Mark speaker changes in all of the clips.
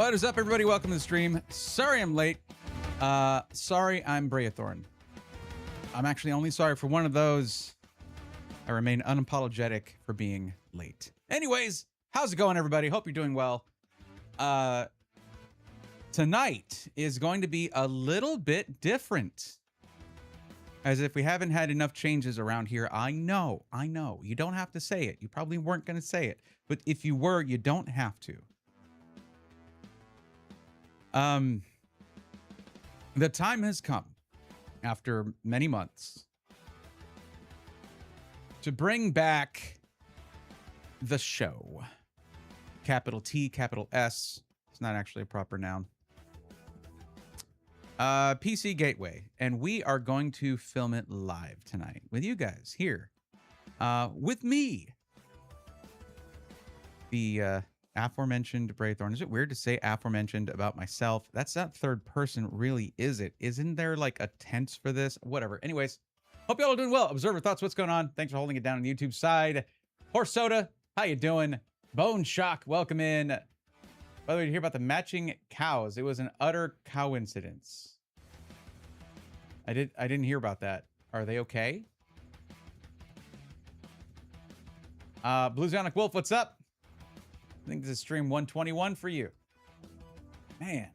Speaker 1: What is up, everybody? Welcome to the stream. Sorry I'm late. Sorry I'm Breathorn. I'm actually only sorry for one of those. I remain unapologetic for being late. Anyways, how's it going, everybody? Hope you're doing well. Tonight is going to be a little bit different. As if we haven't had enough changes around here. I know. You don't have to say it. You probably weren't going to say it. But if you were, you don't have to. The time has come, after many months, to bring back the show. Capital T, capital S. It's not actually a proper noun. PC Gateway. And we are going to film it live tonight with you guys here. With me. The aforementioned Braithorn. Is it weird to say aforementioned about myself? That's not third person, really, is it? Isn't there like a tense for this? Whatever. Anyways, hope y'all are doing well. Observer Thoughts, what's going on? Thanks for holding it down on the YouTube side. Horse Soda, how you doing? Bone Shock, welcome in. By the way, did you hear about the matching cows? It was an utter coincidence. I didn't hear about that. Are they okay? Blue Zonic Wolf, what's up? I think this is stream 121 for you. Man.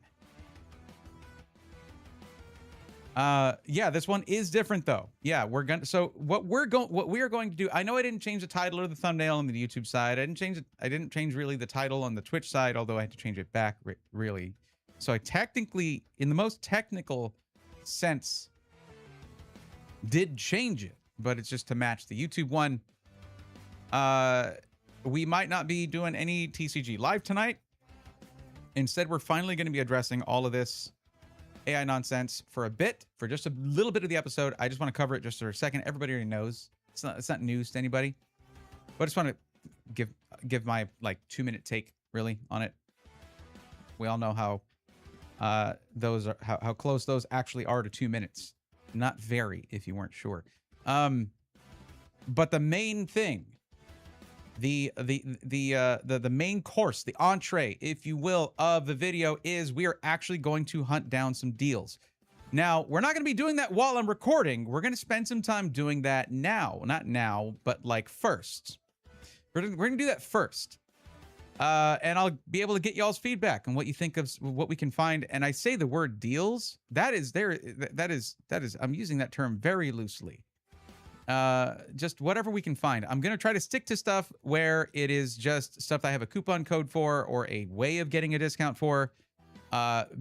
Speaker 1: Yeah, this one is different though. Yeah, we're gonna what we are going to do. I know I didn't change the title or the thumbnail on the YouTube side. I didn't change really the title on the Twitch side, although I had to change it back really. So I technically, in the most technical sense, did change it, but it's just to match the YouTube one. We might not be doing any TCG live tonight. Instead, we're finally going to be addressing all of this AI nonsense for a bit, for just a little bit of the episode. I just want to cover it just for a second. Everybody already knows. It's not news to anybody. But I just want to give my like 2-minute take really on it. We all know how how close those actually are to 2 minutes. Not very, if you weren't sure. But the main thing, the main course, the entree, if you will, of the video is we are actually going to hunt down some deals. Now, we're not going to be doing that while I'm recording. We're going to spend some time doing that now. Not now, but like first. We're going to do that first. And I'll be able to get y'all's feedback on what you think of what we can find. And I say the word deals. That is, I'm using that term very loosely. Just whatever we can find. I'm going to try to stick to stuff where it is just stuff that I have a coupon code for or a way of getting a discount for,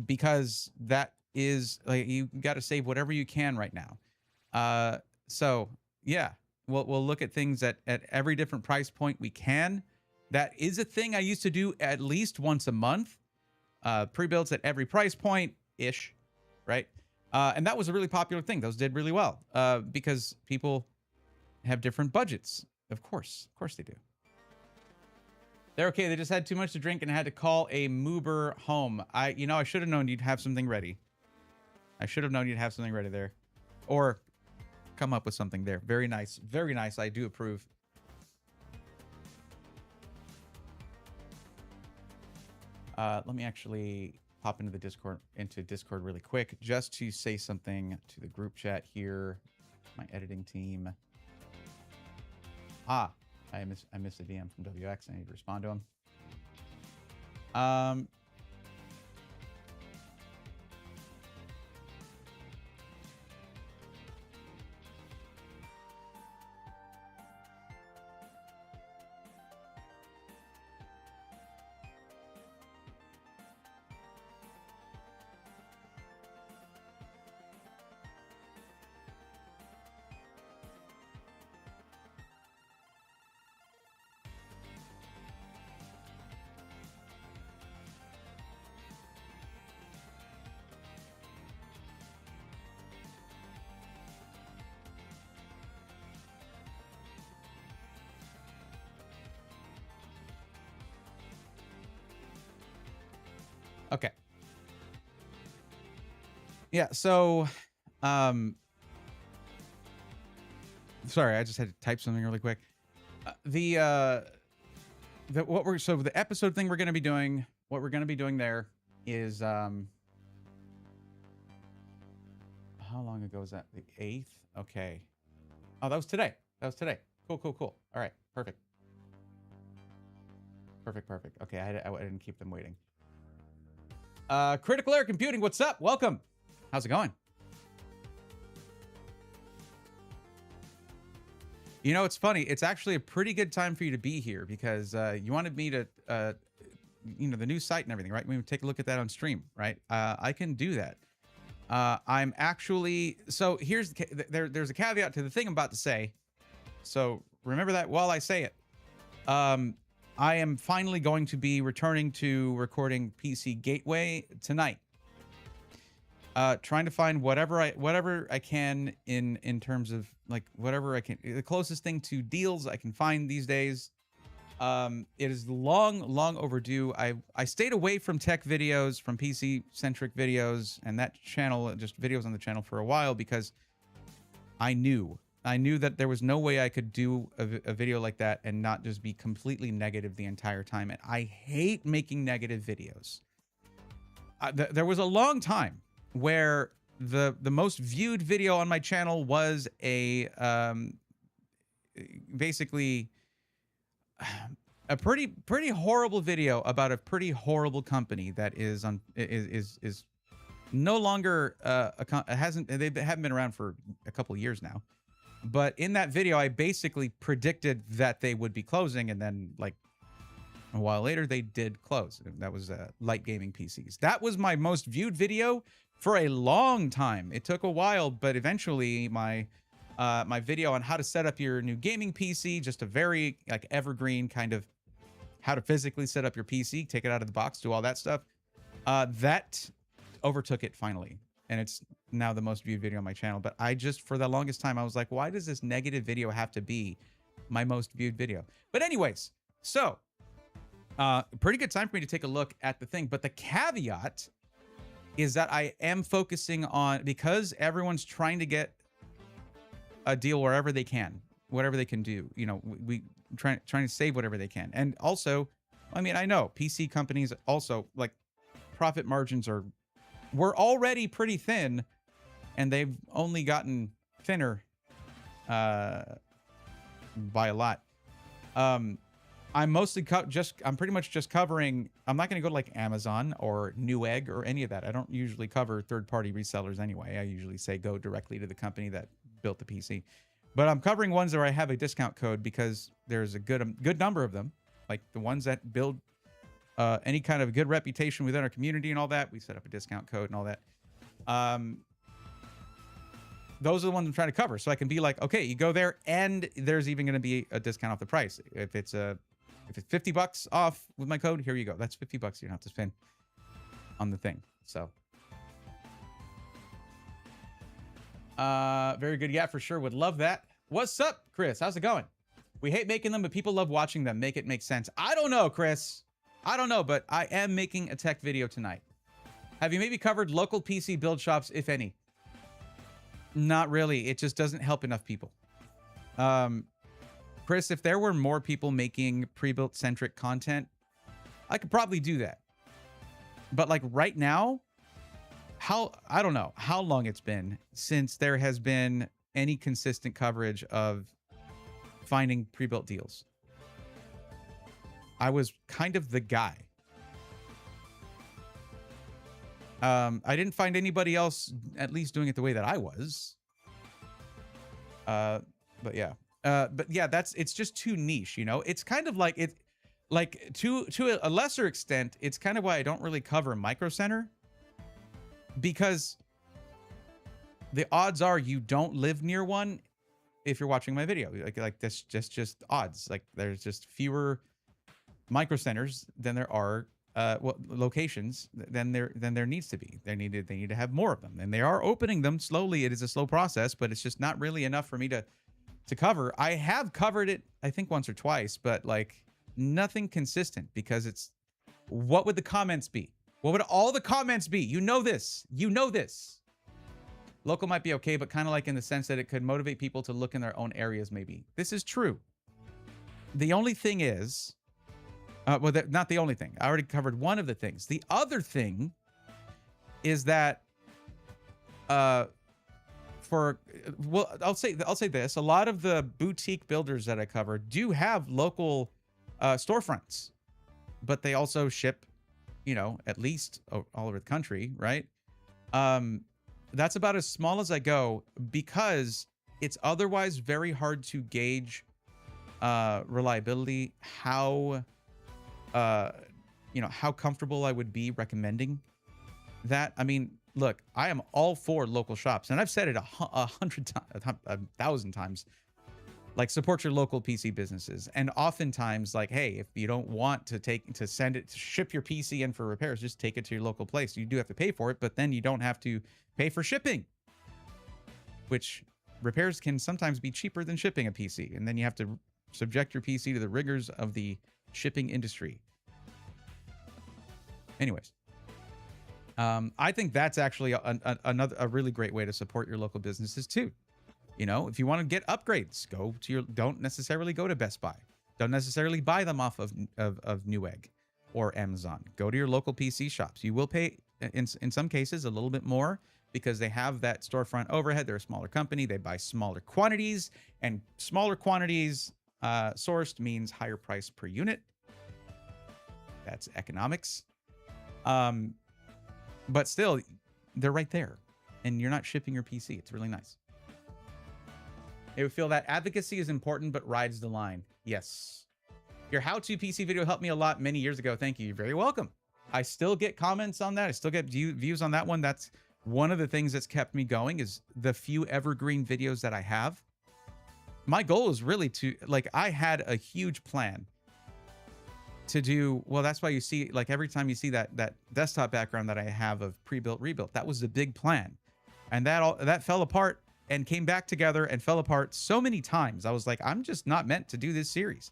Speaker 1: because that is like, you got to save whatever you can right now. So yeah, we'll look at things at every different price point we can. That is a thing I used to do at least once a month, pre-builds at every price point ish. Right. And that was a really popular thing. Those did really well, because people have different budgets. Of course they do. They're okay. They just had too much to drink and had to call a moober home. I should have known you'd have something ready. I should have known you'd have something ready there, or come up with something there. Very nice. Very nice. I do approve. Let me actually hop into Discord really quick, just to say something to the group chat here, my editing team. I missed a DM from WX. I need to respond to him. Okay. Yeah, so sorry, I just had to type something really quick. The episode thing we're going to be doing, what we're going to be doing there is, how long ago was that? The 8th? Okay. Oh, that was today. That was today. Cool, cool, cool. All right. Perfect. Perfect, perfect. Okay, I didn't keep them waiting. Critical Air Computing, what's up? Welcome. How's it going? You know, it's funny. It's actually a pretty good time for you to be here because you wanted me to, you know, the new site and everything, right? We would take a look at that on stream, right? I can do that. I'm actually, so here's, there's a caveat to the thing I'm about to say. So remember that while I say it. I am finally going to be returning to recording PC Gateway tonight. Trying to find whatever I can in terms of like whatever I can, the closest thing to deals I can find these days. It is long overdue. I stayed away from tech videos, from PC centric videos and that channel, just videos on the channel for a while because I knew that there was no way I could do a video like that and not just be completely negative the entire time. And I hate making negative videos. There was a long time where the most viewed video on my channel was a basically a pretty horrible video about a pretty horrible company that is no longer they haven't been around for a couple of years now. But in that video, I basically predicted that they would be closing, and then like a while later, they did close. That was Light Gaming PCs. That was my most viewed video for a long time. It took a while, but eventually my my video on how to set up your new gaming PC, just a very like evergreen kind of how to physically set up your PC, take it out of the box, do all that stuff. That overtook it finally. And it's now the most viewed video on my channel. But I just, for the longest time, I was like, why does this negative video have to be my most viewed video? But anyways, so pretty good time for me to take a look at the thing. But the caveat is that I am focusing on, because everyone's trying to get a deal wherever they can, whatever they can do. You know, we trying to save whatever they can. And also, I mean, I know PC companies also, like, profit margins were already pretty thin, and they've only gotten thinner by a lot. I'm mostly I'm pretty much just covering. I'm not going to go to like Amazon or Newegg or any of that. I don't usually cover third-party resellers anyway. I usually say go directly to the company that built the PC. But I'm covering ones where I have a discount code because there's a good number of them, like the ones that build any kind of good reputation within our community and all that. We set up a discount code and all that. Those are the ones I'm trying to cover. So I can be like, okay, you go there and there's even going to be a discount off the price. If it's $50 off with my code, here you go. That's $50 you don't have to spend on the thing. So very good. Yeah, for sure. Would love that. What's up, Chris? How's it going? We hate making them, but people love watching them. Make it make sense. I don't know, Chris. I don't know, but I am making a tech video tonight. Have you maybe covered local PC build shops, if any? Not really. It just doesn't help enough people. Chris, if there were more people making pre-built centric content, I could probably do that. But like right now, I don't know how long it's been since there has been any consistent coverage of finding pre-built deals. I was kind of the guy. I didn't find anybody else at least doing it the way that I was. But yeah, it's just too niche, you know. It's kind of like to a lesser extent, it's kind of why I don't really cover Micro Center, because the odds are you don't live near one if you're watching my video. Like that's just odds. Like there's just fewer Micro Centers than there are locations than there needs to be. They need to have more of them, and they are opening them slowly. It is a slow process, but it's just not really enough for me to cover. I have covered it, I think, once or twice, but like nothing consistent, because it's, what would the comments be? What would all the comments be? You know this. Local might be okay, but kind of like in the sense that it could motivate people to look in their own areas maybe. This is true. The only thing is, Well, not the only thing. I already covered one of the things. The other thing is that I'll say this. A lot of the boutique builders that I cover do have local storefronts, but they also ship, at least all over the country, right? That's about as small as I go because it's otherwise very hard to gauge reliability, how comfortable I would be recommending that. I mean, look, I am all for local shops, and I've said it 1,000 times. Like, support your local PC businesses, and oftentimes, like, hey, if you don't want to ship your PC in for repairs, just take it to your local place. You do have to pay for it, but then you don't have to pay for shipping, which repairs can sometimes be cheaper than shipping a PC, and then you have to subject your PC to the rigors of the shipping industry. Anyways, I think that's actually a really great way to support your local businesses too. If you want to get upgrades, don't necessarily go to Best Buy. Don't necessarily buy them off of Newegg or Amazon. Go to your local PC shops. You will pay in some cases a little bit more because they have that storefront overhead. They're a smaller company. They buy smaller quantities, and smaller quantities sourced means higher price per unit. That's economics. But still, they're right there, and you're not shipping your PC. It's really nice. They would feel that advocacy is important, but rides the line. Yes. Your how-to PC video helped me a lot many years ago. Thank you. You're very welcome. I still get comments on that. I still get views on that one. That's one of the things that's kept me going, is the few evergreen videos that I have. My goal is really to, I had a huge plan to do, well, that's why you see, every time you see that desktop background that I have of pre-built, rebuilt, that was the big plan. And that fell apart and came back together and fell apart so many times. I was like, I'm just not meant to do this series.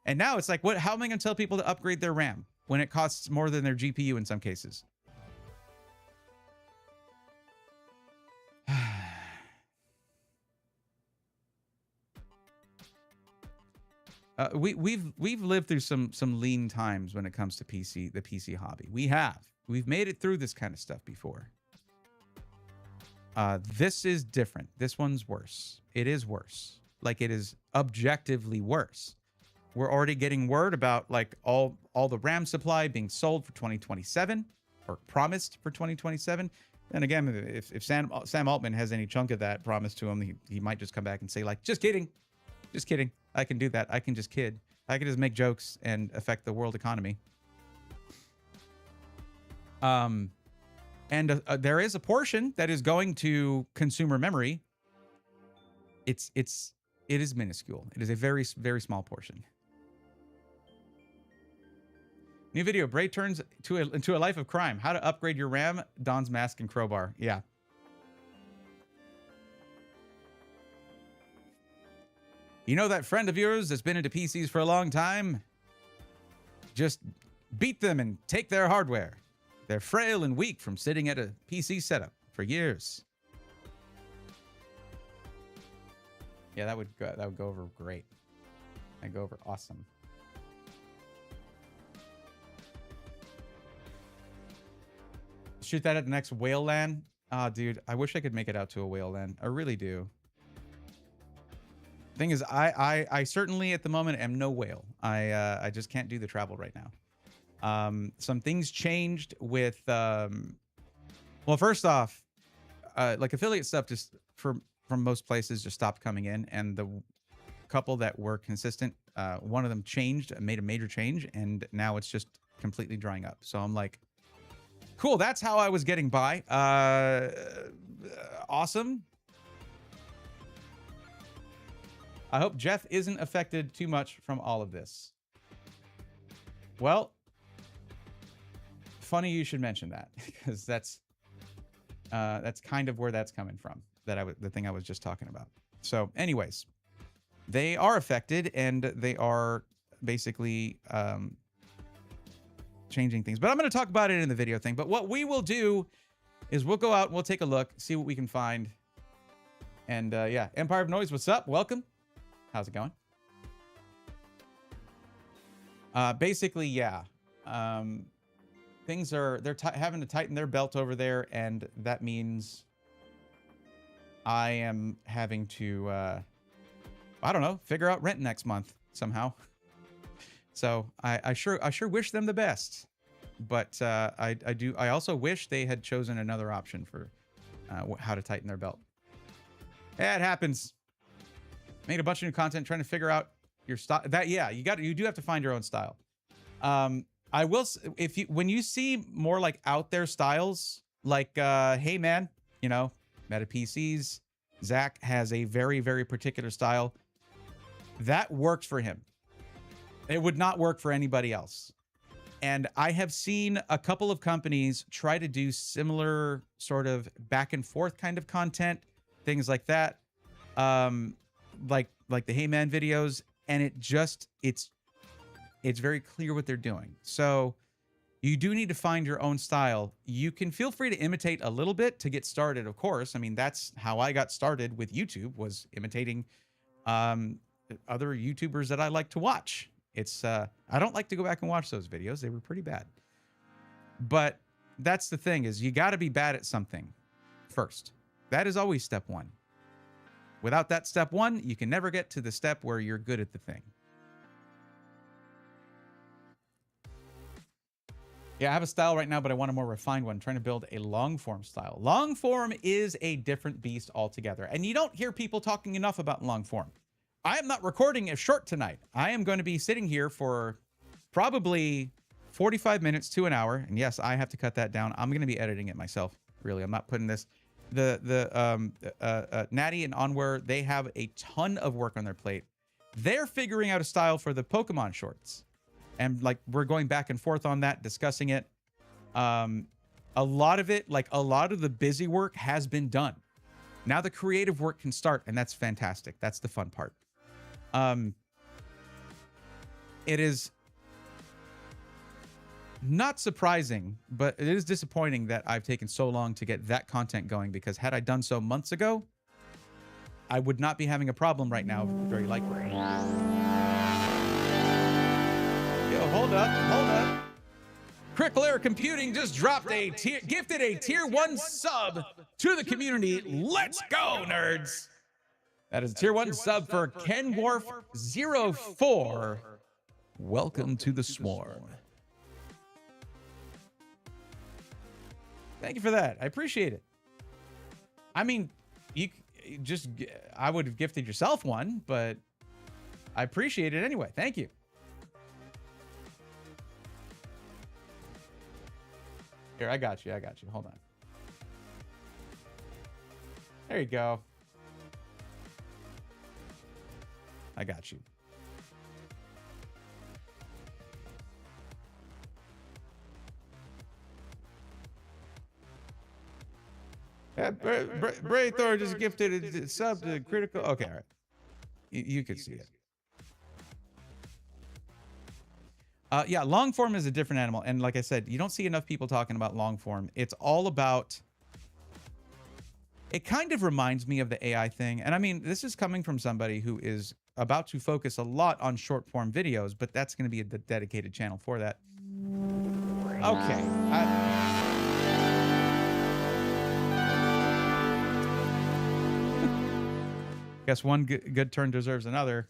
Speaker 1: And now it's like, how am I going to tell people to upgrade their RAM when it costs more than their GPU in some cases? We've lived through some lean times when it comes to the PC hobby. We've made it through this kind of stuff before. This is different. This one's worse. It is worse. It is objectively worse. We're already getting word about all the RAM supply being sold for 2027 or promised for 2027. And again, if Sam Altman has any chunk of that promised to him, he might just come back and say just kidding. Just kidding. I can do that. I can just kid. I can just make jokes and affect the world economy. And there is a portion that is going to consumer memory. It is minuscule. It is a very, very small portion. New video, Bray turns into a life of crime. How to upgrade your RAM, Don's Mask and Crowbar. Yeah. You know that friend of yours that's been into PCs for a long time? Just beat them and take their hardware. They're frail and weak from sitting at a PC setup for years. Yeah, that would go over great. That'd go over awesome. Shoot that at the next whale land. Ah, dude, I wish I could make it out to a whale land. I really do. Thing is, I certainly at the moment am no whale. I just can't do the travel right now. Some things changed with well, first off, affiliate stuff just from most places just stopped coming in, and the couple that were consistent, one of them made a major change, and now it's just completely drying up. So I'm like, cool, that's how I was getting by. Awesome. I hope Jeff isn't affected too much from all of this. Well, funny you should mention that, because that's kind of where that's coming from. The thing I was just talking about. So, anyways, they are affected, and they are basically changing things. But I'm going to talk about it in the video thing. But what we will do is we'll go out and we'll take a look, see what we can find. And yeah, Empire of Noise, what's up? Welcome. How's it going? Basically, yeah. They're having to tighten their belt over there, and that means I am having to, I don't know, figure out rent next month somehow. So I sure wish them the best, but I also wish they had chosen another option for how to tighten their belt. Yeah, it happens. Made a bunch of new content trying to figure out your style. You do have to find your own style. I will, when you see more like out there styles, like hey man, you know, Meta PCs, Zach has a very, very particular style that works for him. It would not work for anybody else. And I have seen a couple of companies try to do similar sort of back and forth kind of content, things like that. Like the Hey Man videos, and it's very clear what they're doing. So you do need to find your own style. You can feel free to imitate a little bit to get started, of course. I mean, that's how I got started with YouTube, was imitating other YouTubers that I like to watch. It's I don't like to go back and watch those videos. They were pretty bad. But that's the thing, is you got to be bad at something first. That is always step one. Without that step one, you can never get to the step where you're good at the thing. Yeah, I have a style right now, but I want a more refined one. I'm trying to build a long form style. Long form is a different beast altogether. And you don't hear people talking enough about long form. I am not recording a short tonight. I am going to be sitting here for probably 45 minutes to an hour. And yes, I have to cut that down. I'm going to be editing it myself. Really, I'm not putting this. Natty and Onware, they have a ton of work on their plate. They're figuring out a style for the Pokemon shorts. And like, we're going back and forth on that, discussing it. A lot of it, like a lot of the busy work has been done. Now the creative work can start, and that's fantastic. That's the fun part. It is not surprising, but it is disappointing that I've taken so long to get that content going, because had I done so months ago, I would not be having a problem right now, very likely. Yo, hold up. Critical Error Computing just dropped gifted a tier 1 sub to the community. Let's go, nerds. That is a tier 1 sub for KenWarf04. Welcome to the swarm. Thank you for that. I appreciate it. I mean, I would have gifted yourself one, but I appreciate it anyway. Thank you. Here, I got you. Hold on. There you go. I got you. Yeah, Braythor just gifted a sub to Critical. Okay, all right. You can see it. Yeah, long form is a different animal. And like I said, you don't see enough people talking about long form. It's all about... It kind of reminds me of the AI thing. And I mean, this is coming from somebody who is about to focus a lot on short form videos, but that's going to be a dedicated channel for that. Okay. Guess one good turn deserves another.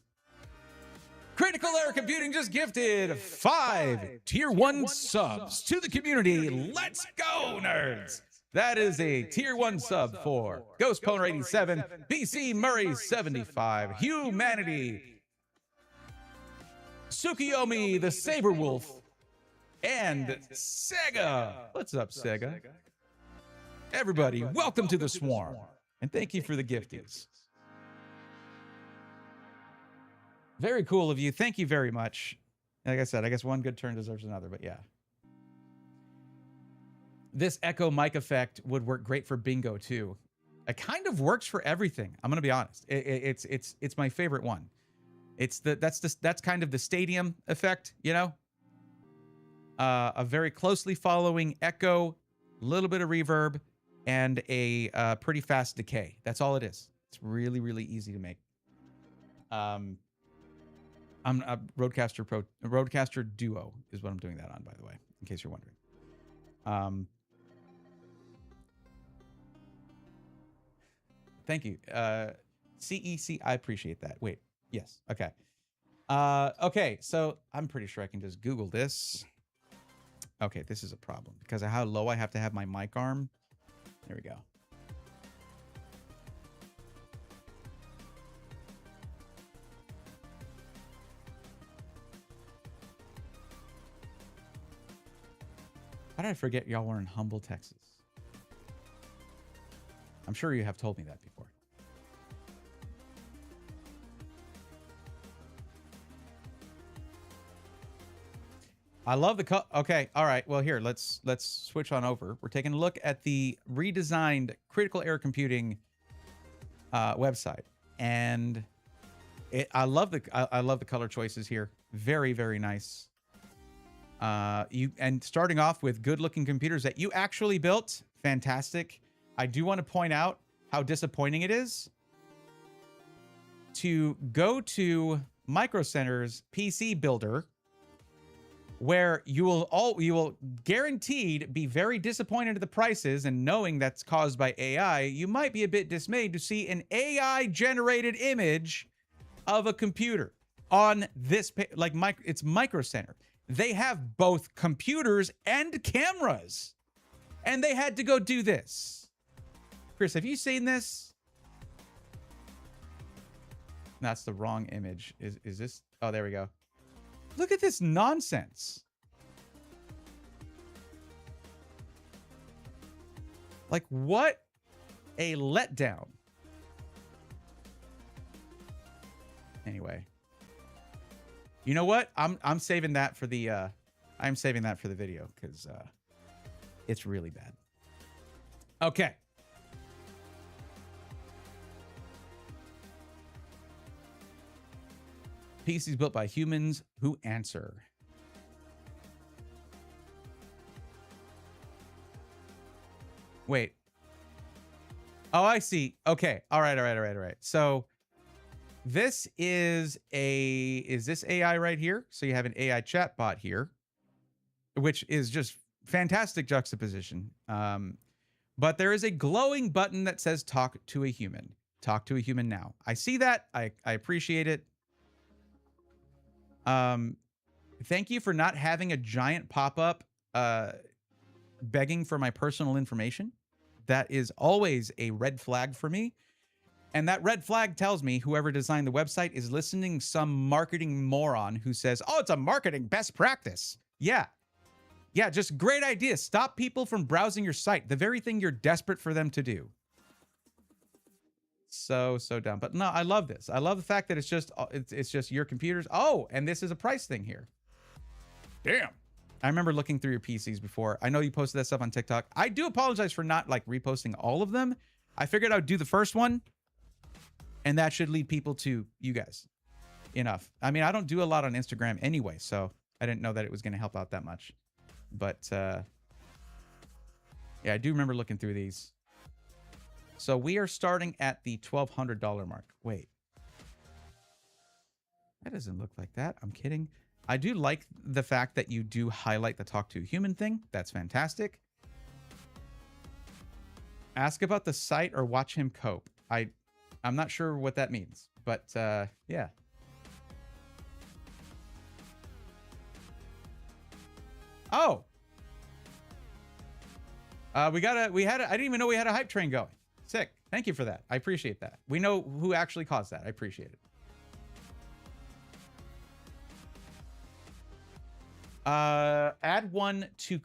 Speaker 1: Critical Error Computing just gifted 5 tier 1 subs to the community. Let's go, nerds. That is a tier 1 sub for Ghost Poner 87, BC Murray 75, Humanity, Tsukiyomi the Saber Wolf, and Sega. What's up, Sega? Everybody, welcome to the swarm, and thank you for the gifties. Very cool of you. Thank you very much. Like I said, I guess one good turn deserves another, but yeah. This echo mic effect would work great for bingo too. It kind of works for everything. I'm gonna be honest. It's my favorite one. That's kind of the stadium effect, you know. A very closely following echo, a little bit of reverb, and a pretty fast decay. That's all it is. It's really, really easy to make. I'm a Roadcaster Duo is what I'm doing that on, by the way, in case you're wondering. Thank you. CEC, I appreciate that. Wait, yes, okay. Okay, so I'm pretty sure I can just Google this. Okay, this is a problem because of how low I have to have my mic arm. There we go. How did I forget y'all were in Humble, Texas? I'm sure you have told me that before. I love the okay, all right. Well, here, let's switch on over. We're taking a look at the redesigned Critical Error Computing website, and I love the color choices here. Very, very nice. And starting off with good-looking computers that you actually built, fantastic. I do want to point out how disappointing it is to go to Micro Center's PC Builder, where you will guaranteed be very disappointed at the prices, and knowing that's caused by AI, you might be a bit dismayed to see an AI-generated image of a computer on this it's Micro Center. They have both computers and cameras, and they had to go do this. Chris, have you seen this? That's the wrong image. Is this? Oh, there we go. Look at this nonsense. Like, what a letdown. Anyway. You know what? I'm saving that for the I'm saving that for the video because it's really bad. Okay. PCs built by humans who answer. Wait. Oh, I see. Okay. All right. So this is this AI right here? So you have an AI chatbot here, which is just fantastic juxtaposition. But there is a glowing button that says talk to a human. Talk to a human now. I see that. I appreciate it. Thank you for not having a giant pop-up begging for my personal information. That is always a red flag for me. And that red flag tells me whoever designed the website is listening to some marketing moron who says, oh, it's a marketing best practice. Yeah. Yeah, just great idea. Stop people from browsing your site. The very thing you're desperate for them to do. So dumb. But no, I love this. I love the fact that it's just your computers. Oh, and this is a price thing here. Damn. I remember looking through your PCs before. I know you posted that stuff on TikTok. I do apologize for not like reposting all of them. I figured I would do the first one, and that should lead people to you guys enough. I mean, I don't do a lot on Instagram anyway, so I didn't know that it was going to help out that much. But yeah, I do remember looking through these. So we are starting at the $1,200 mark. Wait. That doesn't look like that. I'm kidding. I do like the fact that you do highlight the talk to a human thing. That's fantastic. Ask about the site or watch him cope. I'm not sure what that means, but yeah. Oh. I didn't even know we had a hype train going. Sick. Thank you for that. I appreciate that. We know who actually caused that. I appreciate it. Add one to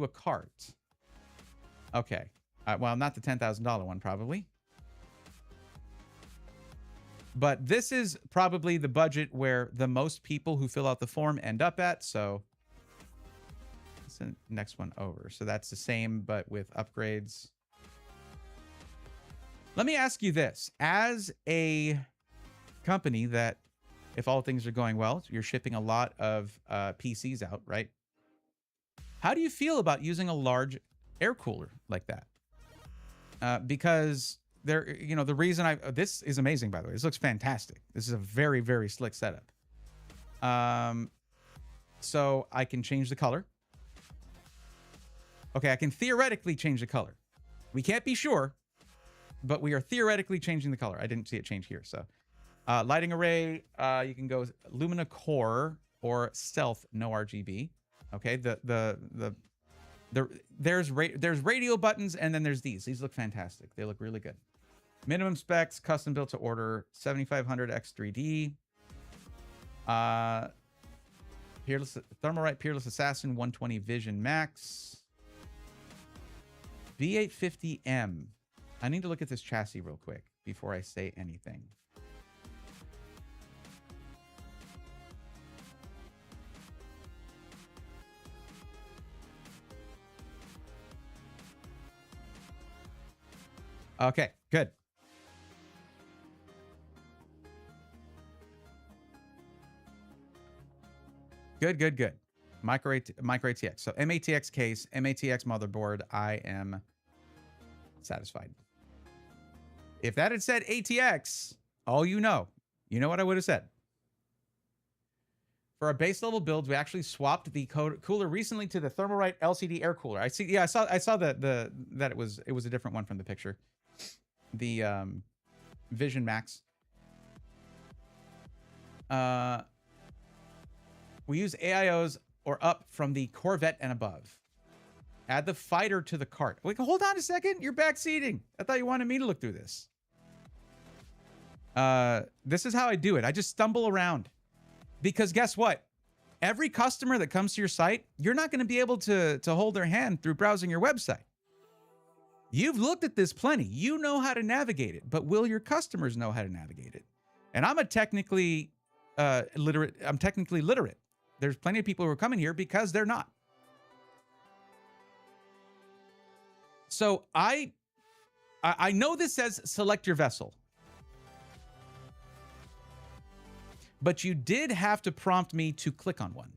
Speaker 1: a cart. Okay. Well, not the $10,000 one, probably. But this is probably the budget where the most people who fill out the form end up at. So let's send the next one over. So that's the same, but with upgrades. Let me ask you this. As a company that, if all things are going well, you're shipping a lot of PCs out, right? How do you feel about using a large air cooler like that? Because there, the reason this is amazing, by the way. This looks fantastic. This is a very, very slick setup. So I can change the color. Okay, I can theoretically change the color. We can't be sure, but we are theoretically changing the color. I didn't see it change here. So lighting array, you can go Lumina Core or Stealth, no RGB. Okay, there's radio buttons, and then there's these. These look fantastic. They look really good. Minimum specs, custom built to order, 7500 X3D. Peerless Thermalright Peerless Assassin 120 Vision Max. V850M. I need to look at this chassis real quick before I say anything. Okay, good. Good. Micro ATX. So MATX case, MATX motherboard. I am satisfied. If that had said ATX, you know what I would have said. For our base level builds, we actually swapped the cooler recently to the Thermalright LCD air cooler. I see. Yeah, I saw that it was a different one from the picture. The Vision Max. We use AIOs or up from the Corvette and above. Add the fighter to the cart. Wait, hold on a second. You're backseating. I thought you wanted me to look through this. This is how I do it. I just stumble around. Because guess what? Every customer that comes to your site, you're not going to be able to hold their hand through browsing your website. You've looked at this plenty. You know how to navigate it. But will your customers know how to navigate it? And I'm technically literate. There's plenty of people who are coming here because they're not. So I know this says select your vessel. But you did have to prompt me to click on one.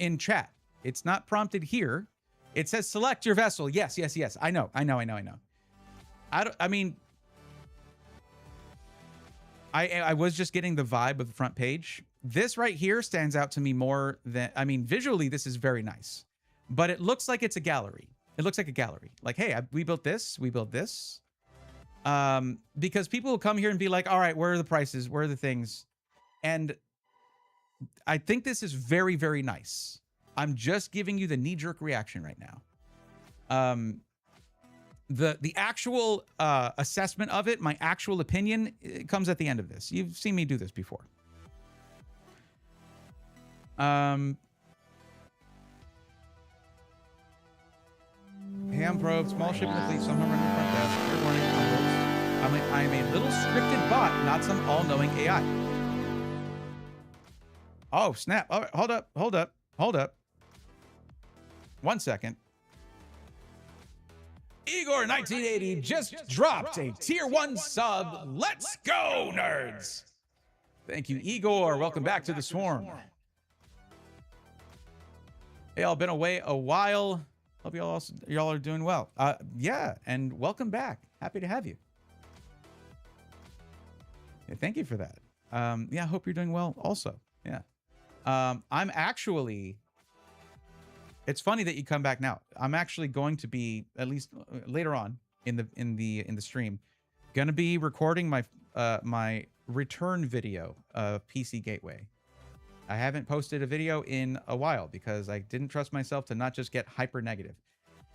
Speaker 1: In chat. It's not prompted here. It says select your vessel. Yes. I know. I was just getting the vibe of the front page. This right here stands out to me more than, visually this is very nice. But it looks like it's a gallery. It looks like a gallery. Like, hey, we built this. We built this. Because people will come here and be like, all right, where are the prices? Where are the things? And I think this is very, very nice. I'm just giving you the knee-jerk reaction right now. The actual assessment of it, my actual opinion, it comes at the end of this. You've seen me do this before. Ham probe, small ship in the fleet, somehow running the front desk. Fair warning, I'm a little scripted bot, not some all-knowing AI. Oh, snap. All right, hold up. 1 second. Igor 1980 just dropped a tier 1 sub. Let's go, nerds. Thank you, Igor. Welcome back to the swarm. Hey, y'all been away a while. Hope y'all are doing well. Yeah, and welcome back. Happy to have you. Yeah, thank you for that. Yeah, I hope you're doing well also. Yeah. I'm actually, it's funny that you come back now. I'm actually going to be, at least later on in the stream, gonna be recording my my return video of PC Gateway. I haven't posted a video in a while because I didn't trust myself to not just get hyper negative.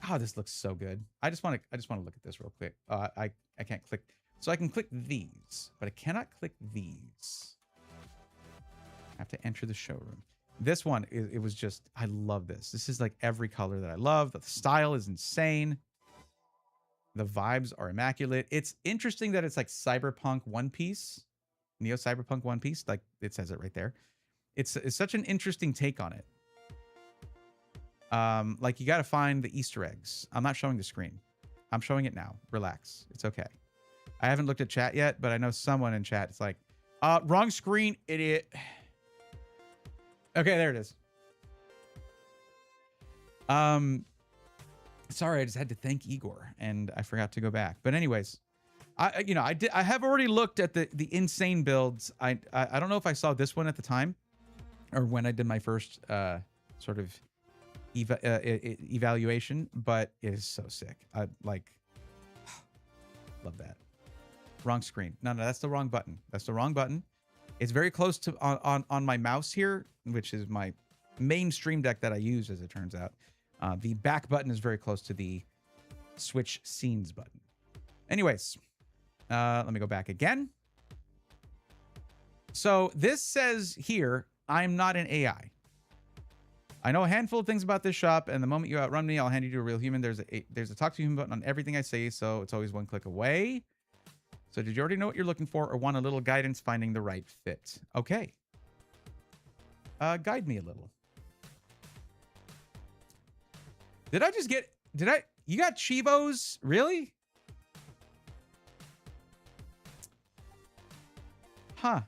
Speaker 1: Oh, this looks so good. I just want to look at this real quick. I can't click, so I can click these, but I cannot click these. I have to enter the showroom. This one, it was just, I love this. This is like every color that I love. The style is insane. The vibes are immaculate. It's interesting that it's like Cyberpunk One Piece, Neo Cyberpunk One Piece. Like it says it right there. It's such an interesting take on it. Like you got to find the Easter eggs. I'm not showing the screen. I'm showing it now. Relax. It's okay. I haven't looked at chat yet, but I know someone in chat. It's like, wrong screen, idiot. Okay, there it is. Sorry, I just had to thank Igor and I forgot to go back. But anyways, I have already looked at the insane builds. I don't know if I saw this one at the time. or when I did my first sort of evaluation, but it is so sick. I like love that. Wrong screen. No, that's the wrong button. That's the wrong button. It's very close to on my mouse here, which is my main Stream Deck that I use, as it turns out. The back button is very close to the switch scenes button. Anyways, let me go back again. So this says here, I'm not an AI. I know a handful of things about this shop, and the moment you outrun me, I'll hand you to a real human. There's a talk to human button on everything I say, so it's always one click away. So did you already know what you're looking for or want a little guidance finding the right fit? Okay. Guide me a little. You got Chivos? Really? Huh.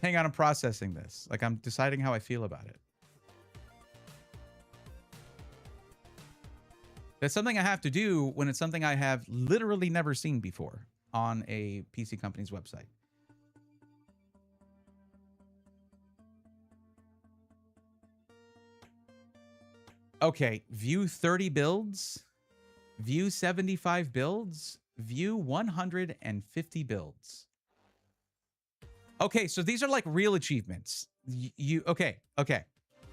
Speaker 1: Hang on, I'm processing this. Like, I'm deciding how I feel about it. That's something I have to do when it's something I have literally never seen before on a PC company's website. Okay, view 30 builds, view 75 builds, view 150 builds. Okay, so these are like real achievements. Okay.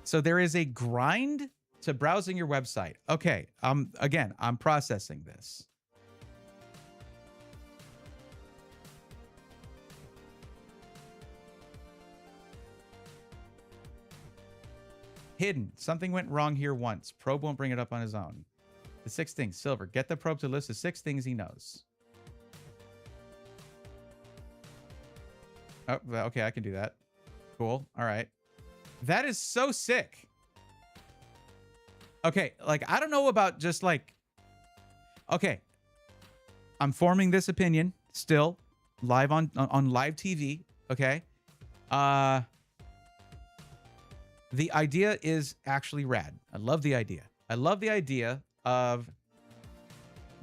Speaker 1: So there is a grind to browsing your website. Okay, again, I'm processing this. Hidden. Something went wrong here once. Probe won't bring it up on his own. The 6 things. Silver. Get the probe to list the 6 things he knows. Oh, okay, I can do that. Cool. All right. That is so sick. Okay, like, I don't know about just like... Okay. I'm forming this opinion still. Live on live TV. Okay. The idea is actually rad. I love the idea. I love the idea of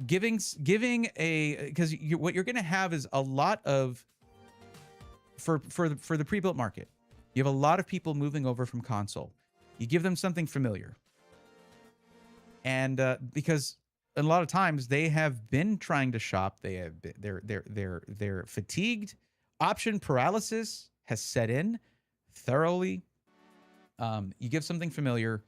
Speaker 1: giving a... Because what you're going to have is a lot of... For the pre-built market, you have a lot of people moving over from console. You give them something familiar, and because a lot of times they have been trying to shop, they're fatigued. Option paralysis has set in thoroughly. You give something familiar,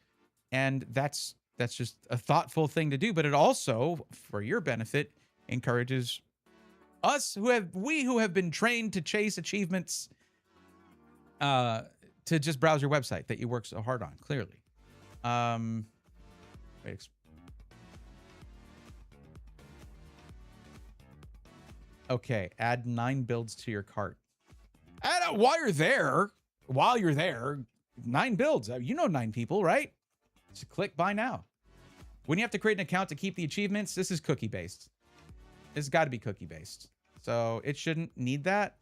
Speaker 1: and that's just a thoughtful thing to do. But it also, for your benefit, encourages us who have been trained to chase achievements to just browse your website that you work so hard on, clearly. Okay, add 9 builds to your cart. While you're there, 9 builds. You know 9 people, right? Just click buy now. When you have to create an account to keep the achievements, this is cookie based. It's got to be cookie based. So it shouldn't need that.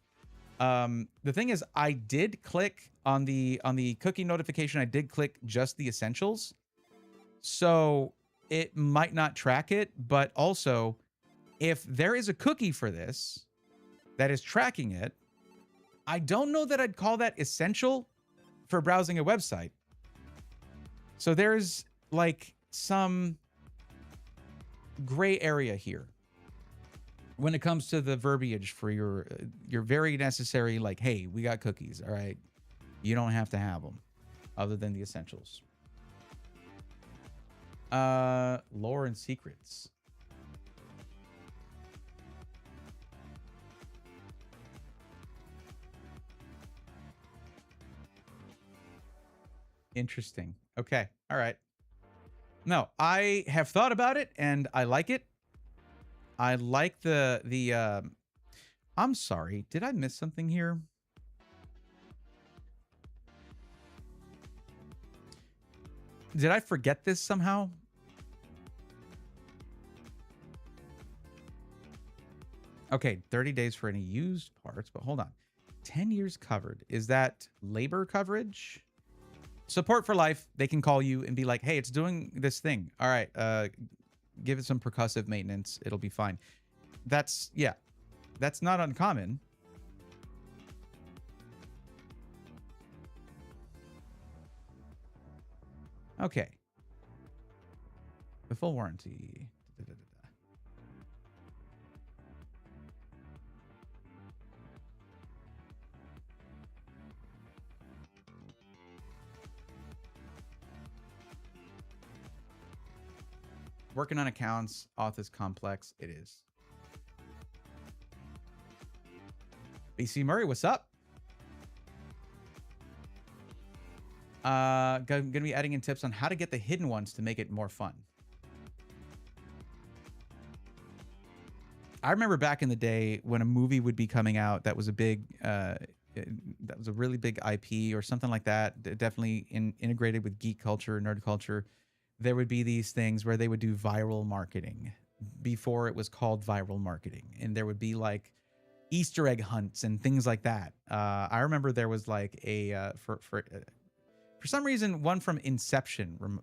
Speaker 1: The thing is, I did click on the cookie notification. I did click just the essentials. So it might not track it, but also if there is a cookie for this that is tracking it, I don't know that I'd call that essential for browsing a website. So there's like some gray area here when it comes to the verbiage for your very necessary, like, hey, we got cookies, all right? You don't have to have them other than the essentials. Lore and secrets. Interesting. Okay. All right. No, I have thought about it and I like it. I like the I'm sorry. Did I miss something here? Did I forget this somehow? Okay, 30 days for any used parts, but hold on. 10 years covered. Is that labor coverage? Support for life. They can call you and be like, hey, it's doing this thing. All right, give it some percussive maintenance. It'll be fine. That's, yeah, that's not uncommon. Okay. The full warranty. Da-da-da-da. Working on accounts. Auth is complex. It is. BC Murray, what's up? Gonna be adding in tips on how to get the hidden ones to make it more fun. I remember back in the day when a movie would be coming out that was a big, that was a really big IP or something like that, definitely integrated with geek culture, nerd culture. There would be these things where they would do viral marketing before it was called viral marketing. And there would be like Easter egg hunts and things like that. I remember there was like a, for some reason, one from Inception,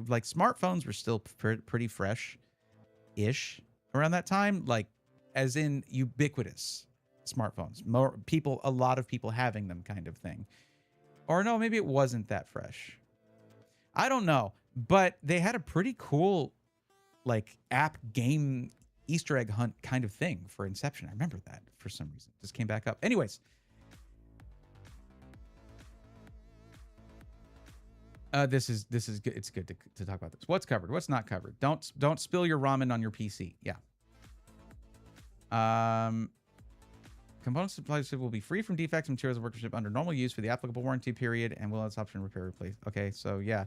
Speaker 1: like smartphones were still pretty fresh-ish around that time, like as in ubiquitous smartphones. A lot of people having them kind of thing. Or no, maybe it wasn't that fresh. I don't know, but they had a pretty cool like app game Easter egg hunt kind of thing for Inception. I remember that for some reason. Just came back up. Anyways. This is good. It's good to talk about this. What's covered? What's not covered? Don't spill your ramen on your PC. Yeah. Component supplies will be free from defects, materials, and workmanship under normal use for the applicable warranty period, and will have option repair replace. Okay, so yeah.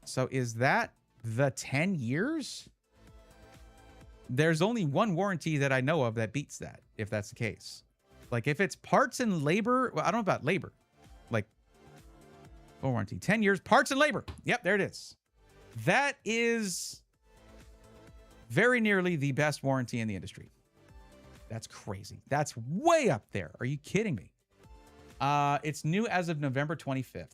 Speaker 1: So is that the 10 years? There's only one warranty that I know of that beats that, if that's the case. Like if it's parts and labor, well, I don't know about labor. Like full warranty, 10 years, parts and labor. Yep, there it is. That is very nearly the best warranty in the industry. That's crazy. That's way up there. Are you kidding me? It's new as of November 25th.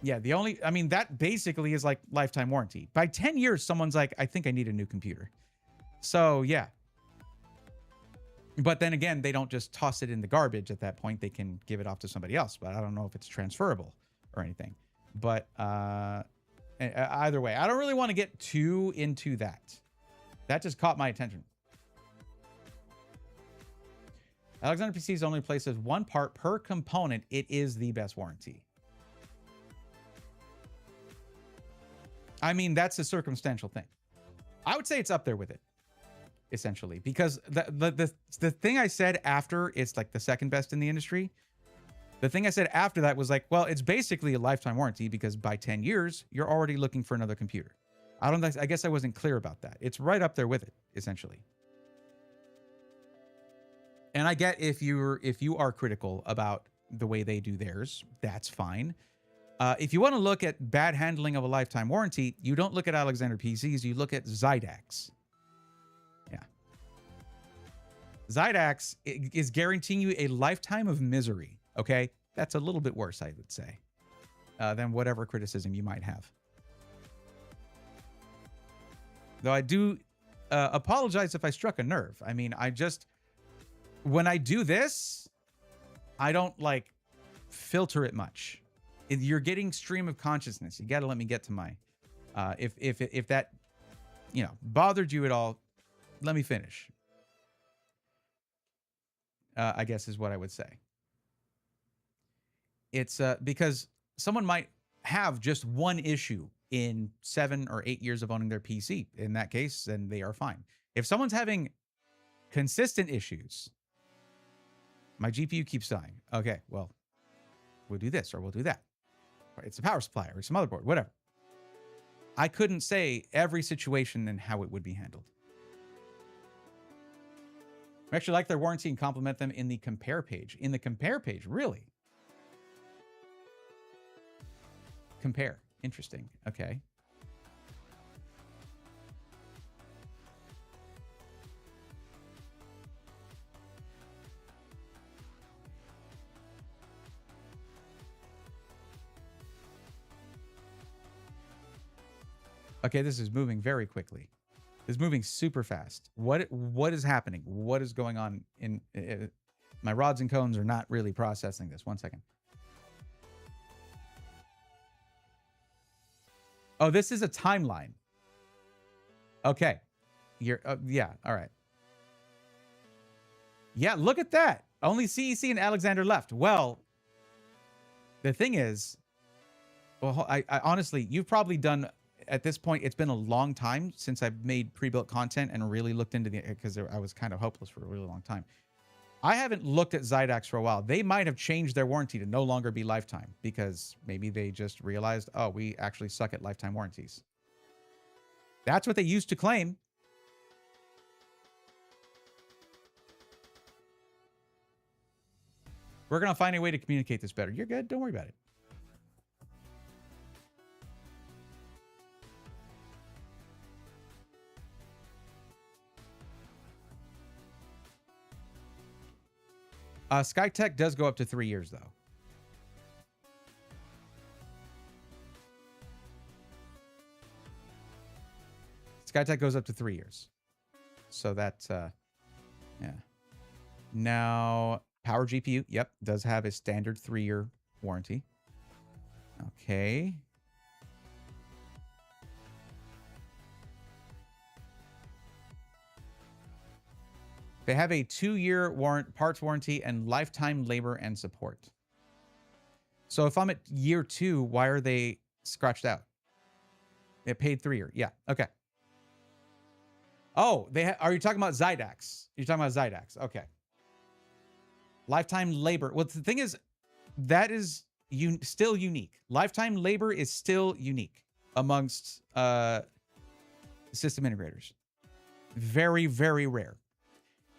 Speaker 1: Yeah, I mean, that basically is like lifetime warranty. By 10 years, someone's like, I think I need a new computer. So yeah. But then again, they don't just toss it in the garbage at that point. They can give it off to somebody else. But I don't know if it's transferable or anything. But either way, I don't really want to get too into that. That just caught my attention. Alexander PCs only places one part per component. It is the best warranty. I mean, that's a circumstantial thing. I would say it's up there with it, essentially, because the thing I said after it's like the second best in the industry. The thing I said after that was like, well, it's basically a lifetime warranty because by 10 years, you're already looking for another computer. I guess I wasn't clear about that. It's right up there with it, essentially. And I get if you are critical about the way they do theirs, that's fine. If you want to look at bad handling of a lifetime warranty, you don't look at Alexander PCs, you look at Zydax. Yeah. Zydax is guaranteeing you a lifetime of misery, okay? That's a little bit worse, I would say, than whatever criticism you might have. Though I do apologize if I struck a nerve. I mean, when I do this, I don't, like, filter it much. You're getting stream of consciousness. You got to let me get to my, if that, bothered you at all, let me finish. I guess is what I would say. It's because someone might have just one issue in 7 or 8 years of owning their PC. In that case, then they are fine. If someone's having consistent issues, my GPU keeps dying. Okay, well, we'll do this or we'll do that. It's a power supply or some motherboard, whatever. I couldn't say every situation and how it would be handled. I actually like their warranty and compliment them in the compare page. In the compare page, really? Compare. Interesting. Okay. Okay, this is moving very quickly. It's moving super fast. What is happening? What is going on in my rods and cones are not really processing this. 1 second. Oh, this is a timeline. Okay. You're, yeah, all right. Yeah, look at that. Only CEC and Alexander left. Well, the thing is, well, I honestly, you've probably done, at this point, it's been a long time since I've made pre-built content and really looked into the, because I was kind of hopeless for a really long time. I haven't looked at Zydax for a while. They might have changed their warranty to no longer be lifetime because maybe they just realized, oh, we actually suck at lifetime warranties. That's what they used to claim. We're going to find a way to communicate this better. You're good. Don't worry about it. Skytech does go up to 3 years, though. Skytech goes up to 3 years. So that's, yeah. Now, Power GPU, yep, does have a standard 3-year warranty. Okay. They have a 2-year parts warranty and lifetime labor and support. So if I'm at year 2, why are they scratched out? They paid 3-year. Yeah. Okay. Oh, are you talking about Zydax? You're talking about Zydax. Okay. Lifetime labor. Well, the thing is, that is still unique. Lifetime labor is still unique amongst system integrators. Very, very rare.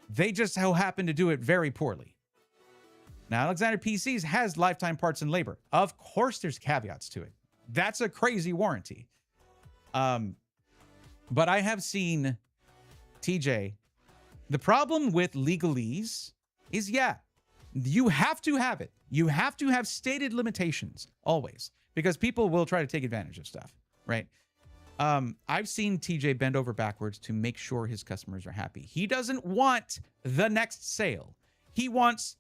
Speaker 1: They just so happen to do it very poorly. Now, Alexander PCs has lifetime parts and labor. Of course, there's caveats to it. That's a crazy warranty. But I have seen, TJ, the problem with legalese is, yeah, you have to have it. You have to have stated limitations always, because people will try to take advantage of stuff, right? I've seen TJ bend over backwards to make sure his customers are happy. He doesn't want the next sale. He wants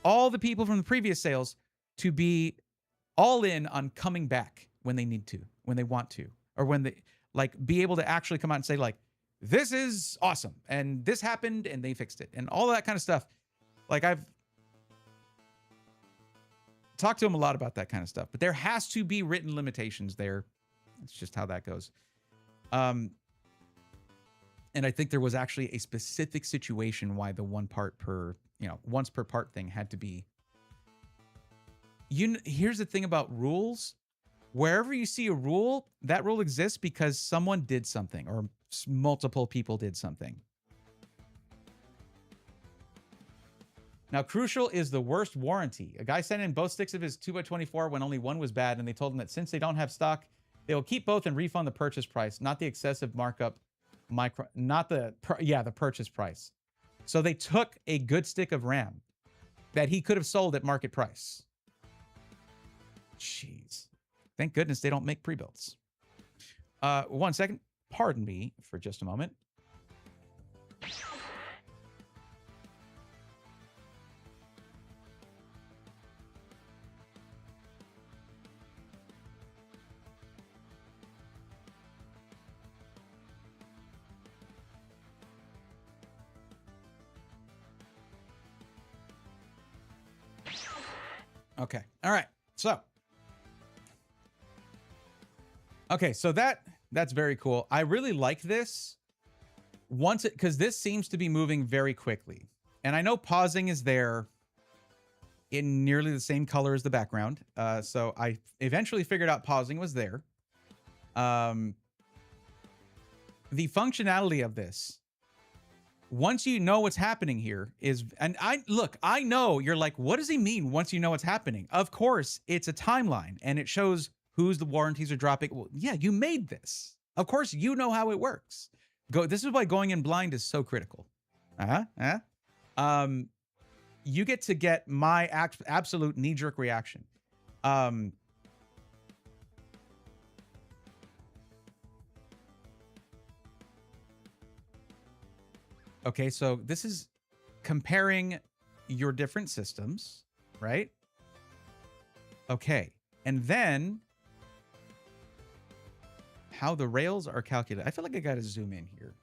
Speaker 1: all the people from the previous sales to be all in on coming back when they need to, when they want to, or when they be able to actually come out and say this is awesome and this happened and they fixed it and all that kind of stuff. I've talked to him a lot about that kind of stuff, but there has to be written limitations there. It's just how that goes. And I think there was actually a specific situation why the one part per, once per part thing had to be. Here's the thing about rules. Wherever you see a rule, that rule exists because someone did something or multiple people did something. Now, Crucial is the worst warranty. A guy sent in both sticks of his 2x24 when only one was bad, and they told him that since they don't have stock, they will keep both and refund the purchase price, not the excessive markup, the purchase price. So they took a good stick of RAM that he could have sold at market price. Jeez. Thank goodness they don't make pre-builds. 1 second. Pardon me for just a moment. Okay. All right. So, okay. So that's very cool. I really like this because this seems to be moving very quickly. And I know pausing is there in nearly the same color as the background. So I eventually figured out pausing was there. The functionality of this, once you know what's happening here is, and I know you're like, what does he mean once you know what's happening? Of course, it's a timeline and it shows who's the warranties are dropping. Well, yeah, you made this. Of course, you know how it works. This is why going in blind is so critical. You get my absolute knee-jerk reaction. Okay, so this is comparing your different systems, right? Okay, and then how the rails are calculated. I feel like I gotta zoom in here.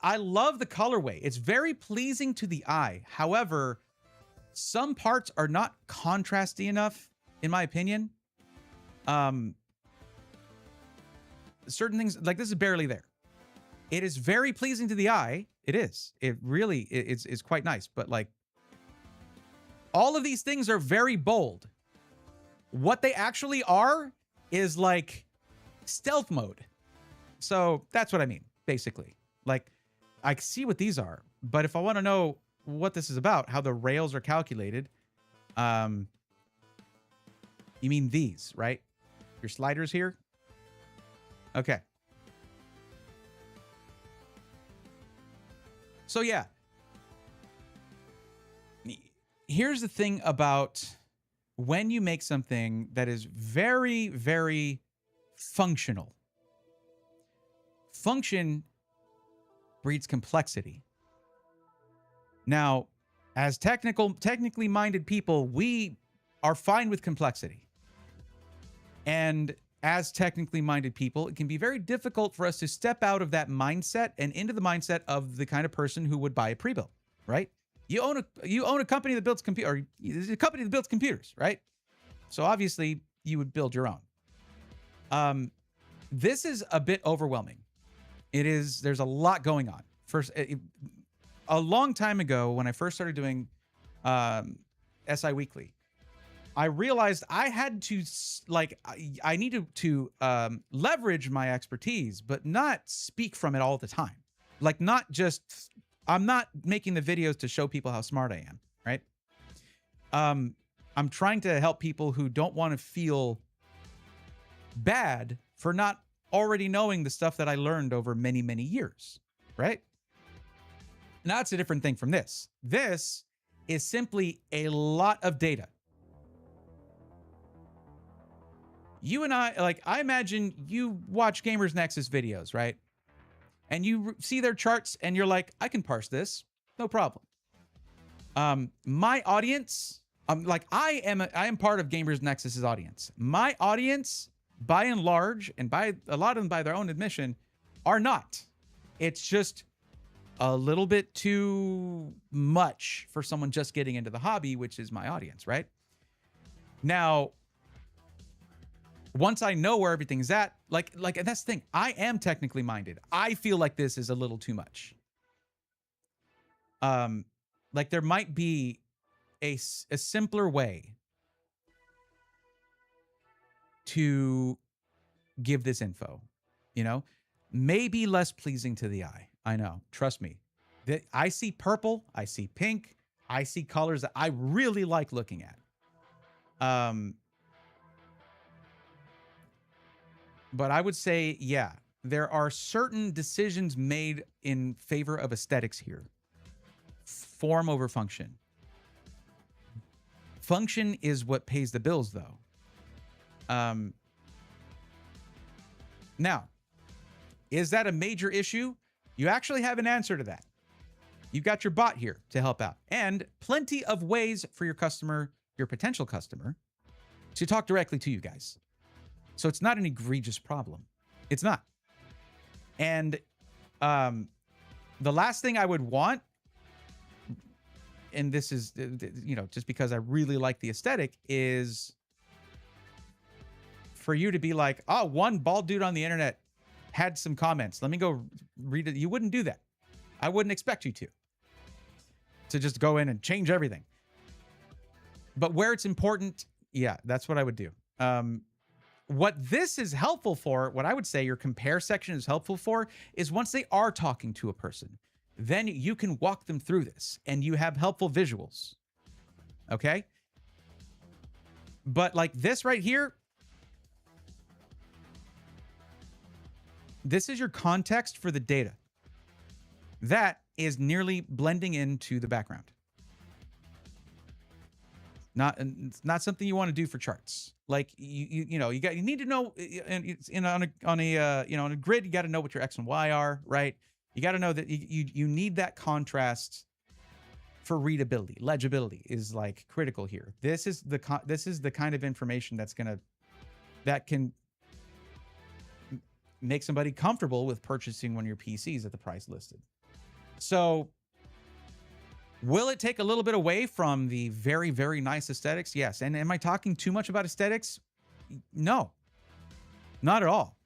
Speaker 1: I love the colorway. It's very pleasing to the eye. However, some parts are not contrasty enough, in my opinion. Certain things, like this is barely there. It is very pleasing to the eye. It is. It really is quite nice. But like, all of these things are very bold. What they actually are is like stealth mode. So that's what I mean, basically. Like, I see what these are, but if I want to know what this is about, how the rails are calculated, you mean these, right? Your sliders here? Okay. So yeah. Here's the thing about when you make something that is very, very functional. Function breeds complexity. Now, as technically minded people, we are fine with complexity. And as technically minded people, it can be very difficult for us to step out of that mindset and into the mindset of the kind of person who would buy a pre-built, right? You own a company that builds a company that builds computers, right? So obviously you would build your own. This is a bit overwhelming. It is. There's a lot going on. First, a long time ago, when I first started doing SI Weekly, I realized I had to I needed to leverage my expertise, but not speak from it all the time. Like, not just. I'm not making the videos to show people how smart I am, right? I'm trying to help people who don't want to feel bad for not already knowing the stuff that I learned over many, many years, right? Now, that's a different thing from this. This is simply a lot of data. You and I imagine you watch Gamers Nexus videos, right? And you see their charts and you're like, I can parse this, no problem. My audience, I am part of Gamers Nexus's audience. My audience, by and large, and by a lot of them by their own admission, are not. It's just a little bit too much for someone just getting into the hobby, which is my audience, right? Now, once I know where everything's at, and that's the thing, I am technically minded. I feel like this is a little too much. Like, there might be a simpler way to give this info, you know? Maybe less pleasing to the eye. I know, trust me. I see purple, I see pink, I see colors that I really like looking at. But I would say, yeah, there are certain decisions made in favor of aesthetics here. Form over function. Function is what pays the bills, though. Now, is that a major issue? You actually have an answer to that. You've got your bot here to help out, and plenty of ways for your customer, your potential customer, to talk directly to you guys. So it's not an egregious problem. It's not. And the last thing I would want, and this is, just because I really like the aesthetic, is for you to be like, oh, one bald dude on the internet had some comments. Let me go read it. You wouldn't do that. I wouldn't expect you to just go in and change everything. But where it's important, yeah, that's what I would do. What this is helpful for, what I would say your compare section is helpful for, is once they are talking to a person, then you can walk them through this and you have helpful visuals. Okay? But like this right here, this is your context for the data. That is nearly blending into the background. It's not something you want to do for charts. Like you need to know, and on a grid, you got to know what your X and Y are, right? You got to know that you need that contrast for readability. Legibility is like critical here. This is the kind of information that can make somebody comfortable with purchasing one of your PCs at the price listed. So will it take a little bit away from the very, very nice aesthetics? Yes. And am I talking too much about aesthetics? No, not at all.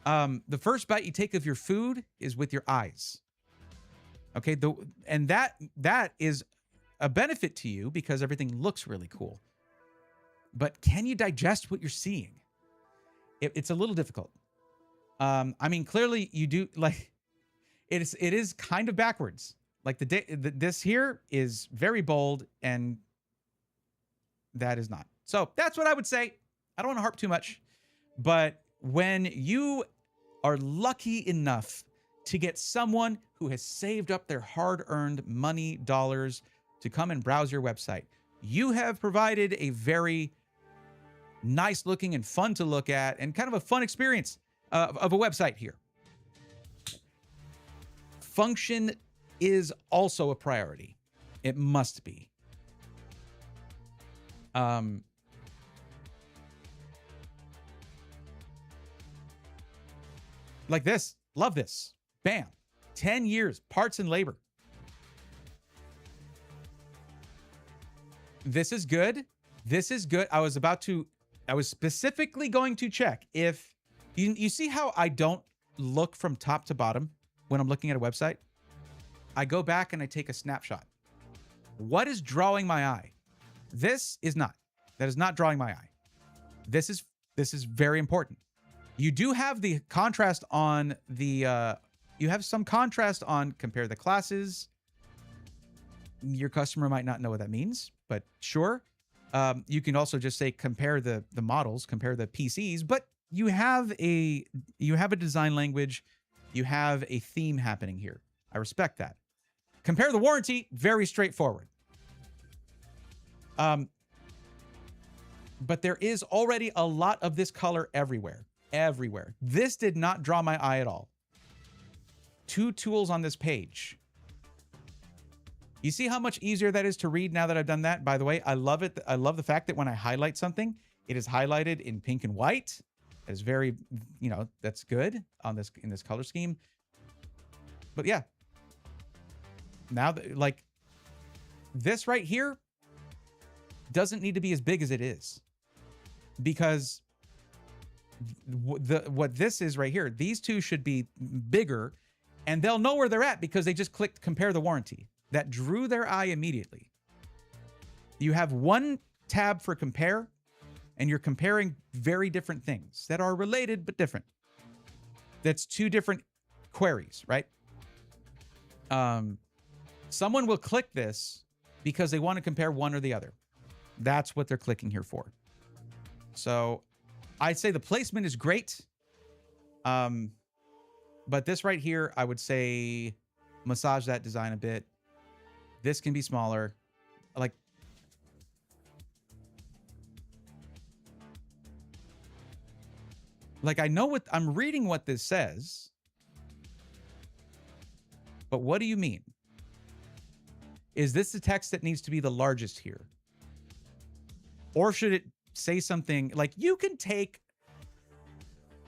Speaker 1: The first bite you take of your food is with your eyes. Okay. And that is a benefit to you because everything looks really cool. But can you digest what you're seeing? It's a little difficult. I mean, clearly you do, like, it is kind of backwards. Like this here is very bold and that is not. So that's what I would say. I don't want to harp too much, but when you are lucky enough to get someone who has saved up their hard-earned money, dollars, to come and browse your website, you have provided a very nice looking and fun to look at and kind of a fun experience of a website here. Function is also a priority. It must be. Like this. Love this. Bam. 10 years. Parts and labor. This is good. This is good. I was specifically going to check if you see how I don't look from top to bottom when I'm looking at a website. I go back and I take a snapshot. What is drawing my eye? This is not. That is not drawing my eye. This is very important. You do have the contrast on the, you have some contrast on compare the classes. Your customer might not know what that means, but sure. You can also just say compare the models, compare the PCs, but you have a design language, you have a theme happening here. I respect that. Compare the warranty, very straightforward. But there is already a lot of this color everywhere. Everywhere. This did not draw my eye at all. 2 tools on this page. You see how much easier that is to read now that I've done that? By the way, I love it. I love the fact that when I highlight something, it is highlighted in pink and white. That is very, that's good on this in this color scheme. But yeah. Now that, like, this right here doesn't need to be as big as it is. Because what this is right here, these two should be bigger and they'll know where they're at because they just clicked compare the warranty. That drew their eye immediately. You have one tab for compare and you're comparing very different things that are related but different. That's 2 different queries, right? Someone will click this because they want to compare one or the other. That's what they're clicking here for. So I'd say the placement is great. But this right here, I would say massage that design a bit. This can be smaller. Like I know what I'm reading what this says. But what do you mean? Is this the text that needs to be the largest here? Or should it say something like you can take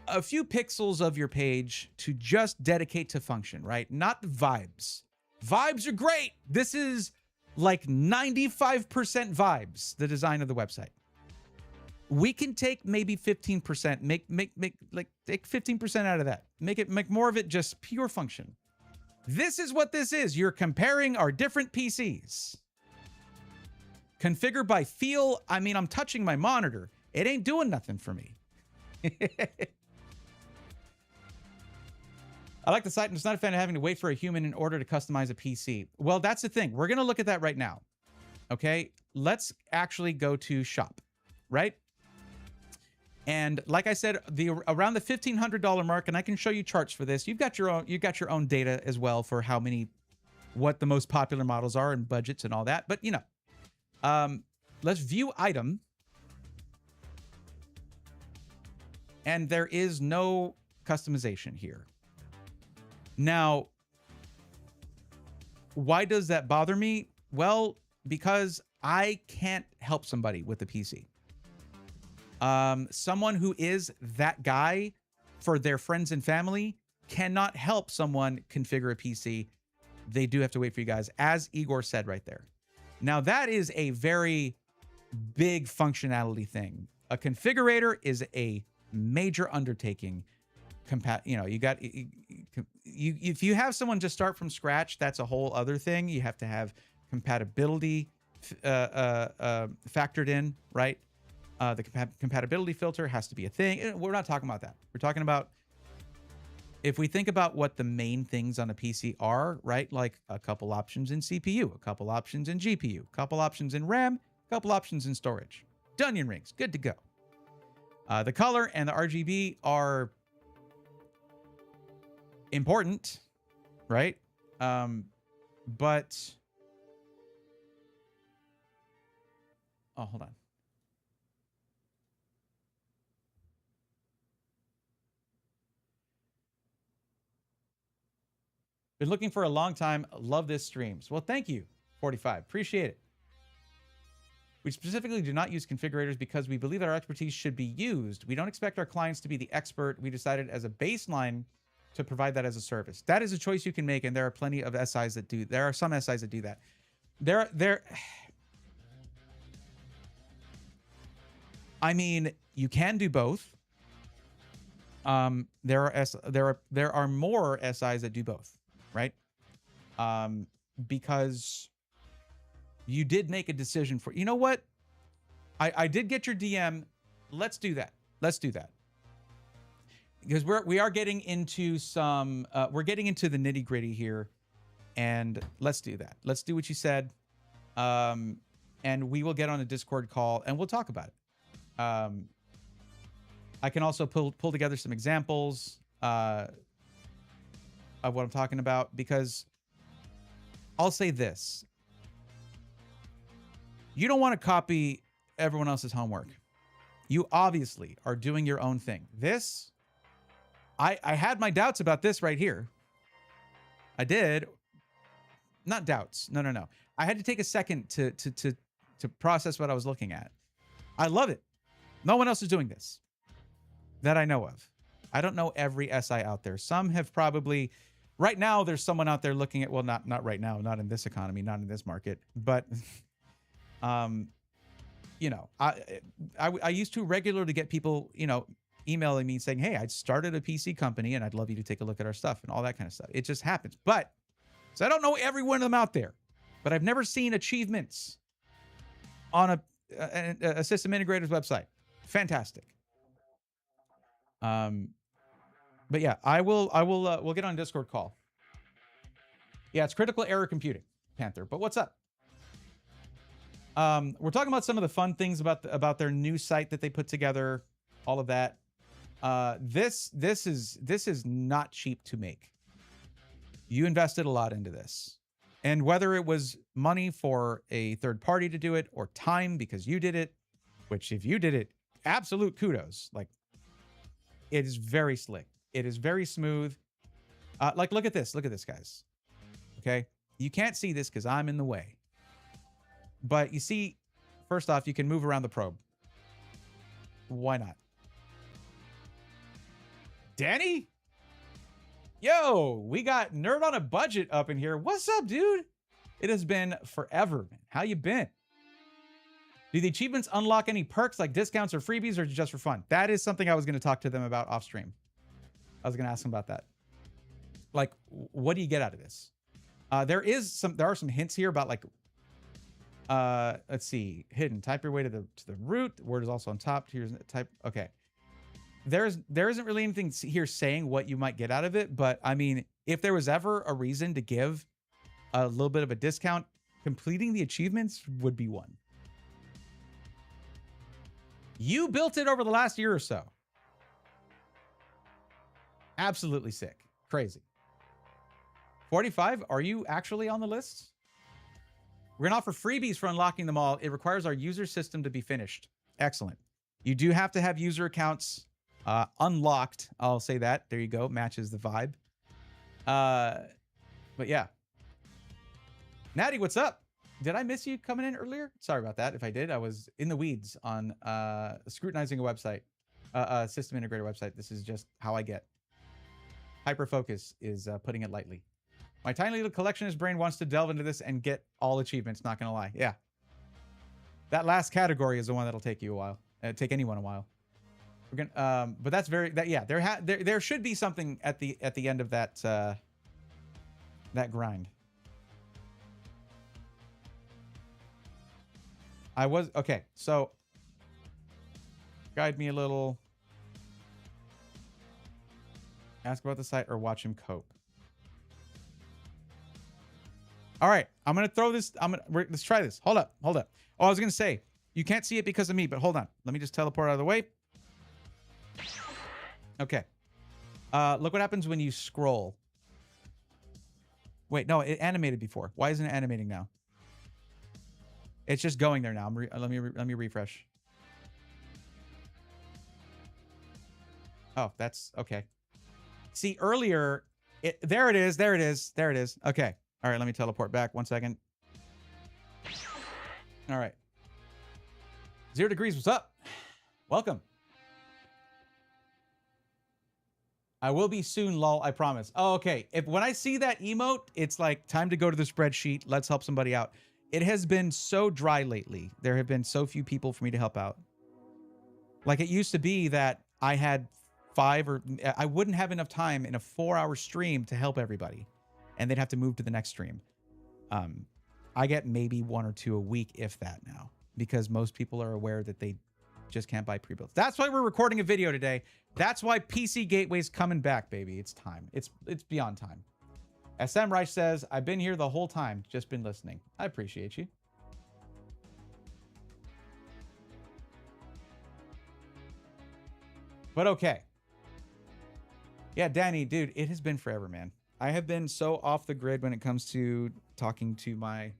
Speaker 1: a few pixels of your page to just dedicate to function, right? Not vibes. Vibes are great. This is like 95% vibes, the design of the website. We can take maybe 15%, take 15% out of that. Make more of it just pure function. This is what this is. You're comparing our different PCs. Configure by feel. I mean, I'm touching my monitor. It ain't doing nothing for me. I like the site and it's not a fan of having to wait for a human in order to customize a PC. Well, that's the thing. We're going to look at that right now. Okay, let's actually go to shop, right? And like I said, around the $1,500 mark, and I can show you charts for this. You've got your own data as well for what the most popular models are and budgets and all that. But let's view item. And there is no customization here. Now, why does that bother me? Well, because I can't help somebody with a PC. Someone who is that guy for their friends and family cannot help someone configure a PC. They do have to wait for you guys, as Igor said right there. Now, that is a very big functionality thing. A configurator is a major undertaking. If you have someone just start from scratch, that's a whole other thing. You have to have compatibility factored in, right? The compatibility filter has to be a thing. We're not talking about that. We're talking about, if we think about what the main things on a PC are, right? Like a couple options in CPU, a couple options in GPU, a couple options in RAM, a couple options in storage. Onion rings, good to go. The color and the RGB are important, right? But, oh, hold on. Been looking for a long time. Love this streams. Well, thank you, 45. Appreciate it. We specifically do not use configurators because we believe that our expertise should be used. We don't expect our clients to be the expert. We decided as a baseline to provide that as a service. That is a choice you can make, and there are plenty of SIs that do. There are some SIs that do that. I mean, you can do both. There are more SIs that do both. Right? Because you did make a decision for, you know what? I did get your DM. Let's do that. Let's do that. Because we are getting into some, we're getting into the nitty gritty here, and let's do that. Let's do what you said. And we will get on a Discord call and we'll talk about it. I can also pull together some examples, of what I'm talking about, because I'll say this. You don't want to copy everyone else's homework. You obviously are doing your own thing. This, I had my doubts about this right here. I did. Not doubts. No. I had to take a second to process what I was looking at. I love it. No one else is doing this that I know of. I don't know every SI out there. Some have probably, right now, there's someone out there looking at, well, not right now, not in this economy, not in this market, but, you know, I used to regularly get people, you know, emailing me saying, hey, I started a PC company and I'd love you to take a look at our stuff and all that kind of stuff. It just happens. But, so I don't know every one of them out there, but I've never seen achievements on a system integrator's website. Fantastic. But yeah, we'll get on a Discord call. Yeah, it's critical error computing, Panther. But what's up? We're talking about some of the fun things about their new site that they put together, all of that. This is not cheap to make. You invested a lot into this. And whether it was money for a third party to do it or time because you did it, which if you did it, absolute kudos. Like, it is very slick. It is very smooth. Like, look at this. Look at this, guys. Okay? You can't see this because I'm in the way. But you see, first off, you can move around the probe. Why not? Danny? Yo, we got Nerd on a Budget up in here. What's up, dude? It has been forever, man. How you been? Do the achievements unlock any perks like discounts or freebies, or just for fun? That is something I was going to talk to them about off stream. I was going to ask them about that. Like, what do you get out of this? There are some hints here about, like, let's see, hidden. Type your way to the root. The word is also on top. Here's type. Okay. There isn't really anything here saying what you might get out of it, but I mean, if there was ever a reason to give a little bit of a discount, completing the achievements would be one. You built it over the last year or so. Absolutely sick. Crazy. 45, are you actually on the list? We're going to offer freebies for unlocking them all. It requires our user system to be finished. Excellent. You do have to have user accounts unlocked. I'll say that. There you go. Matches the vibe. But yeah. Natty, what's up? Did I miss you coming in earlier? Sorry about that. If I did, I was in the weeds on scrutinizing a website, a system integrator website. This is just how I get. Hyperfocus is putting it lightly. My tiny little collectionist brain wants to delve into this and get all achievements, not gonna lie. Yeah. That last category is the one that'll take you a while. Take anyone a while. We're gonna but that's very yeah, there should be something at the end of that that grind. Okay, so guide me a little. Ask about the site or watch him cope. All right, I'm gonna throw this. Let's try this. Hold up. Oh, I was gonna say you can't see it because of me, but hold on. Let me just teleport out of the way. Okay. Look what happens when you scroll. Wait, no, it animated before. Why isn't it animating now? It's just going there now. Let me refresh. Oh, that's okay. See, earlier, there it is. Okay. All right, let me teleport back. 1 second. All right. 0 degrees, what's up? Welcome. I will be soon, lol, I promise. Oh, okay. When I see that emote, it's like time to go to the spreadsheet. Let's help somebody out. It has been so dry lately. There have been so few people for me to help out. Like it used to be that I had I wouldn't have enough time in a 4-hour stream to help everybody. And they'd have to move to the next stream. I get maybe 1 or 2 a week, if that now. Because most people are aware that they just can't buy pre-builds. That's why we're recording a video today. That's why PC Gateway's coming back, baby. It's time. It's beyond time. SM Reich says, I've been here the whole time. Just been listening. I appreciate you. But okay. Yeah, Danny, dude, it has been forever, man. I have been so off the grid when it comes to talking to my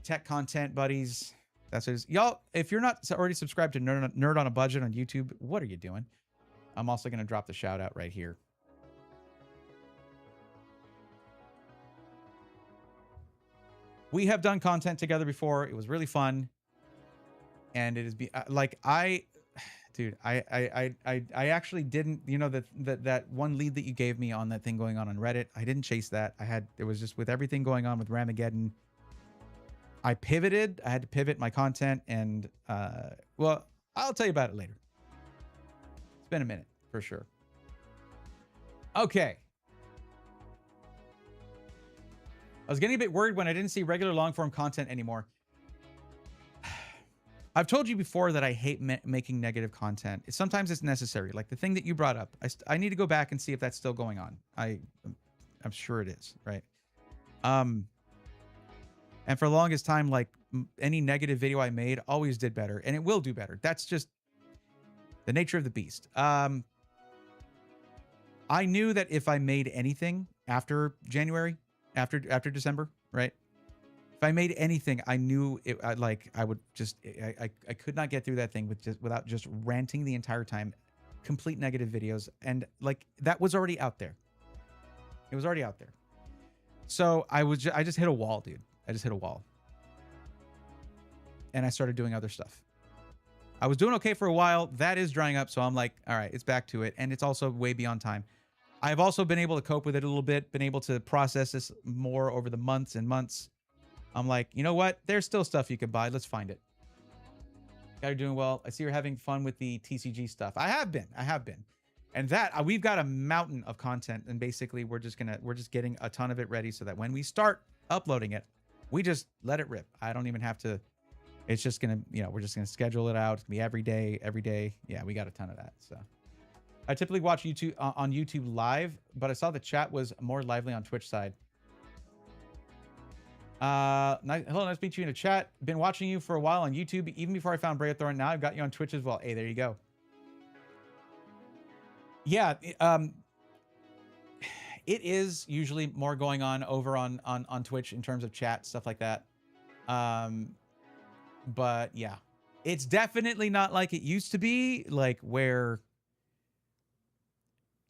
Speaker 1: tech content buddies. That's what it is. Y'all, if you're not already subscribed to Nerd on a Budget on YouTube, what are you doing? I'm also going to drop the shout out right here. We have done content together before. It was really fun. And it is like dude, I actually didn't, you know, that one lead that you gave me on that thing going on Reddit. I didn't chase that. It was just with everything going on with Ramageddon. I pivoted. I had to pivot my content, and well, I'll tell you about it later. It's been a minute for sure. Okay. I was getting a bit worried when I didn't see regular long form content anymore. I've told you before that I hate making negative content. Sometimes it's necessary. Like the thing that you brought up. I need to go back and see if that's still going on. I'm sure it is, right? And for the longest time, like any negative video I made always did better, and it will do better. That's just the nature of the beast. I knew that if I made anything after January, after December, right? If I made anything, I knew it. I would just, I could not get through that thing without just ranting the entire time, complete negative videos, and like that was already out there. It was already out there. So I just hit a wall, dude. I just hit a wall, and I started doing other stuff. I was doing okay for a while. That is drying up, so I'm like, all right, it's back to it, and it's also way beyond time. I've also been able to cope with it a little bit, been able to process this more over the months and months. I'm like, you know what? There's still stuff you can buy. Let's find it. Guys are doing well. I see you're having fun with the TCG stuff. I have been. And that we've got a mountain of content, and basically we're just getting a ton of it ready so that when we start uploading it, we just let it rip. I don't even have to. It's just gonna, you know, we're just gonna schedule it out. It's gonna be every day. Yeah, we got a ton of that. So I typically watch YouTube on YouTube live, but I saw the chat was more lively on Twitch side. Hello, nice to meet you in the chat. Been watching you for a while on YouTube, even before I found Braithorn. Now I've got you on Twitch as well. Hey, there you go. Yeah, it is usually more going on over on Twitch in terms of chat, stuff like that. But yeah, it's definitely not like it used to be, like where,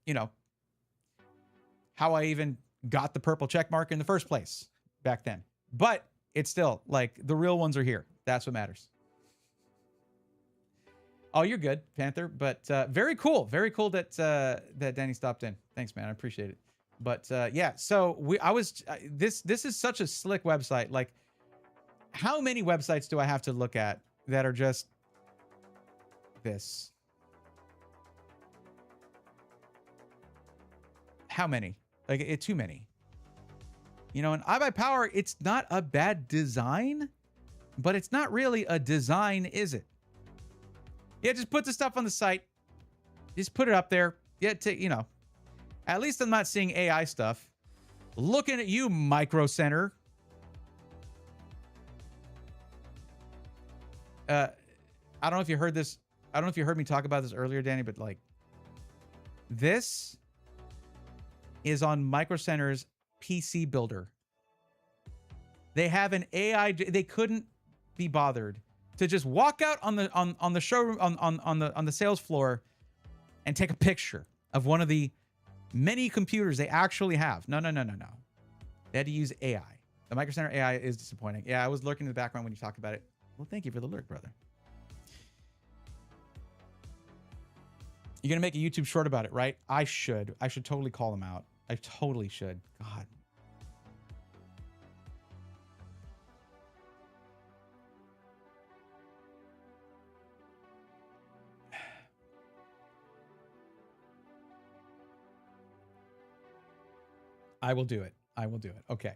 Speaker 1: you know, how I even got the purple check mark in the first place back then. But it's still like the real ones are here. That's what matters. Oh, you're good, Panther. But very cool. Very cool that that Danny stopped in. Thanks, man. I appreciate it. But yeah, so this is such a slick website. Like, how many websites do I have to look at that are just this? How many? Like, too many. You know, and iBuyPower, it's not a bad design, but it's not really a design, is it? Yeah, just put the stuff on the site. Just put it up there. Yeah, you know, at least I'm not seeing AI stuff. Looking at you, Micro Center. I don't know if you heard this. I don't know if you heard me talk about this earlier, Danny, but like, this is on Micro Center's PC builder. They have an AI. They couldn't be bothered to just walk out on the showroom on the sales floor and take a picture of one of the many computers they actually have. No. They had to use AI. The Micro Center AI is disappointing. Yeah, I was lurking in the background when you talked about it. Well, thank you for the lurk, brother. You're gonna make a YouTube short about it, right? I should totally call them out. I totally should. God. I will do it. I will do it. Okay.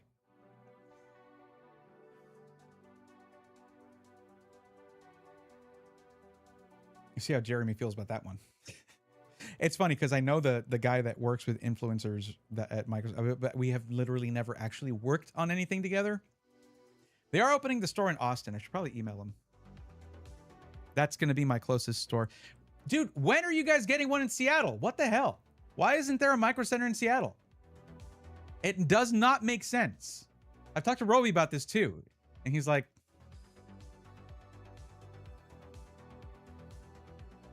Speaker 1: You see how Jeremy feels about that one. It's funny because I know the guy that works with influencers at Microsoft, but we have literally never actually worked on anything together. They are opening the store in Austin. I should probably email them. That's going to be my closest store. Dude, when are you guys getting one in Seattle? What the hell? Why isn't there a Micro Center in Seattle? It does not make sense. I've talked to Roby about this too. And he's like,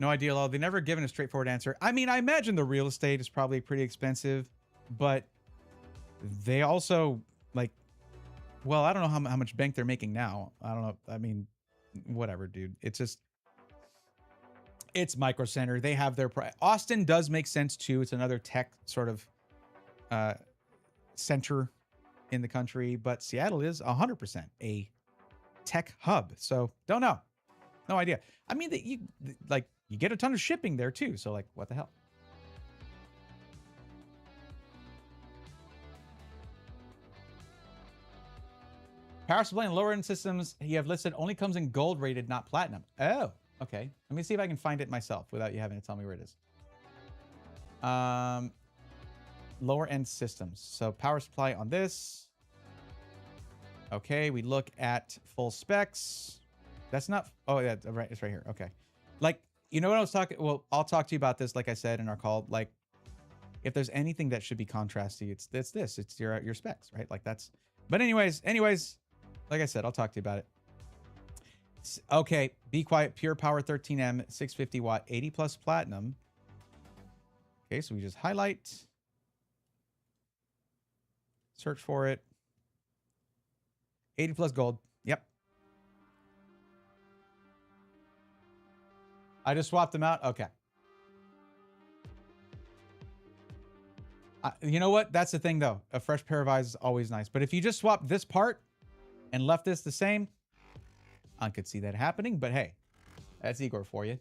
Speaker 1: no idea at all. They never given a straightforward answer. I mean, I imagine the real estate is probably pretty expensive, but they also like, well, I don't know how much bank they're making now. I don't know. I mean, whatever, dude. It's just, it's Micro Center. They have their Austin does make sense too. It's another tech sort of center in the country, but Seattle is 100% a tech hub. So don't know. No idea. I mean, that you like, you get a ton of shipping there too. So like, what the hell? Power supply and lower end systems you have listed only comes in gold rated, not platinum. Oh, okay. Let me see if I can find it myself without you having to tell me where it is. Lower end systems. So power supply on this. Okay, we look at full specs. That's not, oh yeah, right, it's right here. Okay. Like, you know what I was talking, well, I'll talk to you about this, like I said in our call. Like, if there's anything that should be contrasty, it's this. It's your specs, right? Like that's, but anyways, like I said, I'll talk to you about it. Okay, Be Quiet, Pure Power 13M, 650 watt, 80 plus platinum. Okay, so we just highlight, search for it. 80 plus gold. Yep. I just swapped them out. Okay. You know what? That's the thing, though. A fresh pair of eyes is always nice. But if you just swap this part and left this the same, I could see that happening. But hey, that's Igor for you.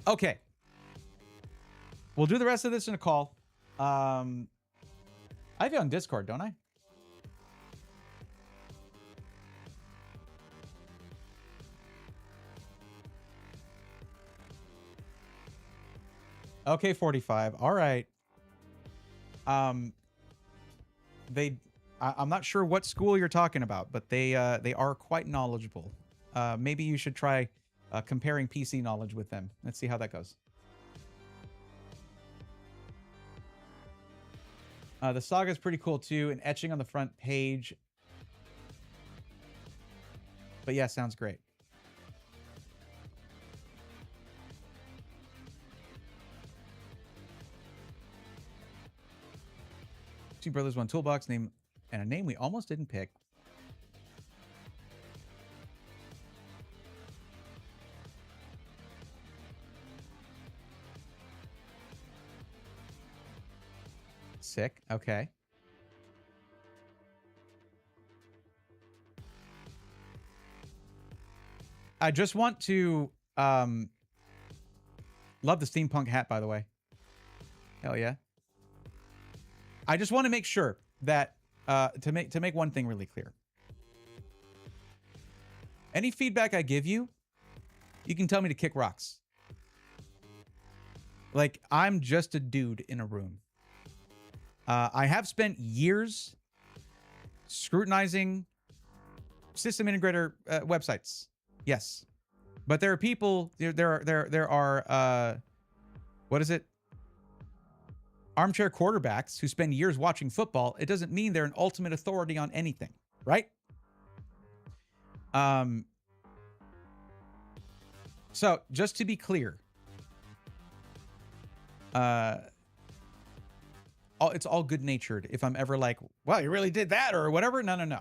Speaker 1: Okay. We'll do the rest of this in a call. I have you on Discord, don't I? Okay, 45. All right. I'm not sure what school you're talking about, but they are quite knowledgeable. Maybe you should try comparing PC knowledge with them. Let's see how that goes. The saga is pretty cool too, and etching on the front page. But yeah, sounds great. Two brothers, one toolbox, name, and a name we almost didn't pick. Sick. Okay. I just want to love the steampunk hat, by the way. Hell yeah. I just want to make sure that to make one thing really clear. Any feedback I give you, you can tell me to kick rocks. Like, I'm just a dude in a room. I have spent years scrutinizing system integrator websites. Yes. But there are people, there are what is it? Armchair quarterbacks who spend years watching football. It doesn't mean they're an ultimate authority on anything, right? So just to be clear, it's all good-natured. If I'm ever like, well, you really did that or whatever. No.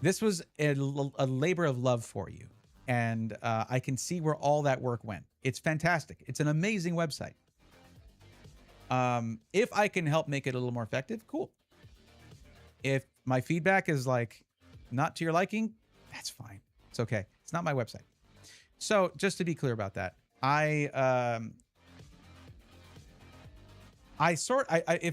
Speaker 1: This was a labor of love for you. And I can see where all that work went. It's fantastic. It's an amazing website. If I can help make it a little more effective, cool. If my feedback is like not to your liking, that's fine. It's okay. It's not my website. So just to be clear about that,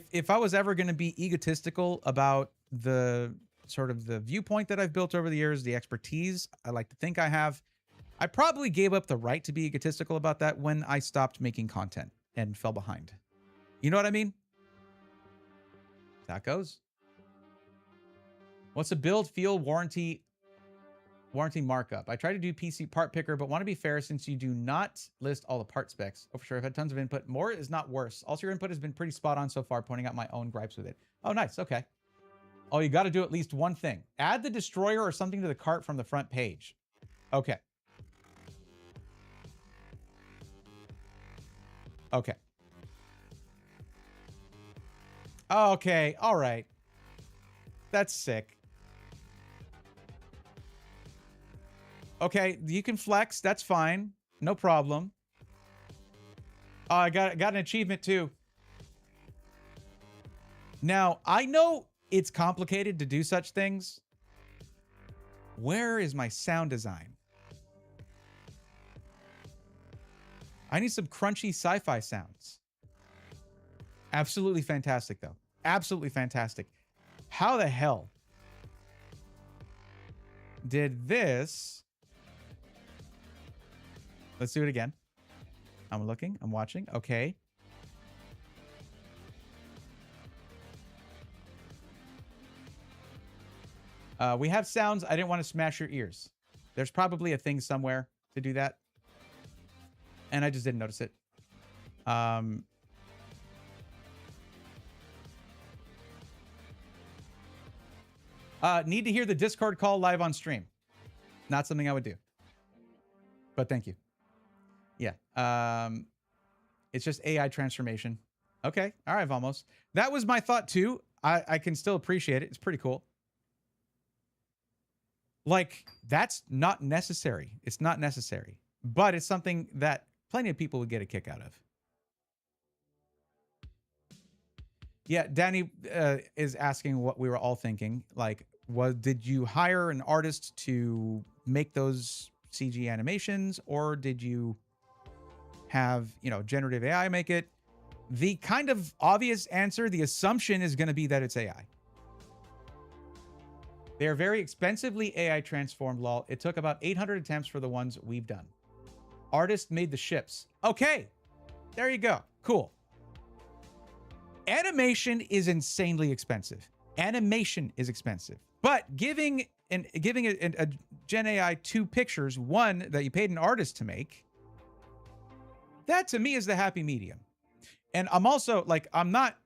Speaker 1: if I was ever going to be egotistical about the sort of the viewpoint that I've built over the years, the expertise I like to think I have, I probably gave up the right to be egotistical about that when I stopped making content and fell behind. You know what I mean? That goes. What's a build, feel, warranty markup? I try to do PC part picker, but want to be fair since you do not list all the part specs. Oh, for sure. I've had tons of input. More is not worse. Also, your input has been pretty spot on so far, pointing out my own gripes with it. Oh, nice. Okay. Oh, you got to do at least one thing. Add the destroyer or something to the cart from the front page. Okay. Okay. Okay. All right. That's sick. Okay, you can flex. That's fine. No problem. Oh, I got an achievement too. Now, I know it's complicated to do such things. Where is my sound design? I need some crunchy sci-fi sounds. Absolutely fantastic, though. Absolutely fantastic. How the hell did this... Let's do it again. I'm looking. I'm watching. Okay. We have sounds. I didn't want to smash your ears. There's probably a thing somewhere to do that. And I just didn't notice it. Need to hear the Discord call live on stream. Not something I would do. But thank you. Yeah. It's just AI transformation. Okay. All right, Vamos. That was my thought too. I can still appreciate it. It's pretty cool. Like, that's not necessary. It's not necessary. But it's something that plenty of people would get a kick out of. Yeah, Danny is asking what we were all thinking. Like, did you hire an artist to make those CG animations, or did you have, generative AI make it? The kind of obvious answer, the assumption is going to be that it's AI. They are very expensively AI transformed, lol. It took about 800 attempts for the ones we've done. Artist made the ships. Okay, there you go. Cool. Animation is insanely expensive. Animation is expensive. But giving a Gen AI 2 pictures, one that you paid an artist to make, that to me is the happy medium. And I'm also like, I'm not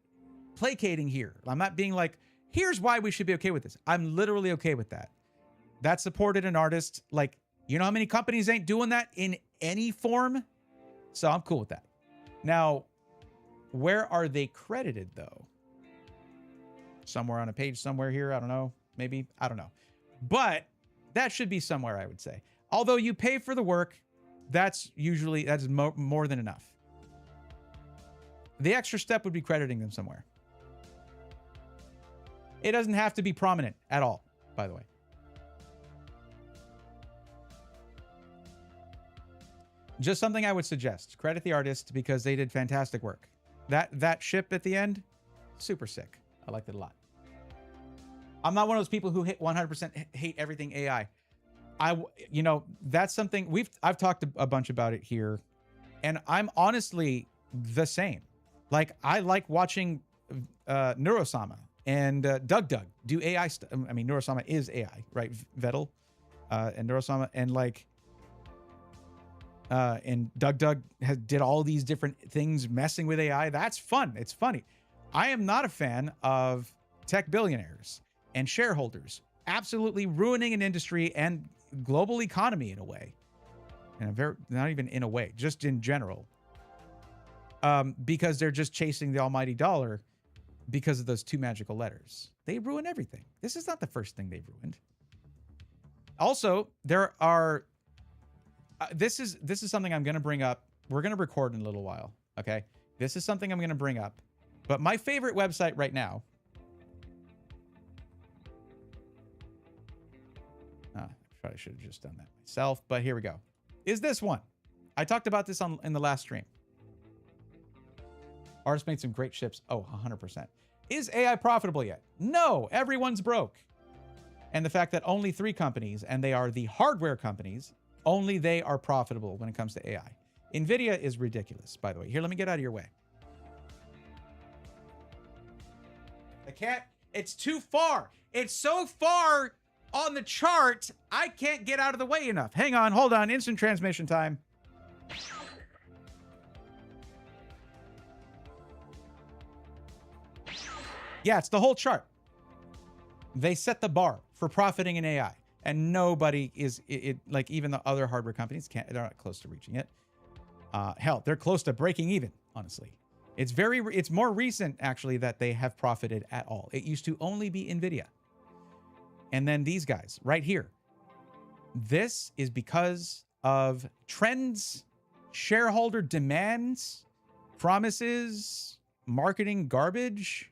Speaker 1: placating here. I'm not being like, here's why we should be okay with this. I'm literally okay with that. That supported an artist. Like, you know how many companies ain't doing that in any form? So I'm cool with that. Now, where are they credited though? somewhere on a page somewhere here. I don't know. Maybe. I don't know. But that should be somewhere, I would say. Although you pay for the work, that's more than enough. The extra step would be crediting them somewhere. It doesn't have to be prominent at all, by the way. Just something I would suggest. Credit the artist because they did fantastic work. That ship at the end, super sick. I liked it a lot. I'm not one of those people who 100% hate everything AI. That's something I've talked a bunch about it here, and I'm honestly the same. Like, I like watching Neurosama and Doug do AI stuff. I mean, Neurosama is AI, right? Vettel and Neurosama, and like, and Doug did all these different things messing with AI. That's fun. It's funny. I am not a fan of tech billionaires and shareholders absolutely ruining an industry and global economy in a way. And not even in a way, just in general. Because they're just chasing the almighty dollar because of those two magical letters. They ruin everything. This is not the first thing they've ruined. Also, there are... this is something I'm going to bring up. We're going to record in a little while, okay? This is something I'm going to bring up. But my favorite website right now... I probably should have just done that myself, but here we go. Is this one. I talked about this in the last stream. Artists made some great ships. Oh, 100%. Is AI profitable yet? No, everyone's broke. And the fact that only 3 companies, and they are the hardware companies, only they are profitable when it comes to AI. NVIDIA is ridiculous, by the way. Here, let me get out of your way. I can't. It's too far. It's so far on the chart, I can't get out of the way enough. Hang on, hold on. Instant transmission time. Yeah, it's the whole chart. They set the bar for profiting in AI, and nobody is like, even the other hardware companies they're not close to reaching it. Hell, they're close to breaking even, honestly. It's more recent actually that they have profited at all. It used to only be NVIDIA. And then these guys right here. This is because of trends, shareholder demands, promises, marketing garbage,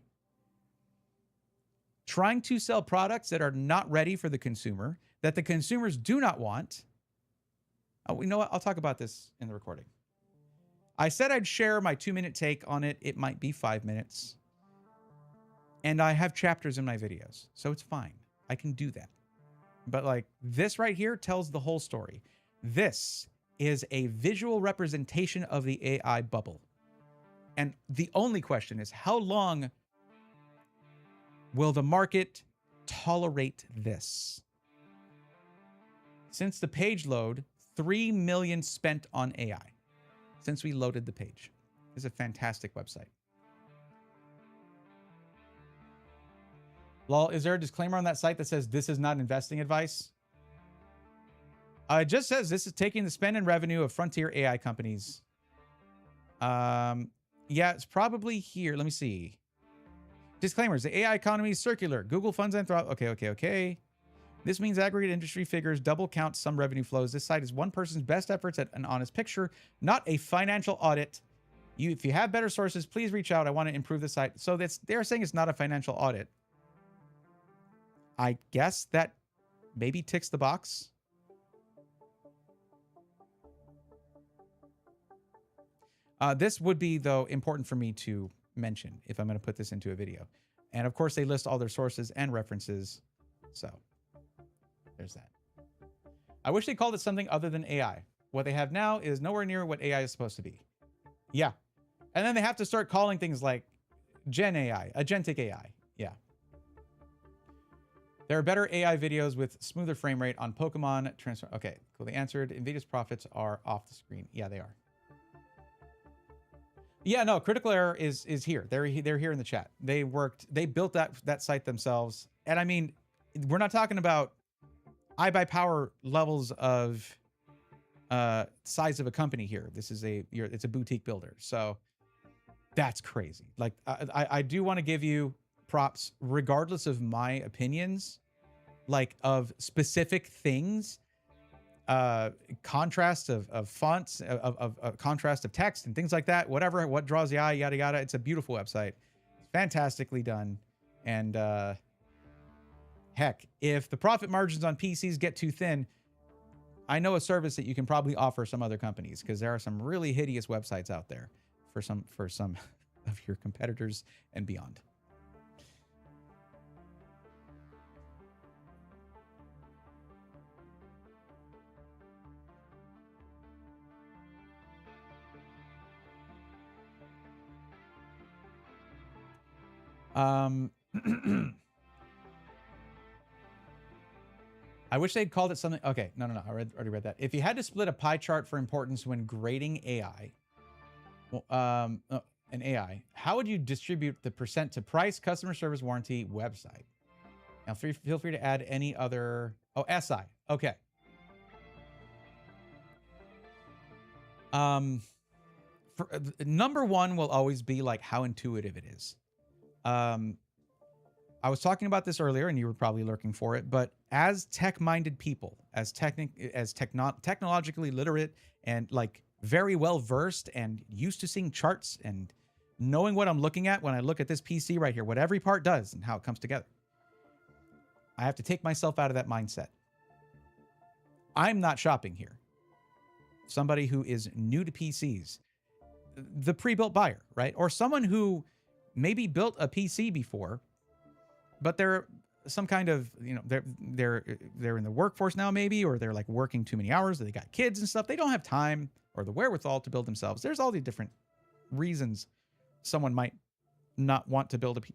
Speaker 1: trying to sell products that are not ready for the consumer, that the consumers do not want. Oh, you know what? I'll talk about this in the recording. I said I'd share my 2-minute take on it. It might be 5 minutes. And I have chapters in my videos, so it's fine. I can do that. But like, this right here tells the whole story. This is a visual representation of the AI bubble. And the only question is, how long will the market tolerate this? Since the page load, 3 million spent on AI. Since we loaded the page. It's a fantastic website. Lol, is there a disclaimer on that site that says this is not investing advice? It just says this is taking the spend and revenue of frontier AI companies. Yeah, it's probably here. Let me see. Disclaimers. The AI economy is circular. Google funds and okay. This means aggregate industry figures double count some revenue flows. This site is one person's best efforts at an honest picture, not a financial audit. If you have better sources, please reach out. I want to improve the site. So they're saying it's not a financial audit. I guess that maybe ticks the box. This would be, though, important for me to mention if I'm going to put this into a video. And of course, they list all their sources and references. So there's that. I wish they called it something other than AI. What they have now is nowhere near what AI is supposed to be. Yeah. And then they have to start calling things like Gen AI, agentic AI. Yeah. There are better AI videos with smoother frame rate on Pokemon transfer. Okay, cool. They answered. NVIDIA's profits are off the screen. Yeah, they are. Yeah, no, Critical Error is here. They're here in the chat. They built that site themselves. And I mean, we're not talking about iBuyPower levels of size of a company here. This is it's a boutique builder. So that's crazy. Like I do want to give you props regardless of my opinions, like of specific things, contrast of fonts, of contrast of text and things like that, whatever, what draws the eye, yada, yada. It's a beautiful website. Fantastically done. And heck, if the profit margins on PCs get too thin, I know a service that you can probably offer some other companies, because there are some really hideous websites out there for some of your competitors and beyond. I wish they'd called it something. Okay, no. I already read that. If you had to split a pie chart for importance when grading AI, an AI, how would you distribute the percent to price, customer service, warranty, website? Now, feel free to add any other. Oh, SI. Okay. Number one will always be like how intuitive it is. I was talking about this earlier, and you were probably lurking for it, but as tech-minded people, as technologically literate and like very well versed and used to seeing charts and knowing what I'm looking at when I look at this PC right here, what every part does and how it comes together, I have to take myself out of that mindset. I'm not shopping here. Somebody who is new to PCs, the pre-built buyer, right? Or someone who maybe built a PC before, but they're some kind of, they're in the workforce now maybe, or they're like working too many hours, or they got kids and stuff. They don't have time or the wherewithal to build themselves. There's all these different reasons someone might not want to build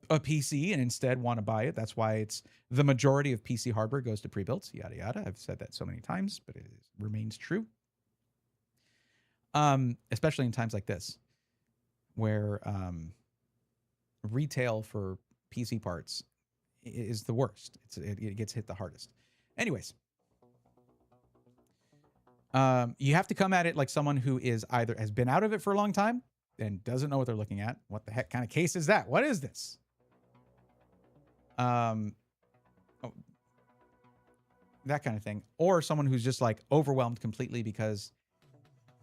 Speaker 1: a PC and instead want to buy it. That's why it's the majority of PC hardware goes to pre-built, yada, yada. I've said that so many times, but it remains true. Especially in times like this, where retail for PC parts is the worst. It gets hit the hardest. Anyways, you have to come at it like someone who is either has been out of it for a long time and doesn't know what they're looking at. What the heck kind of case is that? What is this? That kind of thing. Or someone who's just like overwhelmed completely because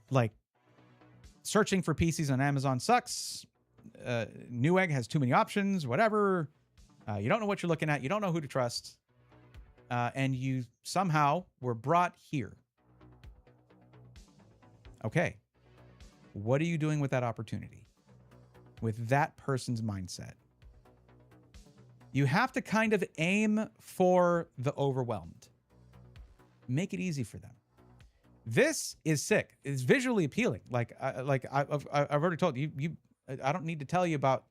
Speaker 1: like searching for PCs on Amazon sucks. Newegg has too many options, whatever. You don't know what you're looking at. You don't know who to trust. And you somehow were brought here. Okay. What are you doing with that opportunity? With that person's mindset? You have to kind of aim for the overwhelmed. Make it easy for them. This is sick. It's visually appealing. Like I've already told you. I don't need to tell you about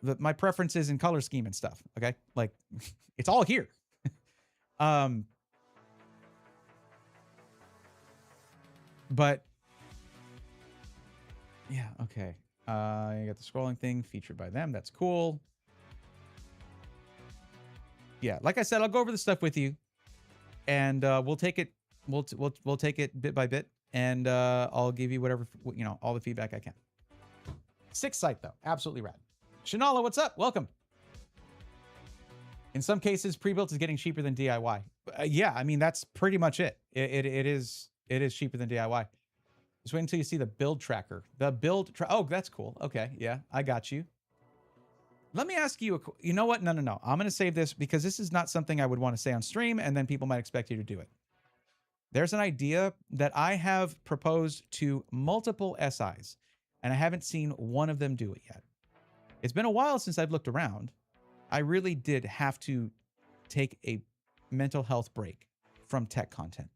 Speaker 1: my preferences in color scheme and stuff. Okay, like it's all here. But yeah, okay. You got the scrolling thing featured by them. That's cool. Yeah, like I said, I'll go over the stuff with you, and we'll take it. We'll take it bit by bit, and I'll give you whatever all the feedback I can. Sick site though, absolutely rad. Shanala, what's up? Welcome. In some cases, pre-built is getting cheaper than DIY. Yeah, I mean that's pretty much it. It is cheaper than DIY. Just wait until you see the build tracker. Oh, that's cool. Okay, yeah, I got you. Let me ask you you know what? No. I'm going to save this because this is not something I would want to say on stream, and then people might expect you to do it. There's an idea that I have proposed to multiple SIs, and I haven't seen one of them do it yet. It's been a while since I've looked around. I really did have to take a mental health break from tech content.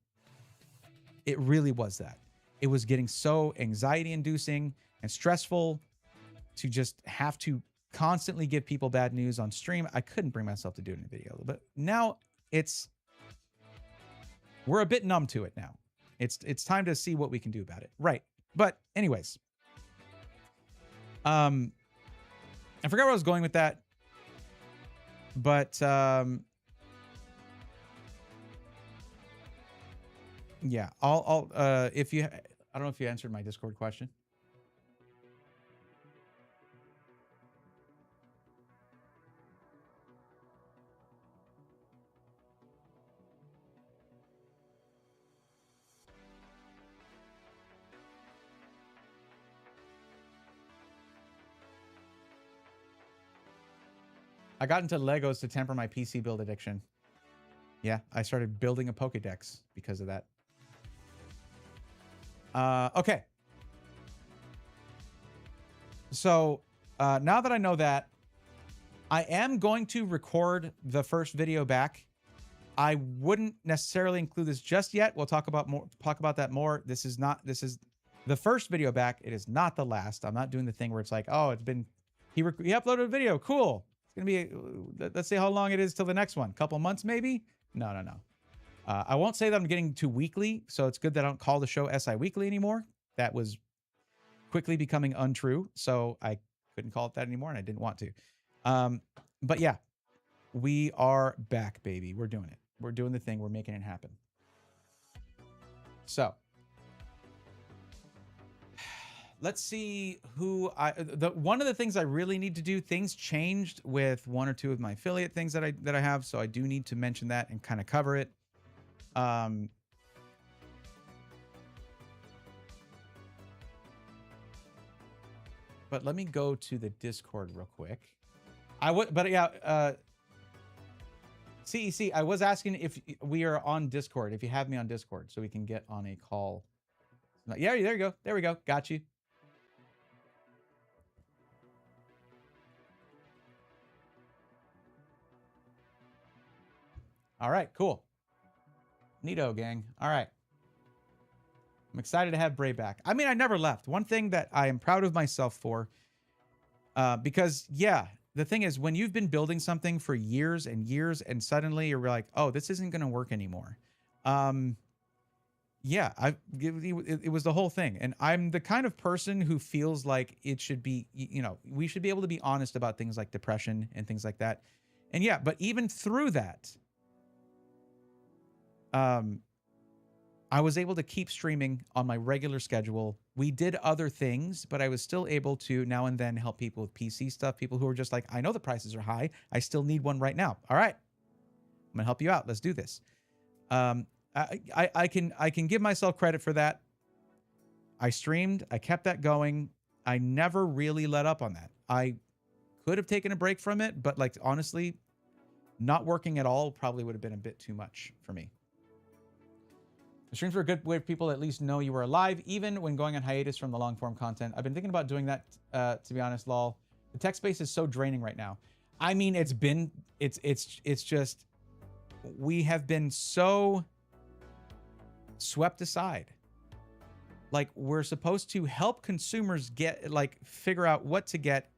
Speaker 1: It really was that. It was getting so anxiety-inducing and stressful to just have to constantly give people bad news on stream. I couldn't bring myself to do it in a video, but now we're a bit numb to it now. It's time to see what we can do about it. Right. But anyways, I forgot where I was going with that, but yeah, I'll if you, I don't know if you answered my Discord question. I got into Legos to temper my PC build addiction. Yeah, I started building a Pokédex because of that. Okay. So now that I know that, I am going to record the first video back. I wouldn't necessarily include this just yet. We'll talk about that more. This is the first video back. It is not the last. I'm not doing the thing where it's like, oh, it's been he uploaded a video. Cool. It's gonna be. Let's see how long it is till the next one. Couple months maybe. No. I won't say that I'm getting too weekly, so it's good that I don't call the show SI Weekly anymore. That was quickly becoming untrue, so I couldn't call it that anymore, and I didn't want to. But yeah, we are back, baby. We're doing it. We're doing the thing. We're making it happen. So let's see who one of the things I really need to do. Things changed with one or two of my affiliate things that I have, so I do need to mention that and kind of cover it. But let me go to the Discord real quick. CEC, I was asking if we are on Discord, if you have me on Discord, so we can get on a call. Yeah, there you go. There we go. Got you. All right, cool. Neato, gang. All right. I'm excited to have Bray back. I mean, I never left. One thing that I am proud of myself for, because, yeah, the thing is, when you've been building something for years and years, and suddenly you're like, oh, this isn't going to work anymore. Yeah, it was the whole thing. And I'm the kind of person who feels like it should be, you know, we should be able to be honest about things like depression and things like that. And yeah, but even through that, I was able to keep streaming on my regular schedule. We did other things, but I was still able to now and then help people with PC stuff. People who are just like, I know the prices are high. I still need one right now. All right, I'm gonna help you out. Let's do this. I can give myself credit for that. I streamed. I kept that going. I never really let up on that. I could have taken a break from it, but like honestly, not working at all probably would have been a bit too much for me. The streams are a good way for people to at least know you were alive, even when going on hiatus from the long form content. I've been thinking about doing that, to be honest, lol. The tech space is so draining right now. I mean, it's just, we have been so swept aside. Like, we're supposed to help consumers get, like, figure out what to get,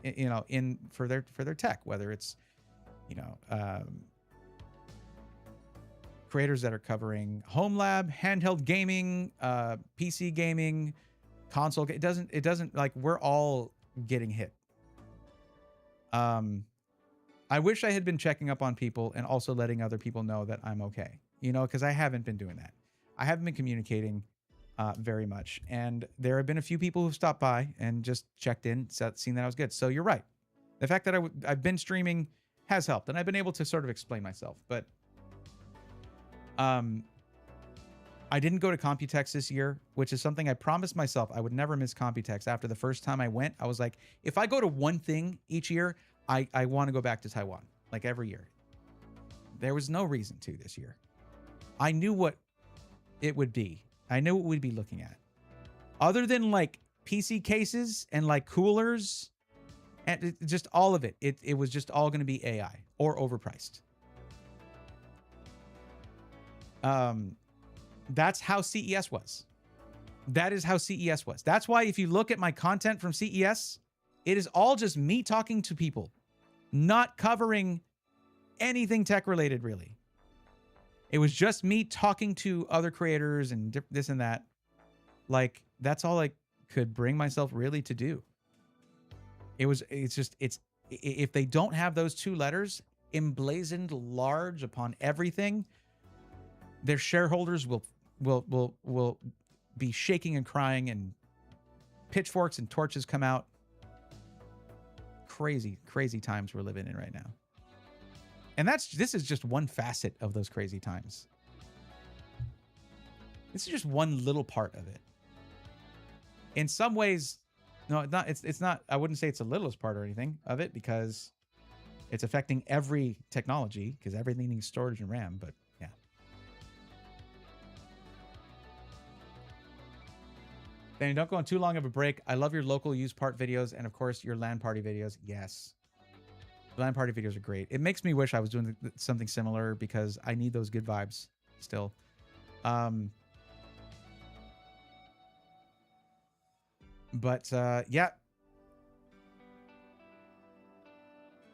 Speaker 1: you know, for their tech, whether it's, you know, creators that are covering home lab, handheld gaming, PC gaming, console. It doesn't like, we're all getting hit. I wish I had been checking up on people and also letting other people know that I'm okay, you know, because I haven't been doing that. I haven't been communicating very much. And there have been a few people who've stopped by and just checked in, seen that I was good. So you're right. The fact that I've been streaming has helped, and I've been able to sort of explain myself. But I didn't go to Computex this year, which is something I promised myself I would never miss Computex. After the first time I went, I was like, if I go to one thing each year, I want to go back to Taiwan, like every year. There was no reason to this year. I knew what it would be. I knew what we'd be looking at. Other than like PC cases and like coolers and just all of it. It was just all going to be AI or overpriced. That's how CES was. That is how CES was. That's why if you look at my content from CES, it is all just me talking to people, not covering anything tech related, really. It was just me talking to other creators and this and that. Like, that's all I could bring myself really to do. If they don't have those two letters emblazoned large upon everything, their shareholders will be shaking and crying, and pitchforks and torches come out. Crazy times we're living in right now. And this is just one facet of those crazy times. This is just one little part of it. In some ways, no, it's not, I wouldn't say it's the littlest part or anything of it, because It's affecting every technology because everything needs storage and RAM, but yeah. Danny, don't go on too long of a break. I love your local used part videos and, of course, your LAN party videos. Yes. LAN party videos are great. It makes me wish I was doing something similar because I need those good vibes still. Yeah.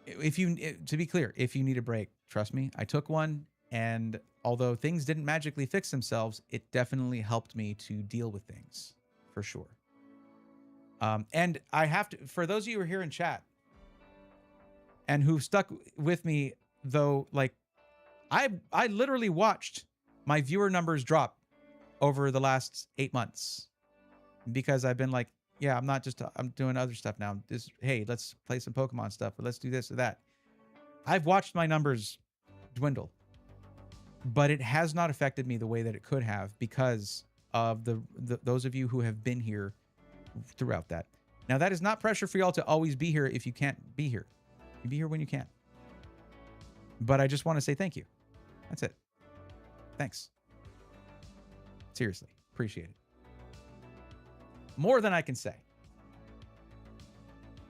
Speaker 1: To be clear, if you need a break, trust me, I took one. And although things didn't magically fix themselves, it definitely helped me to deal with things for sure. And I have to, for those of you who are here in chat and who stuck with me, though, like I literally watched my viewer numbers drop over the last 8 months because I've been like, yeah, I'm doing other stuff now. Hey, let's play some Pokemon stuff, or let's do this or that. I've watched my numbers dwindle, but it has not affected me the way that it could have because of those of you who have been here throughout that. Now, that is not pressure for y'all to always be here if you can't be here. You be here when you can. But I just want to say thank you. That's it. Thanks. Seriously. Appreciate it. More than I can say.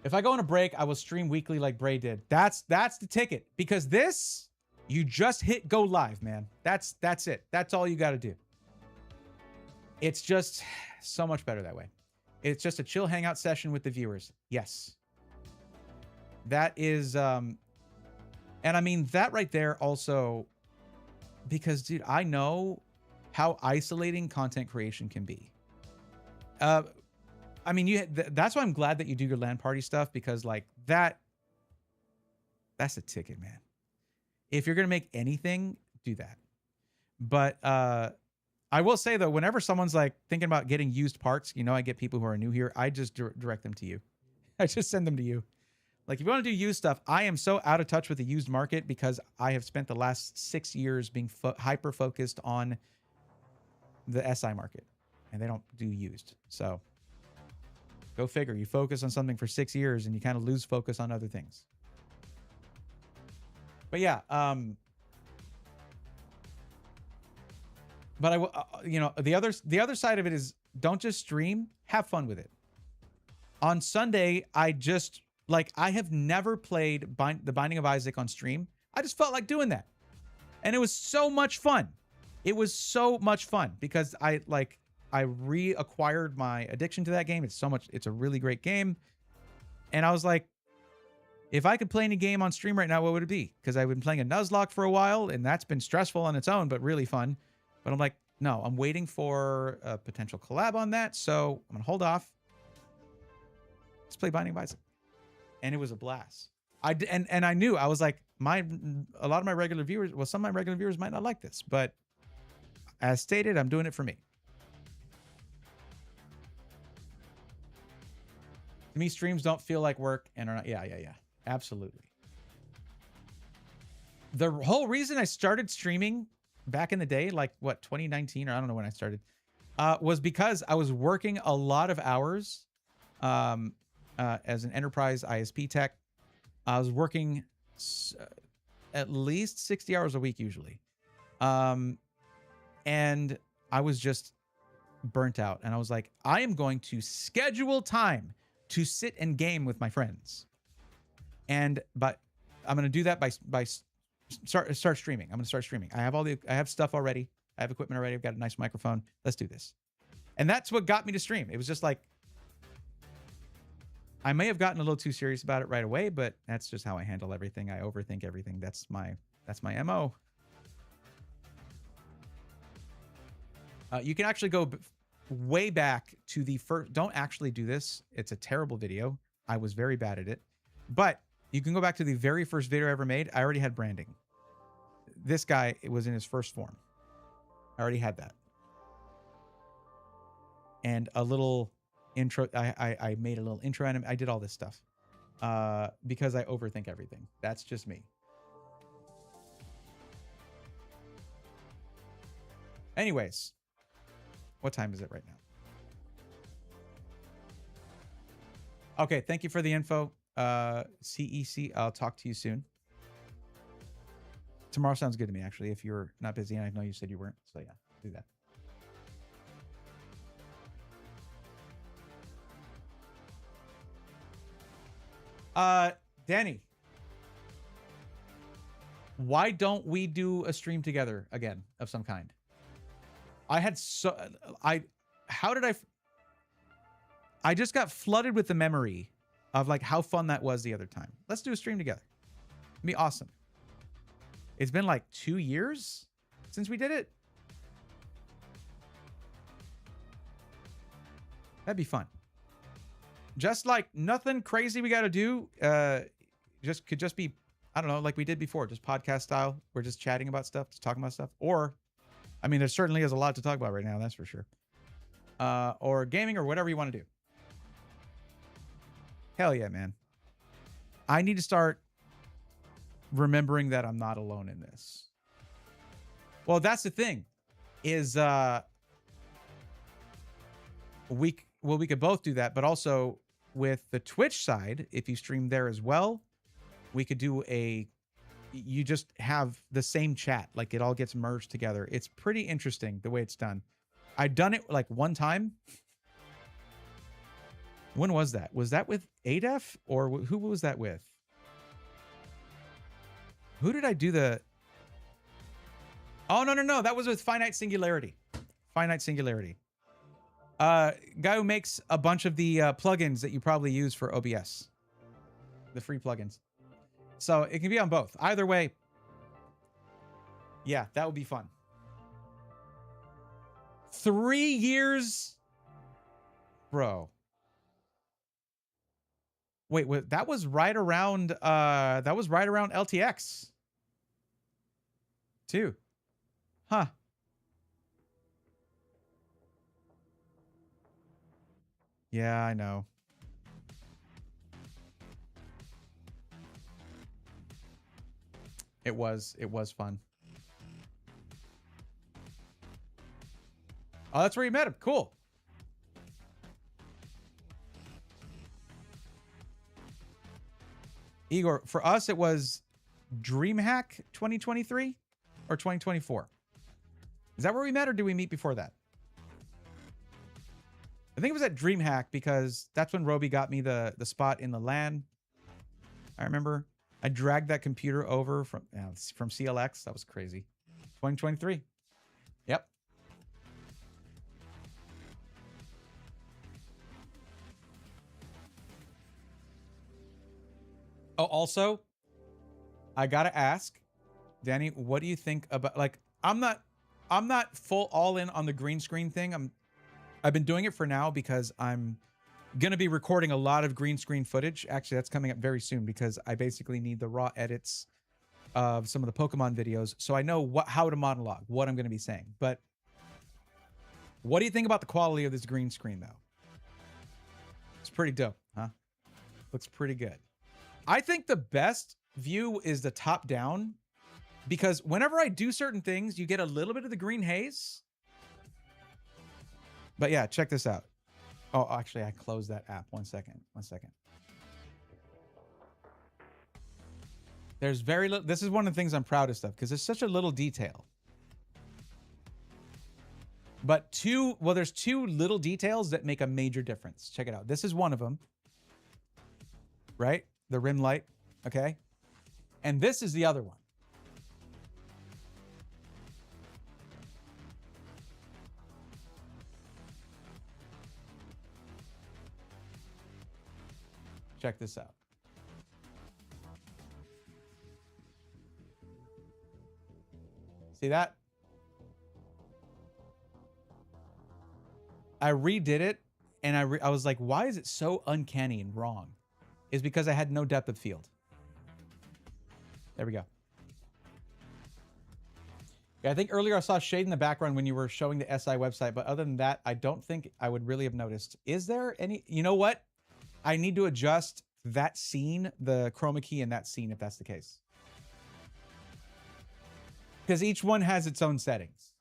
Speaker 1: If I go on a break, I will stream weekly like Bray did. That's the ticket. Because this, you just hit go live, man. That's it. That's all you got to do. It's just so much better that way. It's just a chill hangout session with the viewers. Yes. That is, and I mean, that right there also, because, dude, I know how isolating content creation can be. I mean, that's why I'm glad that you do your LAN party stuff, because like that's a ticket, man. If you're going to make anything, do that. But I will say, though, whenever someone's like thinking about getting used parts, you know, I get people who are new here. I just direct them to you. I just send them to you. Like, if you want to do used stuff, I am so out of touch with the used market because I have spent the last 6 years being hyper-focused on the SI market. And they don't do used. So, go figure. You focus on something for 6 years and you kind of lose focus on other things. But yeah, but I will, you know, the other side of it is don't just stream, have fun with it. On Sunday, I have never played The Binding of Isaac on stream. I just felt like doing that. And it was so much fun. It was so much fun because I reacquired my addiction to that game. It's a really great game. And I was like, if I could play any game on stream right now, what would it be? Because I've been playing a Nuzlocke for a while, and that's been stressful on its own, but really fun. But I'm like, no, I'm waiting for a potential collab on that, so I'm going to hold off. Let's play Binding of Isaac. And it was a blast. And I knew, I was like, a lot of my regular viewers, well, some of my regular viewers might not like this, but as stated, I'm doing it for me. To me, streams don't feel like work and are not. Yeah. Absolutely. The whole reason I started streaming back in the day, like what, 2019, or I don't know when I started, was because I was working a lot of hours as an enterprise ISP tech. I was working at least 60 hours a week usually. And I was just burnt out. And I was like, I am going to schedule time to sit and game with my friends. But I'm going to do that by start streaming. I'm going to start streaming. I have stuff already. I have equipment already. I've got a nice microphone. Let's do this. And that's what got me to stream. It was just like, I may have gotten a little too serious about it right away, but that's just how I handle everything. I overthink everything. That's my MO. You can actually go way back to the first. Don't actually do this. It's a terrible video. I was very bad at it. But you can go back to the very first video I ever made. I already had branding. This guy, it was in his first form. I already had that. And a little intro. I made a little intro on him. I did all this stuff because I overthink everything. That's just me. Anyways, what time is it right now? Okay, thank you for the info. CEC, I'll talk to you soon. Tomorrow sounds good to me, actually, if you're not busy. And I know you said you weren't. So, yeah, do that. Danny, why don't we do a stream together again of some kind? I just got flooded with the memory of like how fun that was the other time. Let's do a stream together. It'd be awesome. It's been like 2 years since we did it. That'd be fun. Just like nothing crazy we got to do. Could just be, I don't know, like we did before, just podcast style. We're just chatting about stuff, just talking about stuff. Or, I mean, there certainly is a lot to talk about right now. That's for sure. Or gaming or whatever you want to do. Hell yeah, man. I need to start remembering that I'm not alone in this. Well, that's the thing is, we could both do that, but also with the Twitch side, if you stream there as well, we could do you just have the same chat, like it all gets merged together. It's pretty interesting the way it's done. I've done it like one time. When was that? Was that with ADEF or who was that with? Who did I do the... Oh, no. That was with Finite Singularity. Finite Singularity. Guy who makes a bunch of the plugins that you probably use for OBS. The free plugins. So it can be on both. Either way. Yeah, that would be fun. 3 years? Bro. Wait, that was right around LTX. Too. Huh. Yeah, I know. It was fun. Oh, that's where you met him. Cool. Igor, for us, it was DreamHack 2023 or 2024. Is that where we met or did we meet before that? I think it was at DreamHack because that's when Roby got me the spot in the LAN. I remember I dragged that computer over from CLX. That was crazy. 2023. Yep. Oh, also, I gotta ask, Danny, what do you think about, like, I'm not full all in on the green screen thing. I've been doing it for now because I'm gonna be recording a lot of green screen footage. Actually, that's coming up very soon because I basically need the raw edits of some of the Pokemon videos, so I know how to monologue, what I'm gonna be saying. But what do you think about the quality of this green screen, though? It's pretty dope, huh? Looks pretty good. I think the best view is the top down because whenever I do certain things, you get a little bit of the green haze. But yeah, check this out. Oh, actually, I closed that app. One second. There's very little. This is one of the things I'm proudest of because there's such a little detail. But there's two little details that make a major difference. Check it out. This is one of them. Right? The rim light. Okay. And this is the other one. Check this out. See that? I redid it and I was like, why is it so uncanny and wrong? It's because I had no depth of field. There we go. Yeah, I think earlier I saw shade in the background when you were showing the SI website, but other than that, I don't think I would really have noticed. Is there any, you know what? I need to adjust that scene, the chroma key in that scene, if that's the case. Because each one has its own settings.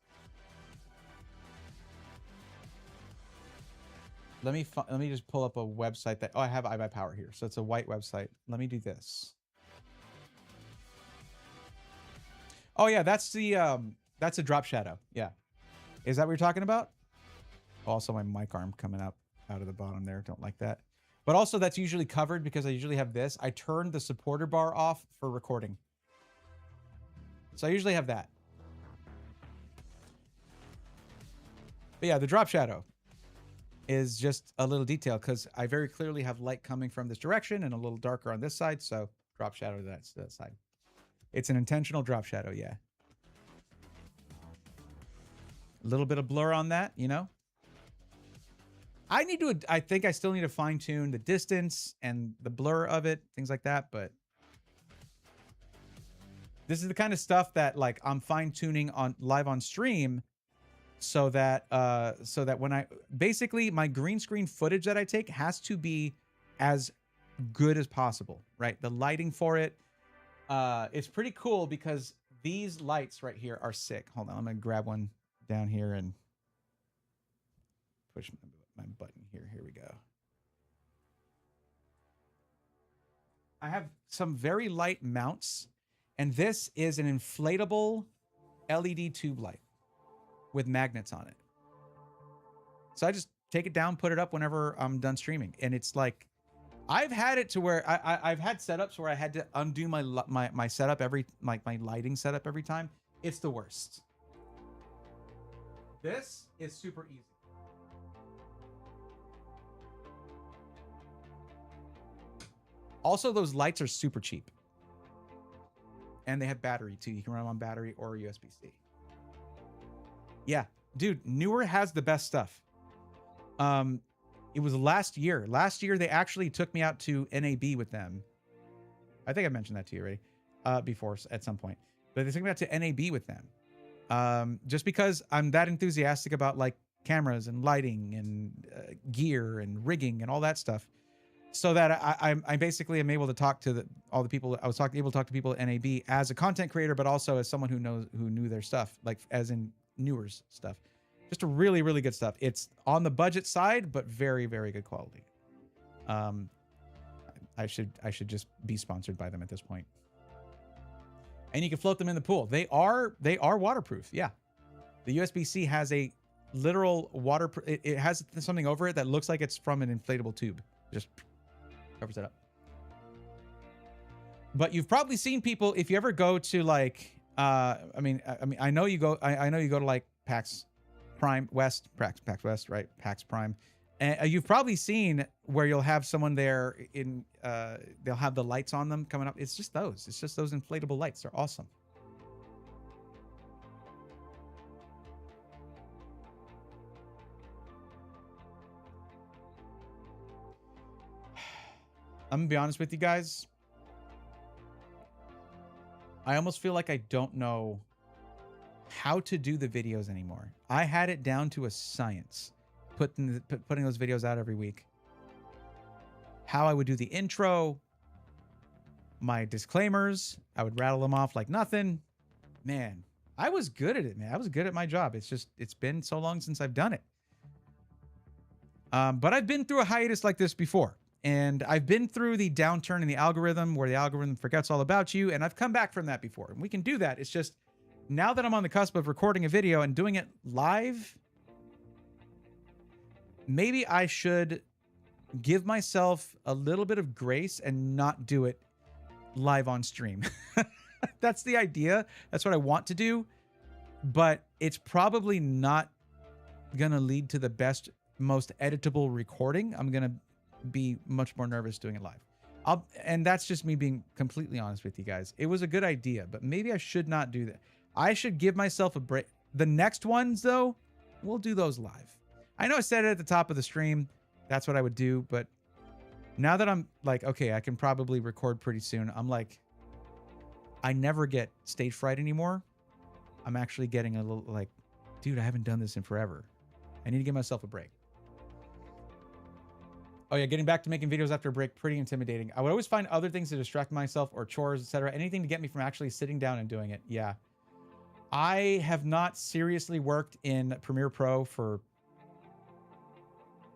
Speaker 1: Let me just pull up a website that, oh, I have iBuyPower here. So it's a white website. Let me do this. Oh yeah, that's a drop shadow. Yeah. Is that what you're talking about? Also, my mic arm coming out of the bottom there. Don't like that. But also, that's usually covered because I usually have this. I turned the supporter bar off for recording. So I usually have that. But yeah, the drop shadow is just a little detail because I very clearly have light coming from this direction and a little darker on this side. So drop shadow to that side. It's an intentional drop shadow, yeah. A little bit of blur on that, you know? I think I still need to fine tune the distance and the blur of it, things like that, but this is the kind of stuff that like I'm fine tuning on live on stream so that when I basically my green screen footage that I take has to be as good as possible, right? The lighting for it, it's pretty cool because these lights right here are sick. Hold on, I'm gonna grab one down here and push my button here. Here we go. I have some very light mounts, and this is an inflatable LED tube light with magnets on it. So I just take it down, put it up whenever I'm done streaming, and it's like I've had it to where I've had setups where I had to undo my setup my lighting setup every time. It's the worst. This is super easy. Also, those lights are super cheap. And they have battery too. You can run them on battery or USB-C. Yeah, dude, Newer has the best stuff. It was last year. Last year, they actually took me out to NAB with them. I think I mentioned that to you already before at some point. But they took me out to NAB with them. Just because I'm that enthusiastic about like cameras and lighting and gear and rigging and all that stuff. So that I basically am able to talk to all the people. I was able to talk to people at NAB as a content creator, but also as someone who knew their stuff, like as in Newer's stuff. Just a really, really good stuff. It's on the budget side, but very, very good quality. I should just be sponsored by them at this point. And you can float them in the pool. They are waterproof. Yeah, the USB-C has a literal waterproof. It has something over it that looks like it's from an inflatable tube. Just covers it up. But you've probably seen people, if you ever go to like I know you go to like PAX West, right? PAX Prime. And you've probably seen where you'll have someone there in they'll have the lights on them coming up. It's just those inflatable lights. They're awesome. I'm gonna be honest with you guys. I almost feel like I don't know how to do the videos anymore. I had it down to a science, putting those videos out every week. How I would do the intro, my disclaimers, I would rattle them off like nothing. Man, I was good at it, man. I was good at my job. It's been so long since I've done it. But I've been through a hiatus like this before. And I've been through the downturn in the algorithm where the algorithm forgets all about you. And I've come back from that before. And we can do that. It's just now that I'm on the cusp of recording a video and doing it live, maybe I should give myself a little bit of grace and not do it live on stream. That's the idea. That's what I want to do. But it's probably not going to lead to the best, most editable recording. I'm going to be much more nervous doing it live. And that's just me being completely honest with you guys. It was a good idea, but maybe I should not do that. I should give myself a break. The next ones, though, we'll do those live. I know I said it at the top of the stream. That's what I would do. But now that I'm like, okay, I can probably record pretty soon. I'm like, I never get stage fright anymore. I'm actually getting a little like, dude, I haven't done this in forever. I need to give myself a break. Oh yeah, getting back to making videos after a break, pretty intimidating. I would always find other things to distract myself or chores, etc. Anything to get me from actually sitting down and doing it. Yeah. I have not seriously worked in Premiere Pro for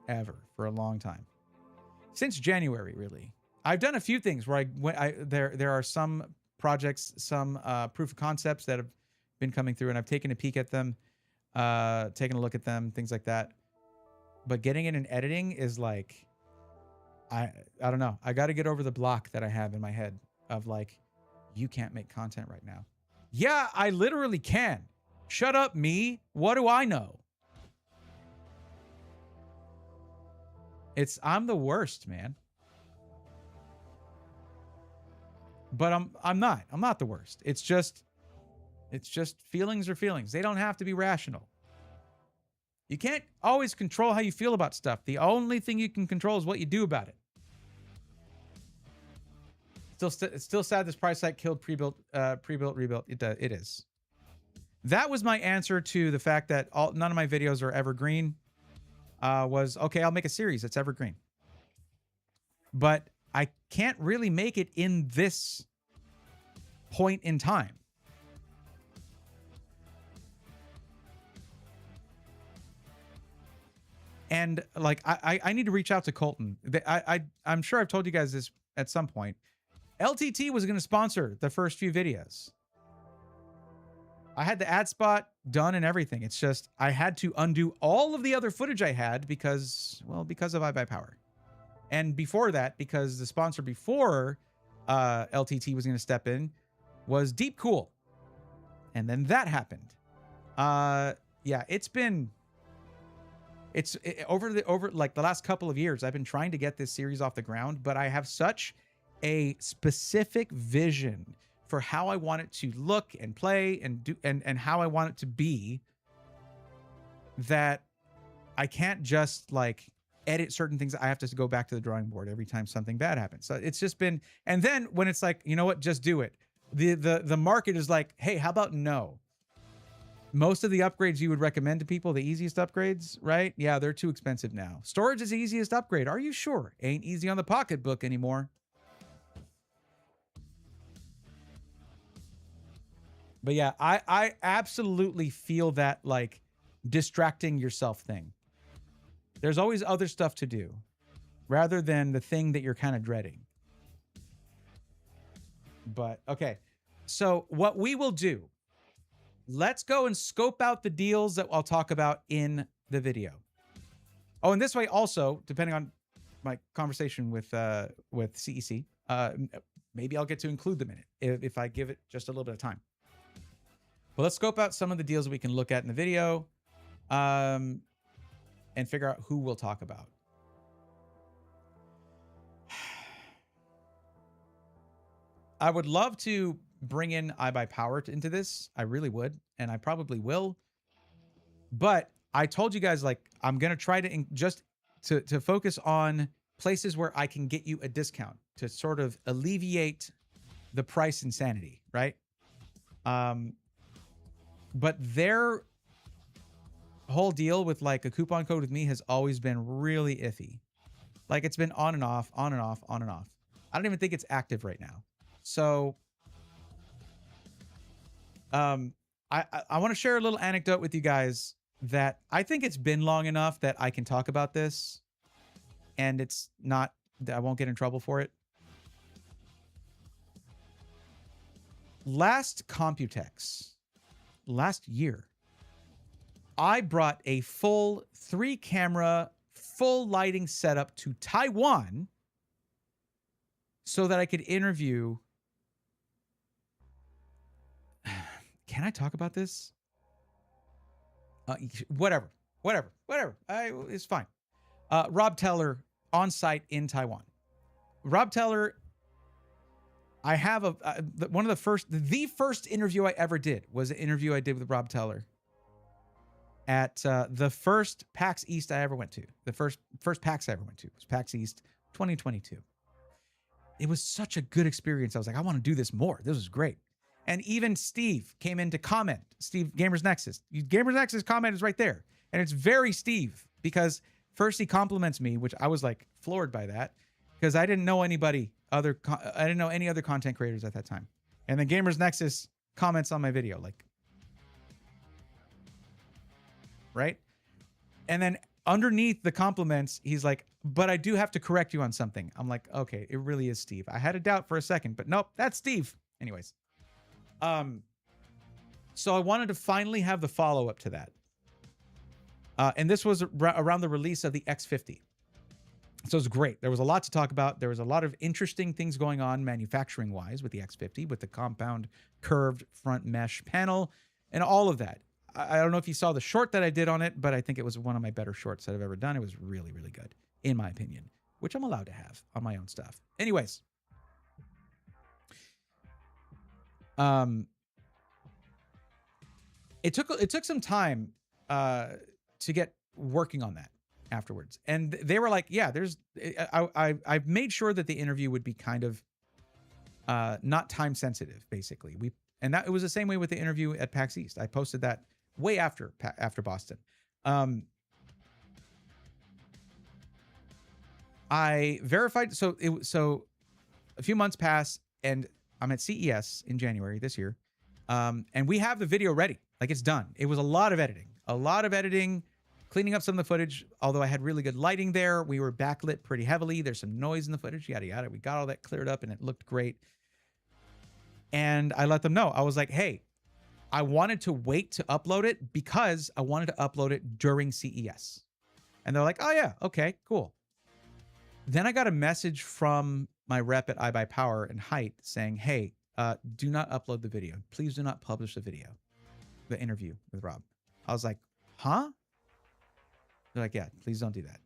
Speaker 1: a long time. Since January, really. I've done a few things where there are some projects, some proof of concepts that have been coming through, and I've taken a peek at them, taken a look at them, things like that. But getting it in editing is like, I don't know. I got to get over the block that I have in my head of like, you can't make content right now. Yeah, I literally can. Shut up, me. What do I know? I'm the worst, man. But I'm not the worst. It's just feelings are feelings. They don't have to be rational. You can't always control how you feel about stuff. The only thing you can control is what you do about it. It's still sad this price hike killed pre-built, rebuilt. It is. That was my answer to the fact that none of my videos are evergreen. Was okay, I'll make a series that's evergreen. But I can't really make it in this point in time. And like, I need to reach out to Colton. I'm sure I've told you guys this at some point. LTT was going to sponsor the first few videos. I had the ad spot done and everything. It's just, I had to undo all of the other footage I had because of iBuyPower. And before that, because the sponsor before LTT was going to step in was Deep Cool. And then that happened. Yeah, over like the last couple of years, I've been trying to get this series off the ground, but I have such a specific vision for how I want it to look and play and do and how I want it to be that I can't just like edit certain things. I have to go back to the drawing board every time something bad happens. So it's just been, and then when it's like, you know what, just do it. The market is like, hey, how about no? Most of the upgrades you would recommend to people, the easiest upgrades, right? Yeah, they're too expensive now. Storage is the easiest upgrade. Are you sure? Ain't easy on the pocketbook anymore. But yeah, I absolutely feel that like distracting yourself thing. There's always other stuff to do rather than the thing that you're kind of dreading. But okay, so what we will do, let's go and scope out the deals that I'll talk about in the video. Oh, and this way also, depending on my conversation with CEC, maybe I'll get to include them in it if I give it just a little bit of time. But let's scope out some of the deals that we can look at in the video and figure out who we'll talk about. I would love to bring in iBuyPower into this. I really would, and I probably will. But I told you guys, like, I'm going to try to just to focus on places where I can get you a discount to sort of alleviate the price insanity, right? But their whole deal with like a coupon code with me has always been really iffy. Like it's been on and off, on and off, on and off. I don't even think it's active right now. So I want to share a little anecdote with you guys that I think it's been long enough that I can talk about this and it's not, I won't get in trouble for it. Last Computex, last year, I brought a full 3-camera, full lighting setup to Taiwan so that I could interview. Can I talk about this? Whatever. It's fine. Rob Teller on site in Taiwan. Rob Teller, I have one of the first interview I ever did was an interview I did with Rob Teller at the first PAX East I ever went to. The first PAX I ever went to was PAX East 2022. It was such a good experience. I was like, I want to do this more. This was great. And even Steve came in to comment. Steve, Gamers Nexus. Gamers Nexus comment is right there. And it's very Steve because first he compliments me, which I was like floored by that because I didn't know anybody I didn't know any other content creators at that time. And then Gamers Nexus comments on my video, like, right? And then underneath the compliments, he's like, but I do have to correct you on something. I'm like, okay, it really is Steve. I had a doubt for a second, but nope, that's Steve. Anyways, so I wanted to finally have the follow-up to that. And this was around the release of the X50. So it was great. There was a lot to talk about. There was a lot of interesting things going on manufacturing-wise with the X50, with the compound curved front mesh panel and all of that. I don't know if you saw the short that I did on it, but I think it was one of my better shorts that I've ever done. It was really, really good, in my opinion, which I'm allowed to have on my own stuff. Anyways. It took some time to get working on that afterwards, and they were like, yeah, I've made sure that the interview would be kind of not time sensitive, basically. And that it was the same way with the interview at PAX East. I posted that way after Boston. I verified, so a few months pass, and I'm at CES in January this year, and we have the video ready. Like, it's done. It was a lot of editing, cleaning up some of the footage. Although I had really good lighting there, we were backlit pretty heavily. There's some noise in the footage, yada yada. We got all that cleared up, and it looked great. And I let them know. I was like, hey, I wanted to wait to upload it because I wanted to upload it during CES. And they're like, oh yeah, okay, cool. Then I got a message from my rep at iBuyPower and Height saying, hey, do not upload the video. Please do not publish the video, the interview with Rob. I was like, huh? They're like, yeah, please don't do that.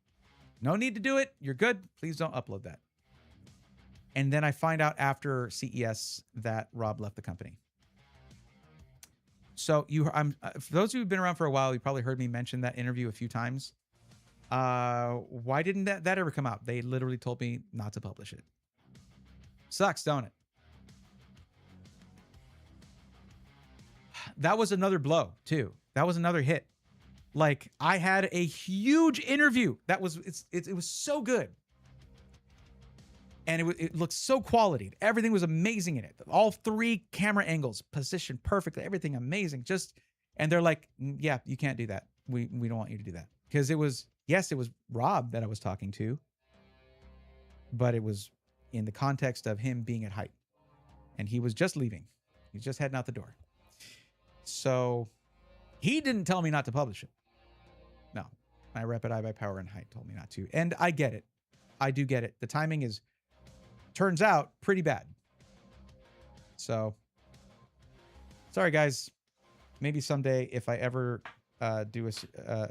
Speaker 1: No need to do it. You're good. Please don't upload that. And then I find out after CES that Rob left the company. So for those of you who've been around for a while, you probably heard me mention that interview a few times. Why didn't that ever come out? They literally told me not to publish it. Sucks, don't it? That was another blow too. That was another hit. Like, I had a huge interview that was it was so good. And it looked so quality. Everything was amazing in it. All 3 camera angles positioned perfectly. Everything amazing. And they're like, yeah, you can't do that. We don't want you to do that. Because it was Rob that I was talking to, but it was in the context of him being at Height. And he was just leaving. He was just heading out the door. So he didn't tell me not to publish it. No. My rep at iBuyPower and Height told me not to. And I get it. I do get it. The timing turns out pretty bad. So, sorry guys. Maybe someday if I ever do a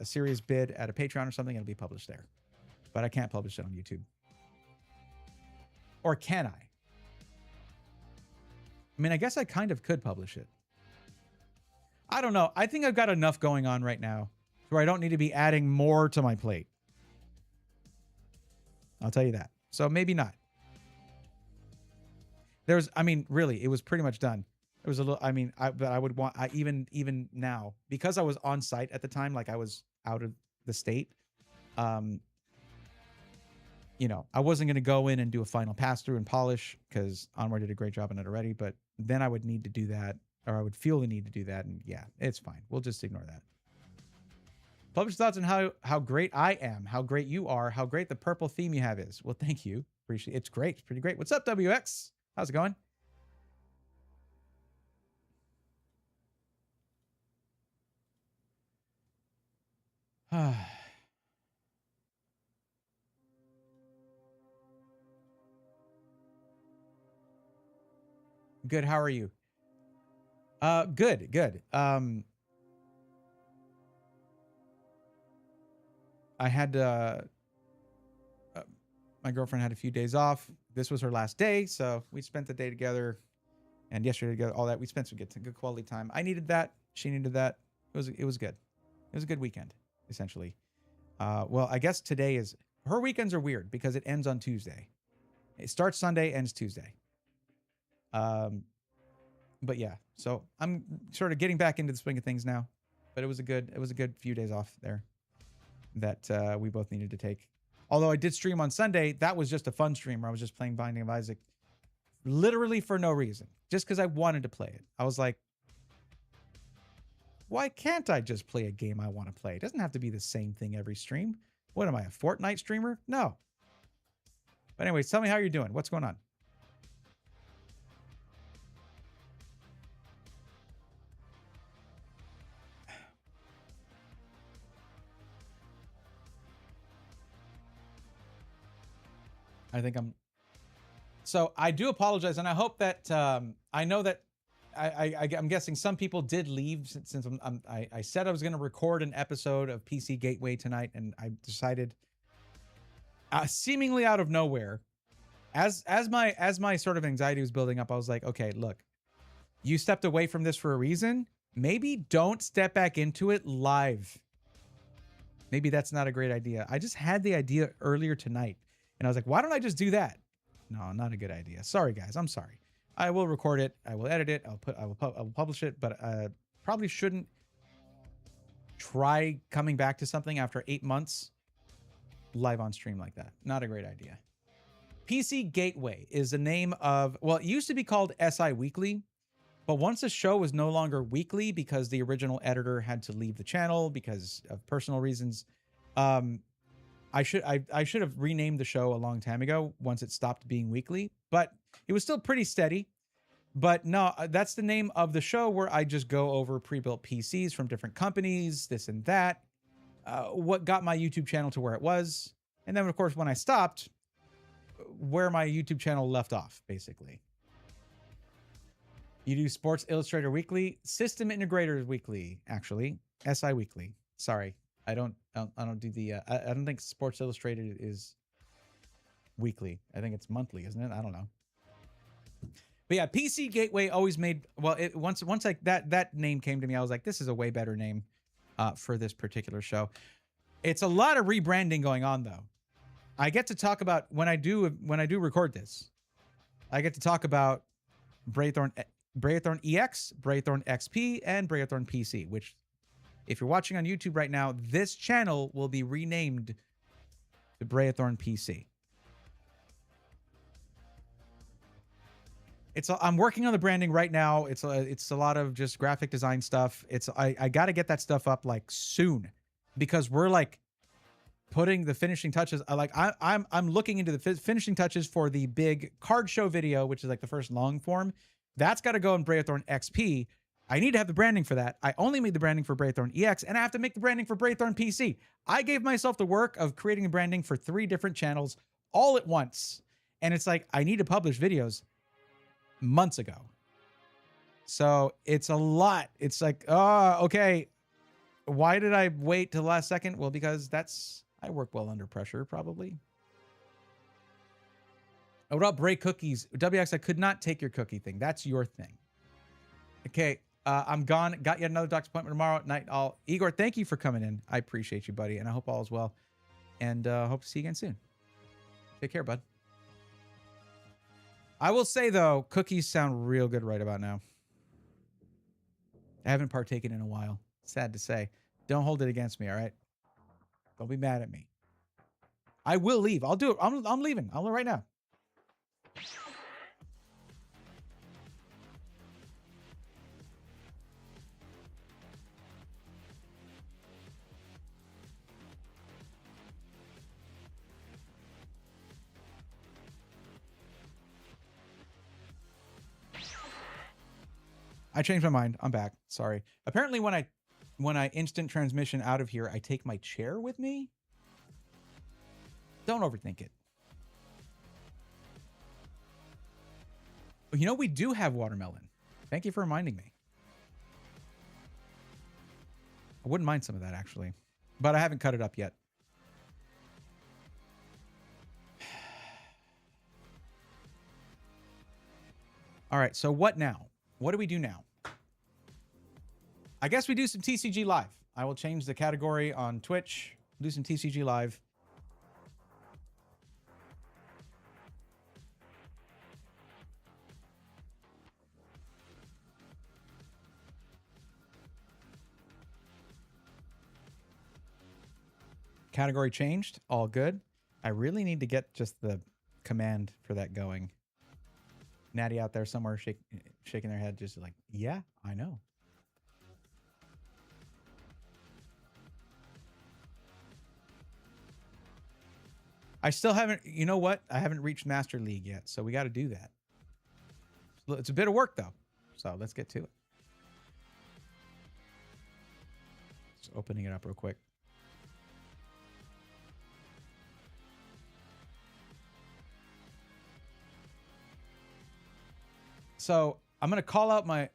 Speaker 1: serious bid at a Patreon or something, it'll be published there. But I can't publish it on YouTube. Or can I? I mean, I guess I kind of could publish it. I don't know. I think I've got enough going on right now where I don't need to be adding more to my plate. I'll tell you that. So maybe not. Really, it was pretty much done. It was a little, but I would want, even now, because I was on site at the time, like I was out of the state, I wasn't going to go in and do a final pass through and polish because Onward did a great job on it already, but then I would need to do that, or I would feel the need to do that. And yeah, it's fine. We'll just ignore that. Publish thoughts on how great I am, how great you are, how great the purple theme you have is. Well, thank you. Appreciate it. It's great. It's pretty great. What's up, WX? How's it going? Good. How are you? Good. I had my girlfriend had a few days off. This was her last day, so we spent the day together, and yesterday together, all that. We spent some good quality time. I needed that. She needed that. It was good. It was a good weekend, essentially. Well, I guess today is her weekends are weird because it ends on Tuesday. It starts Sunday, ends Tuesday. But yeah, so I'm sort of getting back into the swing of things now. But it was a good few days off there that we both needed to take. Although I did stream on Sunday, that was just a fun stream where I was just playing Binding of Isaac, literally for no reason, just because I wanted to play it. I was like, why can't I just play a game I want to play? It doesn't have to be the same thing every stream. What am I, a Fortnite streamer? No. But anyways, tell me how you're doing. What's going on? I think I'm. So I do apologize, and I hope that I know that I'm guessing some people did leave since I said I was going to record an episode of PC Gateway tonight, and I decided, seemingly out of nowhere, as my sort of anxiety was building up, I was like, okay, look, you stepped away from this for a reason. Maybe don't step back into it live. Maybe that's not a great idea. I just had the idea earlier tonight, and I was like, why don't I just do that? No, not a good idea. Sorry, guys. I'm sorry. I will record it. I will edit it. I will publish it, but probably shouldn't try coming back to something after 8 months live on stream like that. Not a great idea. PC Gateway is the name of, well, it used to be called SI Weekly, but once the show was no longer weekly because the original editor had to leave the channel because of personal reasons, I should have renamed the show a long time ago once it stopped being weekly, but it was still pretty steady. But no, that's the name of the show, where I just go over pre-built PCs from different companies, this and that, what got my YouTube channel to where it was. And then, of course, when I stopped, where my YouTube channel left off, basically. You do Sports Illustrator Weekly, System Integrators Weekly, actually, SI Weekly. Sorry, I don't do the. I don't think Sports Illustrated is weekly. I think it's monthly, isn't it? I don't know. But yeah, PC Gateway always made, well, once like that name came to me, I was like, this is a way better name for this particular show. It's a lot of rebranding going on, though. I get to talk about, when I do record this, I get to talk about Braythorn EX, Braythorn XP, and Braythorn PC, which, if you're watching on YouTube right now, this channel will be renamed to Braythorn PC. I'm working on the branding right now. It's a lot of just graphic design stuff. I got to get that stuff up like soon, because we're like putting the finishing touches. I'm looking into the finishing touches for the big card show video, which is like the first long form. That's got to go in Braythorn XP. I need to have the branding for that. I only made the branding for Braythorn EX, and I have to make the branding for Braythorn PC. I gave myself the work of creating the branding for 3 different channels all at once. And it's like, I need to publish videos months ago. So it's a lot. It's like, oh, okay. Why did I wait till the last second? Well, because I work well under pressure, probably. Oh, what up, Bray Cookies? WX, I could not take your cookie thing. That's your thing. Okay, I'm gone. Got yet another doctor's appointment tomorrow at night. Igor, thank you for coming in. I appreciate you, buddy, and I hope all is well. And hope to see you again soon. Take care, bud. I will say, though, cookies sound real good right about now. I haven't partaken in a while. Sad to say. Don't hold it against me, all right? Don't be mad at me. I will leave. I'll do it. I'm leaving. I'll leave right now. I changed my mind. I'm back. Sorry. Apparently, when I instant transmission out of here, I take my chair with me. Don't overthink it. You know, we do have watermelon. Thank you for reminding me. I wouldn't mind some of that, actually. But I haven't cut it up yet. All right, so what now? What do we do now? I guess we do some TCG Live. I will change the category on Twitch. Do some TCG Live. Category changed. All good. I really need to get just the command for that going. Natty out there somewhere shaking their head, just like, yeah, I know. I still haven't, you know what? I haven't reached Master League yet, so we got to do that. It's a bit of work, though. So let's get to it. Just opening it up real quick. So I'm going to call out my...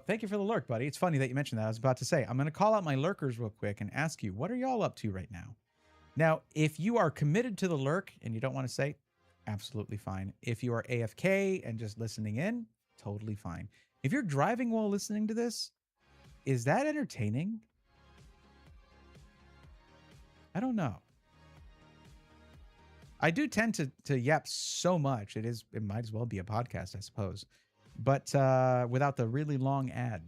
Speaker 1: thank you for the lurk, buddy. It's funny that you mentioned that. I was about to say, I'm going to call out my lurkers real quick and ask you, what are y'all up to right now? Now, if you are committed to the lurk and you don't want to say, absolutely fine. If you are AFK and just listening in, totally fine. If you're driving while listening to this, is that entertaining? I don't know. I do tend to yap so much. It might as well be a podcast, I suppose. But without the really long ad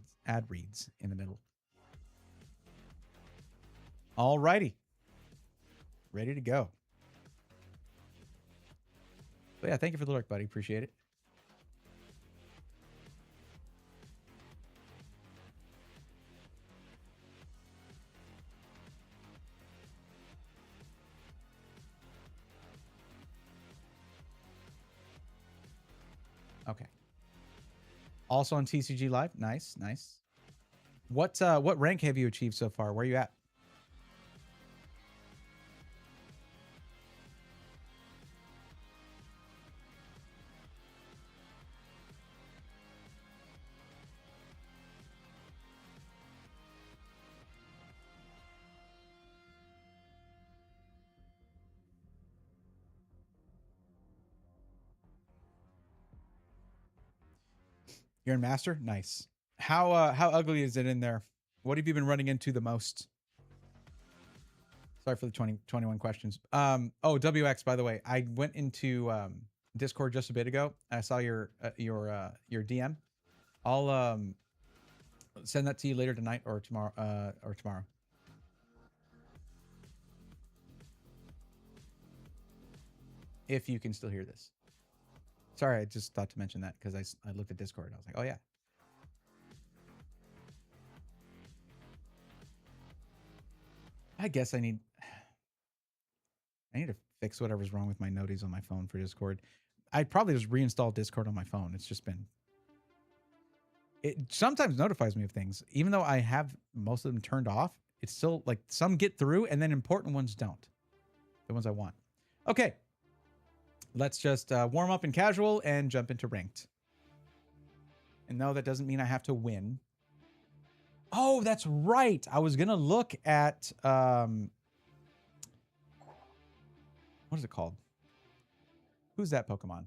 Speaker 1: reads in the middle. All righty. Ready to go. But yeah, thank you for the lurk, buddy. Appreciate it. Okay. Also on TCG Live. Nice, nice. What rank have you achieved so far? Where are you at? You're in Master? Nice. How ugly is it in there? What have you been running into the most? Sorry for the 21 questions. Oh, WX, by the way, I went into Discord just a bit ago. I saw your DM. I'll send that to you later tonight or tomorrow if you can still hear this. Sorry, I just thought to mention that because I looked at Discord and I was like, oh yeah. I guess I need to fix whatever's wrong with my noties on my phone for Discord. I'd probably just reinstall Discord on my phone. It's just been... It sometimes notifies me of things. Even though I have most of them turned off, it's still like some get through and then important ones don't. The ones I want. Okay. Let's just warm up in casual and jump into ranked. And no, that doesn't mean I have to win. Oh, that's right. I was going to look at... what is it called? Who's that Pokemon?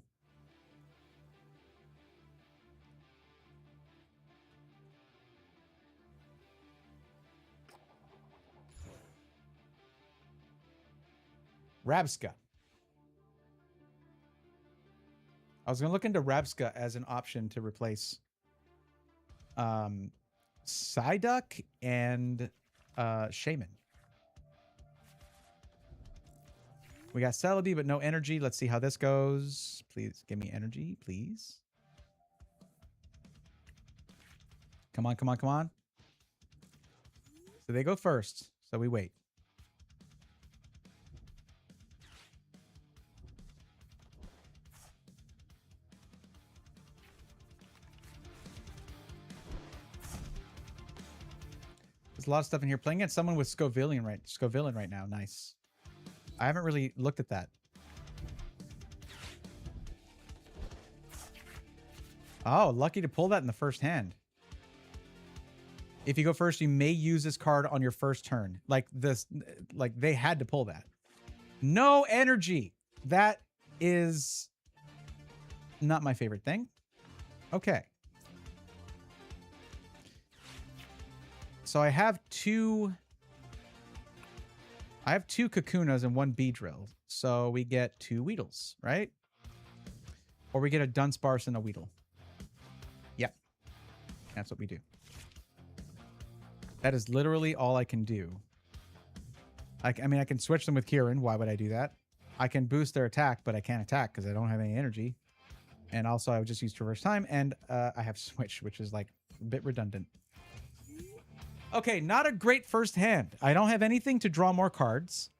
Speaker 1: Rabska. I was going to look into Rabska as an option to replace Psyduck and Shaman. We got Celebi, but no energy. Let's see how this goes. Please give me energy, please. Come on, come on, come on. So they go first, so we wait. There's a lot of stuff in here. Playing against someone with Scovillain right now. Nice. I haven't really looked at that. Oh, lucky to pull that in the first hand. If you go first, you may use this card on your first turn. Like this, like they had to pull that. No energy. That is not my favorite thing. Okay. So I have two Kakunas and one Beedrill. So we get two Weedles, right? Or we get a Dunsparce and a Weedle. Yep. That's what we do. That is literally all I can do. I mean, I can switch them with Kieran. Why would I do that? I can boost their attack, but I can't attack because I don't have any energy. And also, I would just use Traverse Time, and I have Switch, which is like a bit redundant. Okay, not a great first hand. I don't have anything to draw more cards.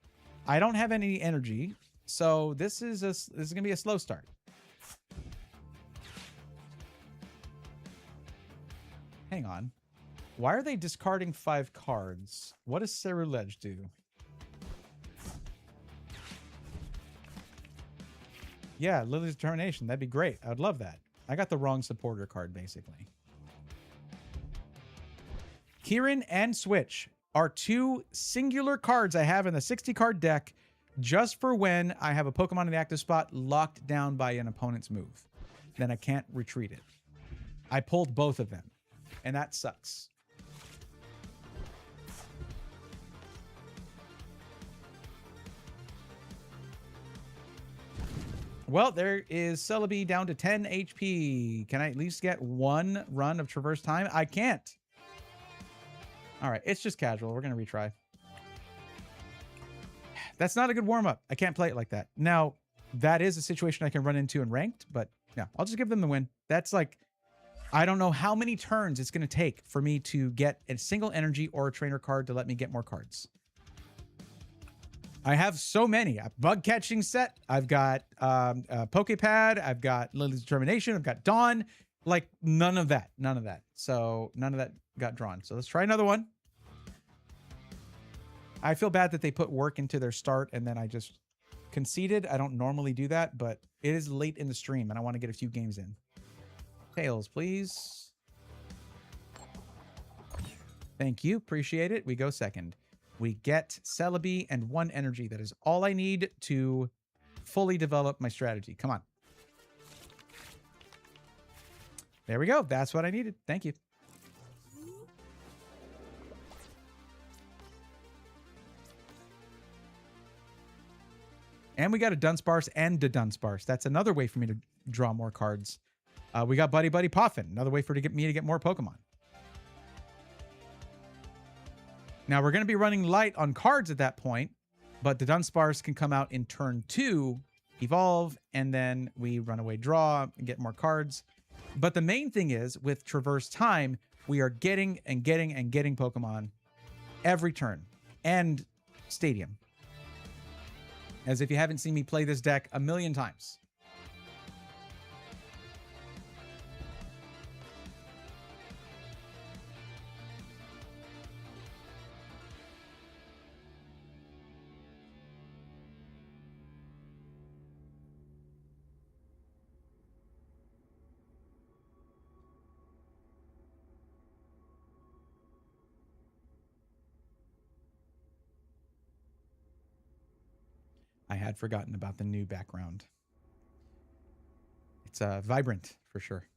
Speaker 1: I don't have any energy, so this is gonna be a slow start. Hang on. Why are they discarding 5 cards? What does Cerulege do? Yeah, Lily's Determination. That'd be great. I would love that. I got the wrong supporter card, basically. Kieran and Switch are two singular cards I have in the 60-card deck just for when I have a Pokemon in the active spot locked down by an opponent's move. Then I can't retreat it. I pulled both of them, and that sucks. Well, there is Celebi down to 10 HP. Can I at least get one run of Traverse Time? I can't. All right, it's just casual. We're going to retry. That's not a good warm-up. I can't play it like that. Now, that is a situation I can run into in ranked, but yeah, I'll just give them the win. That's like, I don't know how many turns it's going to take for me to get a single energy or a trainer card to let me get more cards. I have so many. A bug catching set. I've got Pokepad. I've got Lily's Determination. I've got Dawn. Like none of that. None of that. So none of that got drawn. So let's try another one. I feel bad that they put work into their start and then I just conceded. I don't normally do that, but it is late in the stream and I want to get a few games in. Tails, please. Thank you. Appreciate it. We go second. We get Celebi and one energy. That is all I need to fully develop my strategy. Come on. There we go. That's what I needed. Thank you. And we got a Dunsparce and a Dunsparce. That's another way for me to draw more cards. We got Buddy Buddy Poffin. Another way for me to get more Pokemon. Now, we're going to be running light on cards at that point, but the Dunsparce can come out in turn 2, evolve, and then we run away draw and get more cards. But the main thing is, with Traverse Time, we are getting and getting and getting Pokemon every turn. And Stadium. As if you haven't seen me play this deck a million times. I had forgotten about the new background. It's vibrant for sure.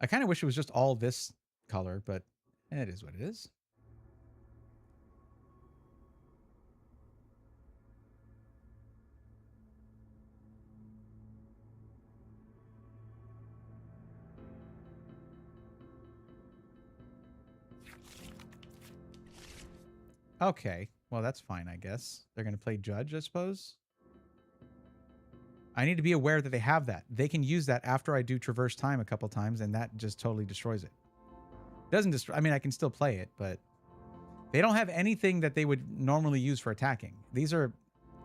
Speaker 1: I kind of wish it was just all this color, but it is what it is. Okay, well, that's fine, I guess. They're going to play Judge, I suppose. I need to be aware that they have that. They can use that after I do Traverse Time a couple times, and that just totally destroys it. Doesn't destroy... I mean, I can still play it, but they don't have anything that they would normally use for attacking. These are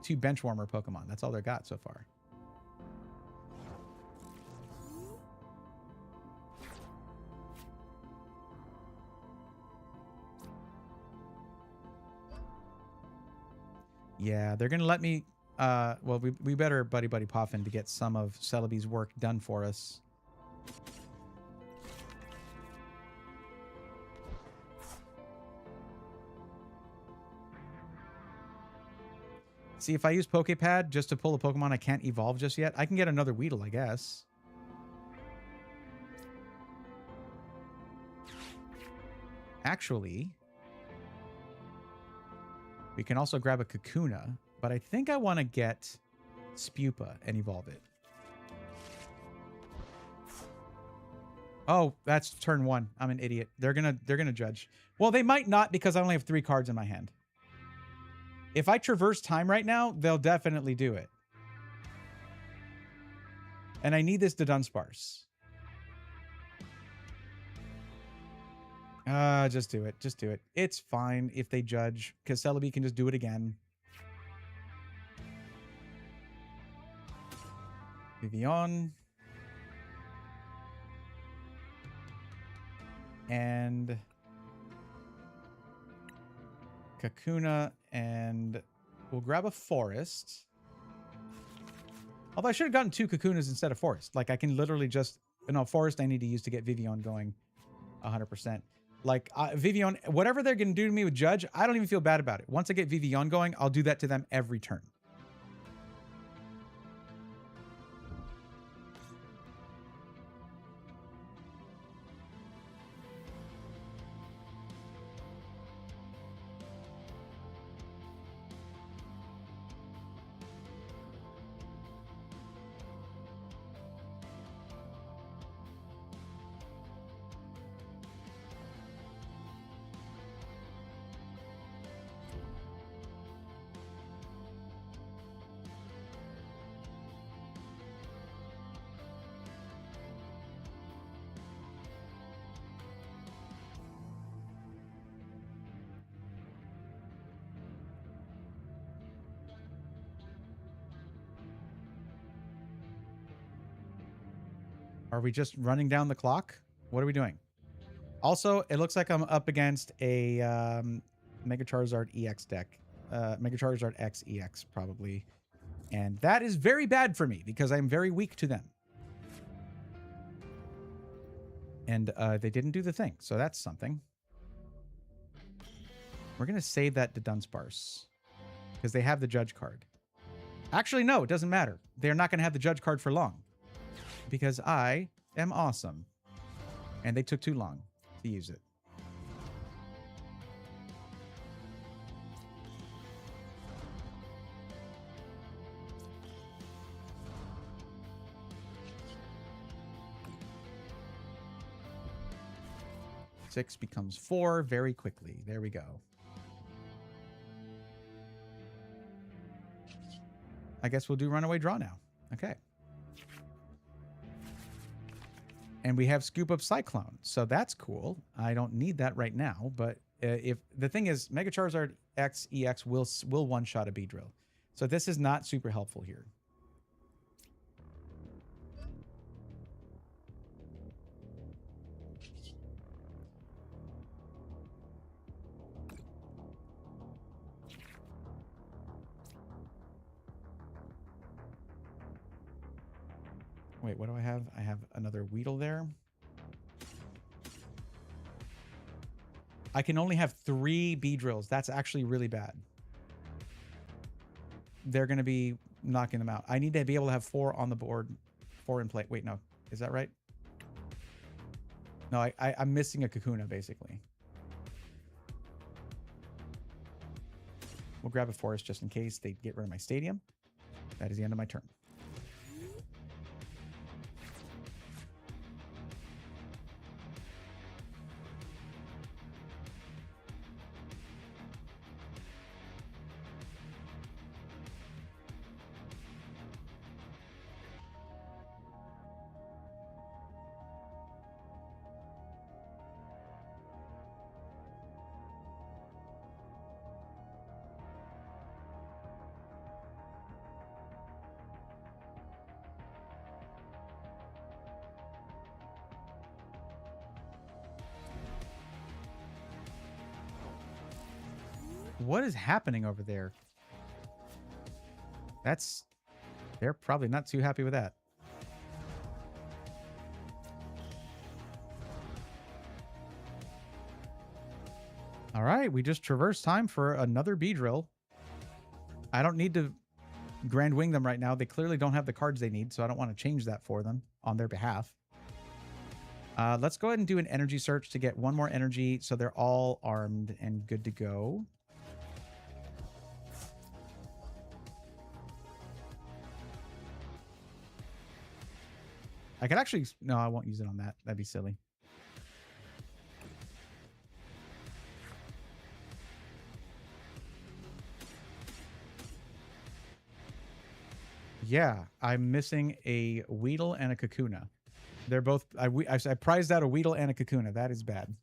Speaker 1: 2 Benchwarmer Pokemon. That's all they got so far. Yeah, they're going to let me... well, we better Buddy Buddy Poffin to get some of Celebi's work done for us. See, if I use Pokepad just to pull a Pokemon I can't evolve just yet, I can get another Weedle, I guess. Actually... we can also grab a Kakuna, but I think I want to get Spupa and evolve it. Oh, that's turn 1. I'm an idiot. They're gonna judge. Well, they might not because I only have 3 cards in my hand. If I Traverse Time right now, they'll definitely do it. And I need this to Dunsparce. Just do it. Just do it. It's fine if they judge, because Celebi can just do it again. Vivian. And Kakuna, and we'll grab a Forest. Although I should have gotten 2 Kakunas instead of Forest. Like, I can literally just... No, Forest I need to use to get Vivian going 100%. Like, Vivian, whatever they're going to do to me with Judge, I don't even feel bad about it. Once I get Vivian going, I'll do that to them every turn. Are we just running down the clock? What are we doing? Also, it looks like I'm up against a Mega Charizard EX deck. Mega Charizard X EX, probably. And that is very bad for me because I'm very weak to them. And they didn't do the thing, so that's something. We're going to save that to Dunsparce because they have the Judge card. Actually, no, it doesn't matter. They're not going to have the Judge card for long because I am awesome. And they took too long to use it. Six becomes 4 very quickly. There we go. I guess we'll do Runaway Draw now. Okay. And we have Scoop Up Cyclone, so that's cool. I don't need that right now, but if the thing is, Mega Charizard X EX will one-shot a Beedrill. So this is not super helpful here. Wait, what do I have? I have another Weedle there. I can only have 3 Beedrills. That's actually really bad. They're going to be knocking them out. I need to be able to have 4 on the board, 4 in play. Wait, no. Is that right? No, I'm missing a Kakuna, basically. We'll grab a Forest just in case they get rid of my Stadium. That is the end of my turn. What is happening over there? They're probably not too happy with that. All right, we just traversed time for another Beedrill. I don't need to Grand Wing them right now. They clearly don't have the cards they need, so I don't want to change that for them on their behalf. Let's go ahead and do an energy search to get 1 more energy so they're all armed and good to go. I could actually... No, I won't use it on that. That'd be silly. Yeah, I'm missing a Weedle and a Kakuna. They're both... I prized out a Weedle and a Kakuna. That is bad.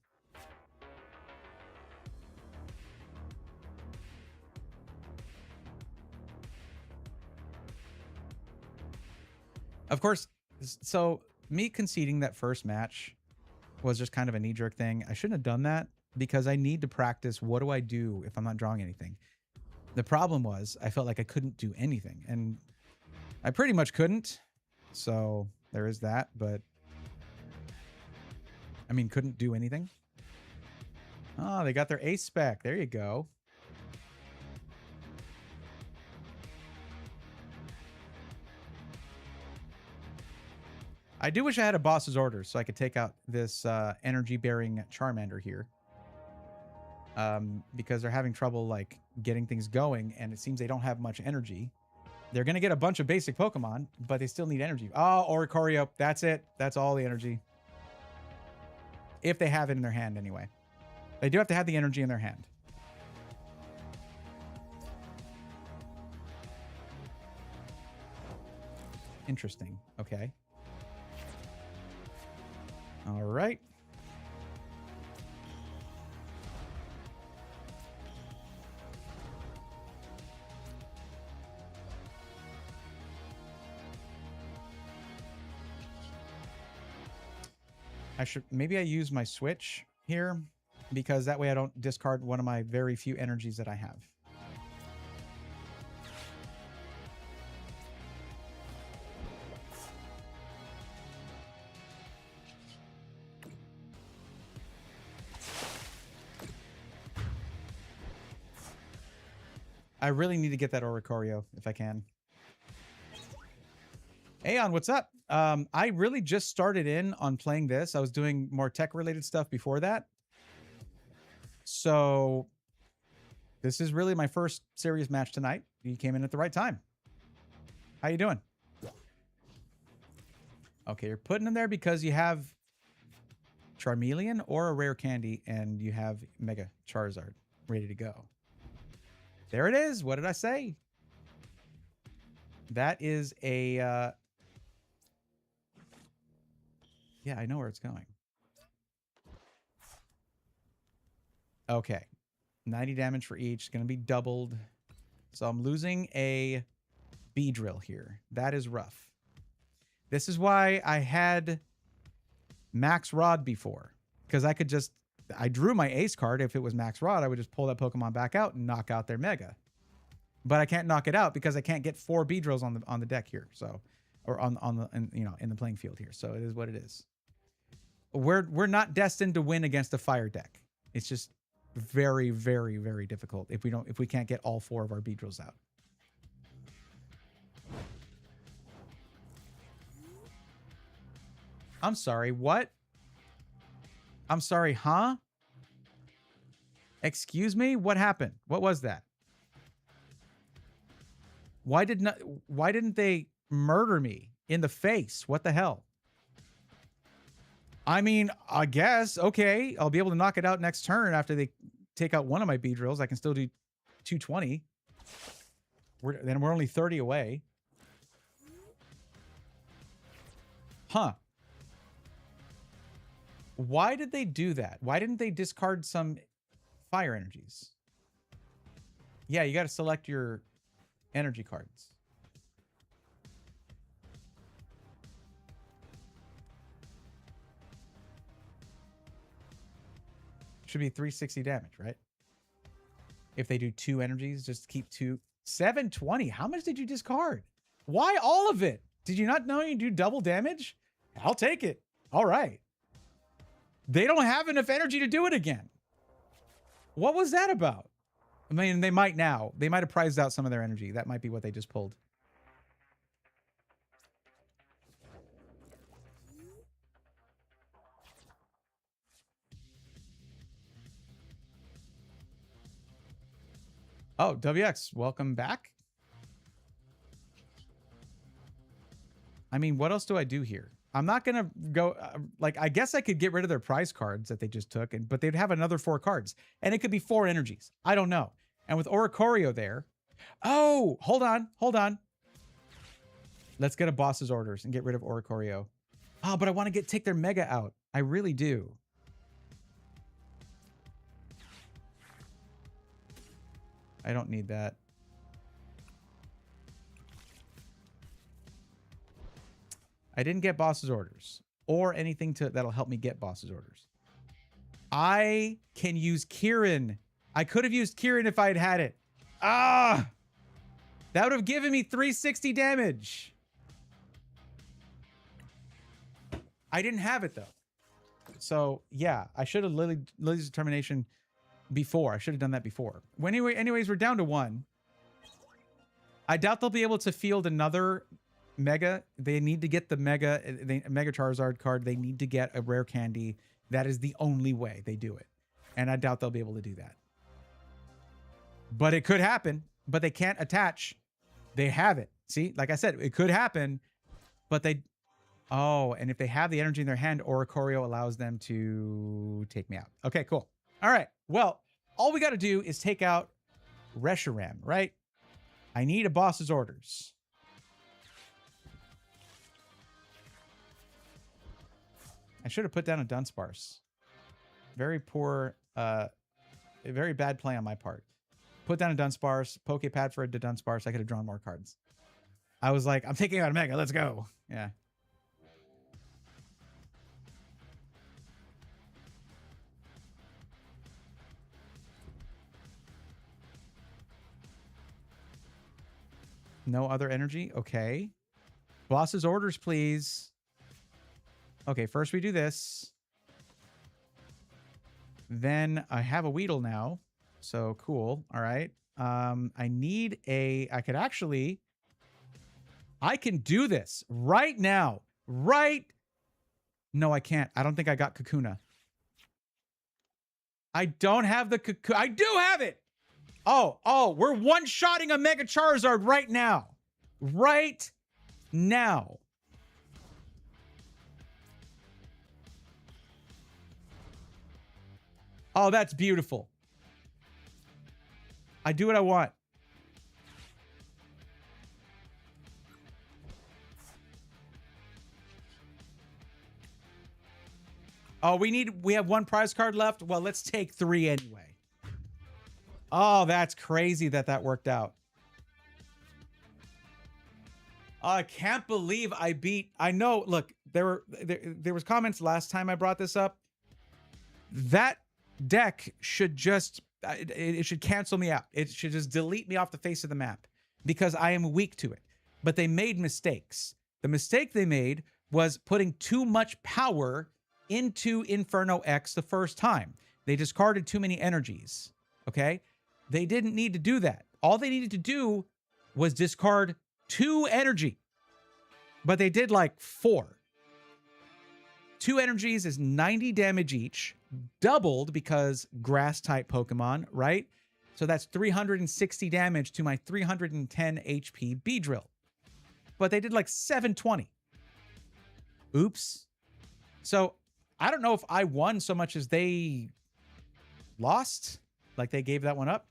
Speaker 1: Of course... So, me conceding that first match was just kind of a knee-jerk thing. I shouldn't have done that because I need to practice what do I do if I'm not drawing anything. The problem was I felt like I couldn't do anything. And I pretty much couldn't. So there is that, but I mean, couldn't do anything. Oh, they got their ace spec. There you go. I do wish I had a boss's order so I could take out this energy-bearing Charmander here. Because they're having trouble, like, getting things going, and it seems they don't have much energy. They're going to get a bunch of basic Pokemon, but they still need energy. Oh, Oricorio. That's it. That's all the energy. If they have it in their hand, anyway. They do have to have the energy in their hand. Interesting. Okay. All right. Maybe I use my switch here because that way I don't discard one of my very few energies that I have. I really need to get that Oricorio if I can. Aeon, what's up? I really just started in on playing this. I was doing more tech-related stuff before that. So this is really my first serious match tonight. You came in at the right time. How you doing? Okay, you're putting in there because you have Charmeleon or a rare candy, and you have Mega Charizard ready to go. There it is. What did I say? That is a... Yeah, I know where it's going. Okay. 90 damage for each. It's going to be doubled. So I'm losing a Beedrill here. That is rough. This is why I had Max Rod before. Because I could just... I drew my ace card. If it was Max Rod, I would just pull that Pokemon back out and knock out their Mega. But I can't knock it out because I can't get 4 Beedrills on the deck here. So... Or in the playing field here. So it is what it is. We're not destined to win against a fire deck. It's just very, very, very difficult if we can't get all 4 of our Beedrills out. I'm sorry, what? I'm sorry, huh? Excuse me? What happened? What was that? Why didn't they murder me in the face? What the hell? I mean, I guess, okay, I'll be able to knock it out next turn after they take out one of my Beedrills. I can still do 220. Then we're only 30 away. Huh. Why did they do that? Why didn't they discard some fire energies? Yeah, you got to select your energy cards. Should be 360 damage, right? If they do 2 energies, just keep 2. 720. How much did you discard? Why all of it? Did you not know you do double damage? I'll take it. All right. They don't have enough energy to do it again. What was that about? I mean, they might now. They might have prized out some of their energy. That might be what they just pulled. Oh, WX, welcome back. I mean, what else do I do here? I'm not going to go... like, I guess I could get rid of their prize cards that they just took, but they'd have another 4 cards. And it could be 4 energies. I don't know. And with Oricorio there... Oh, hold on. Hold on. Let's get a boss's orders and get rid of Oricorio. Oh, but I want to take their Mega out. I really do. I don't need that. I didn't get boss's orders or anything that'll help me get boss's orders. I can use Kieran. I could have used Kieran if I had had it. Ah! That would have given me 360 damage. I didn't have it though. So yeah, I should have Lily's determination before. I should have done that before. Well, anyways, we're down to 1. I doubt they'll be able to field another Mega. They need to get the Mega Charizard card. They need to get a rare candy. That is the only way they do it. And I doubt they'll be able to do that. But it could happen. But they can't attach. They have it. See, like I said, it could happen. But they... Oh, and if they have the energy in their hand, Oricorio allows them to take me out. Okay, cool. All right. Well, all we got to do is take out Reshiram, right? I need a boss's orders. I should have put down a Dunsparce. Very poor, very bad play on my part. Put down a Dunsparce, Pokepad for a Dunsparce. I could have drawn more cards. I was like, I'm taking out a Mega. Let's go. Yeah. No other energy? Okay. Boss's orders, please. Okay, first we do this. Then I have a Weedle now. So cool. All right. I need a... I can do this right now. Right... No, I can't. I don't think I got Kakuna. I don't have the Kakuna. I do have it! Oh, we're one-shotting a Mega Charizard right now. Right now. Oh, that's beautiful. I do what I want. Oh, we have 1 prize card left. Well, let's take 3 anyway. Oh, that's crazy that worked out. I can't believe I beat... I know, look, there was comments last time I brought this up. That deck should just... It should cancel me out. It should just delete me off the face of the map because I am weak to it. But they made mistakes. The mistake they made was putting too much power into Inferno X the first time. They discarded too many energies, okay? They didn't need to do that. All they needed to do was discard 2 energy. But they did like 4. 2 energies is 90 damage each, doubled because grass-type Pokemon, right? So that's 360 damage to my 310 HP Beedrill. But they did like 720. Oops. So I don't know if I won so much as they lost. Like they gave that one up.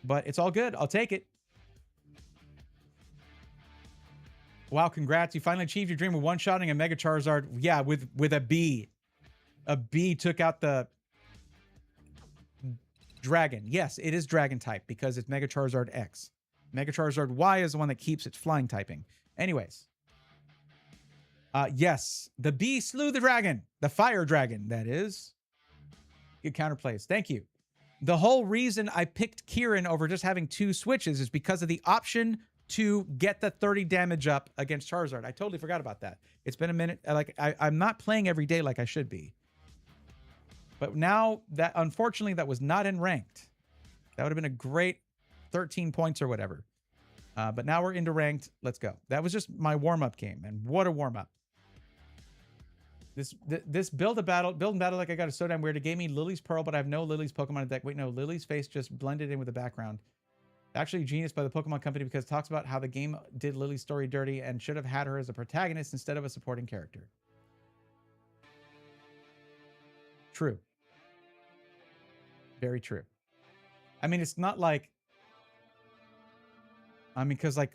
Speaker 1: But it's all good. I'll take it. Wow, congrats. You finally achieved your dream of one-shotting a Mega Charizard. Yeah, with a B. A B took out the Dragon. Yes, it is Dragon type because it's Mega Charizard X. Mega Charizard Y is the one that keeps its flying typing. Anyways. Yes, the B slew the dragon. The fire dragon, that is. Good counterplays. Thank you. The whole reason I picked Kieran over just having 2 switches is because of the option to get the 30 damage up against Charizard. I totally forgot about that. It's been a minute. Like I'm not playing every day like I should be. But now that, unfortunately, that was not in ranked. That would have been a great 13 points or whatever. But now we're into ranked. Let's go. That was just my warm-up game. And what a warm-up. This build and battle like I got is so damn weird. It gave me Lily's Pearl, but I have no Lily's Pokemon in the deck. Wait, no, Lily's face just blended in with the background. Actually, genius by the Pokemon Company because it talks about how the game did Lily's story dirty and should have had her as a protagonist instead of a supporting character. True. Very true. I mean, it's not like... I mean, because like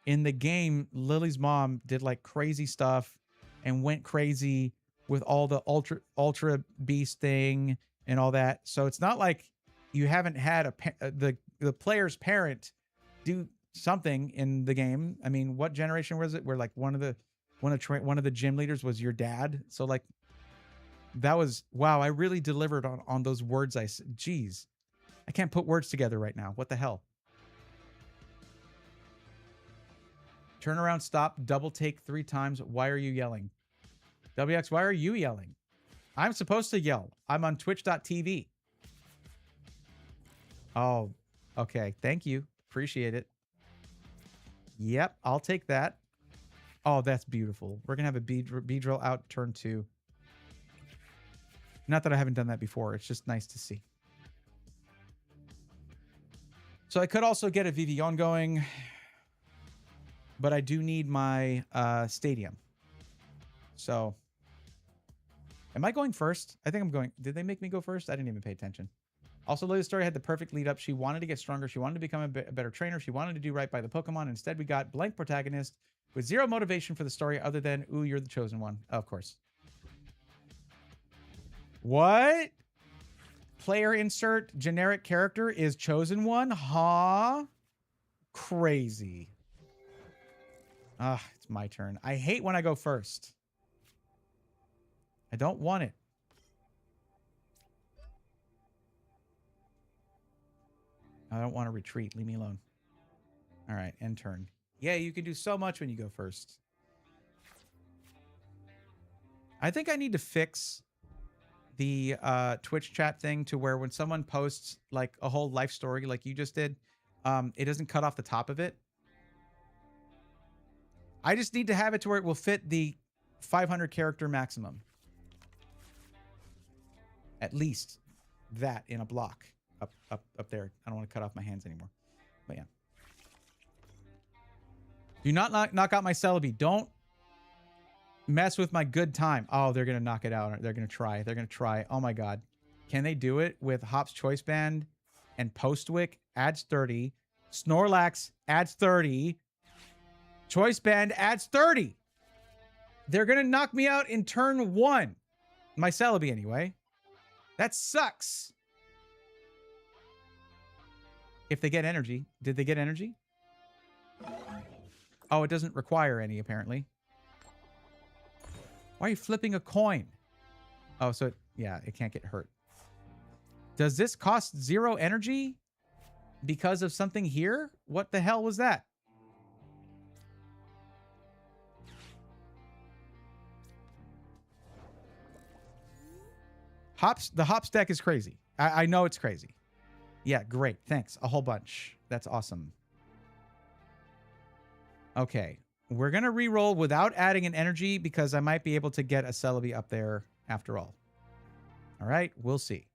Speaker 1: in the game, Lily's mom did like crazy stuff and went crazy with all the ultra beast thing and all that. So it's not like you haven't had the player's parent do something in the game. I mean, what generation was it? Where like one of the gym leaders was your dad. So like that was, wow, I really delivered on those words. I said, geez, I can't put words together right now. What the hell? Turn around, stop, double take 3 times. Why are you yelling? WX, why are you yelling? I'm supposed to yell. I'm on twitch.tv. Oh, okay. Thank you. Appreciate it. Yep, I'll take that. Oh, that's beautiful. We're going to have a B-drill out turn 2. Not that I haven't done that before. It's just nice to see. So I could also get a Vivillon going, but I do need my stadium. So, am I going first? I think I'm going. Did they make me go first? I didn't even pay attention. Also, Lily's story had the perfect lead up. She wanted to get stronger. She wanted to become a better trainer. She wanted to do right by the Pokemon. Instead, we got blank protagonist with zero motivation for the story other than, ooh, you're the chosen one. Oh, of course. What? Player insert generic character is chosen one? Huh? Crazy. Ah, it's my turn. I hate when I go first. I don't want it. I don't want to retreat. Leave me alone. All right, end turn. Yeah, you can do so much when you go first. I think I need to fix the Twitch chat thing to where when someone posts like a whole life story like you just did, it doesn't cut off the top of it. I just need to have it to where it will fit the 500 character maximum. At least that in a block up there. I don't want to cut off my hands anymore. But yeah. Do not knock out my Celebi. Don't mess with my good time. Oh, they're going to knock it out. They're going to try. They're going to try. Oh my God. Can they do it with Hop's Choice Band and Postwick adds 30. Snorlax adds 30. Choice Band adds 30. They're going to knock me out in turn 1. My Celebi anyway. That sucks. If they get energy. Did they get energy? Oh, it doesn't require any, apparently. Why are you flipping a coin? Oh, so, yeah, it can't get hurt. Does this cost 0 energy because of something here? What the hell was that? The Hops deck is crazy. I know it's crazy. Yeah, great. Thanks. A whole bunch. That's awesome. Okay. We're going to re-roll without adding an energy because I might be able to get a Celebi up there after all. All right. We'll see.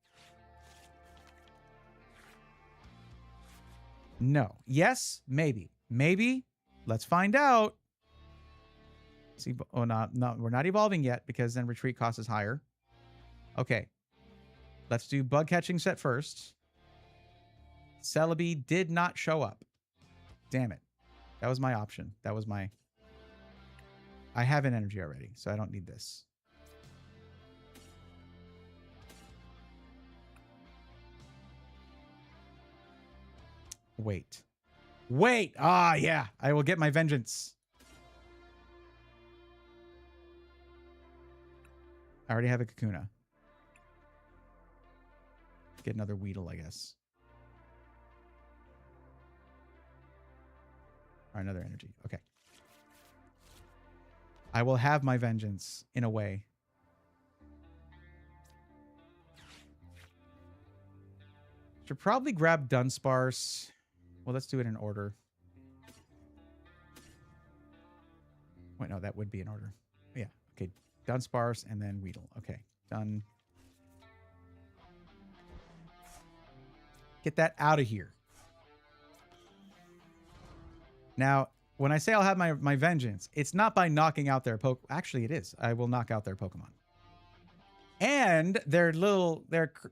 Speaker 1: No. Yes. Maybe. Maybe. Let's find out. See. Oh, no. We're not evolving yet because then retreat cost is higher. Okay. Let's do bug catching set first. Celebi did not show up. Damn it. That was my option. That was my... I have an energy already, so I don't need this. Wait. Wait! Ah, yeah. I will get my vengeance. I already have a Kakuna. Get another Weedle, I guess. Or another energy. Okay. I will have my vengeance in a way. Should probably grab Dunsparce. Well, let's do it in order. Wait, no, that would be in order. Yeah. Okay. Dunsparce and then Weedle. Okay. Done. Get that out of here. Now, when I say I'll have my vengeance, it's not by knocking out their Pokemon. Actually, it is. I will knock out their Pokemon. And their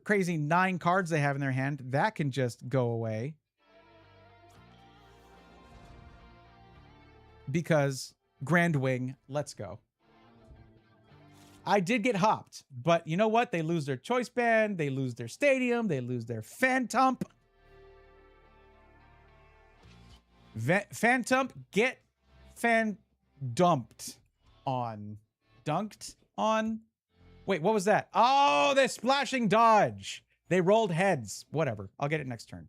Speaker 1: crazy 9 cards they have in their hand, that can just go away. Because Grand Wing, let's go. I did get hopped, but you know what? They lose their Choice Band, they lose their Stadium, they lose their Phantump. Phantump, get dumped on. Dunked on? Wait, what was that? Oh, they're splashing dodge. They rolled heads. Whatever. I'll get it next turn.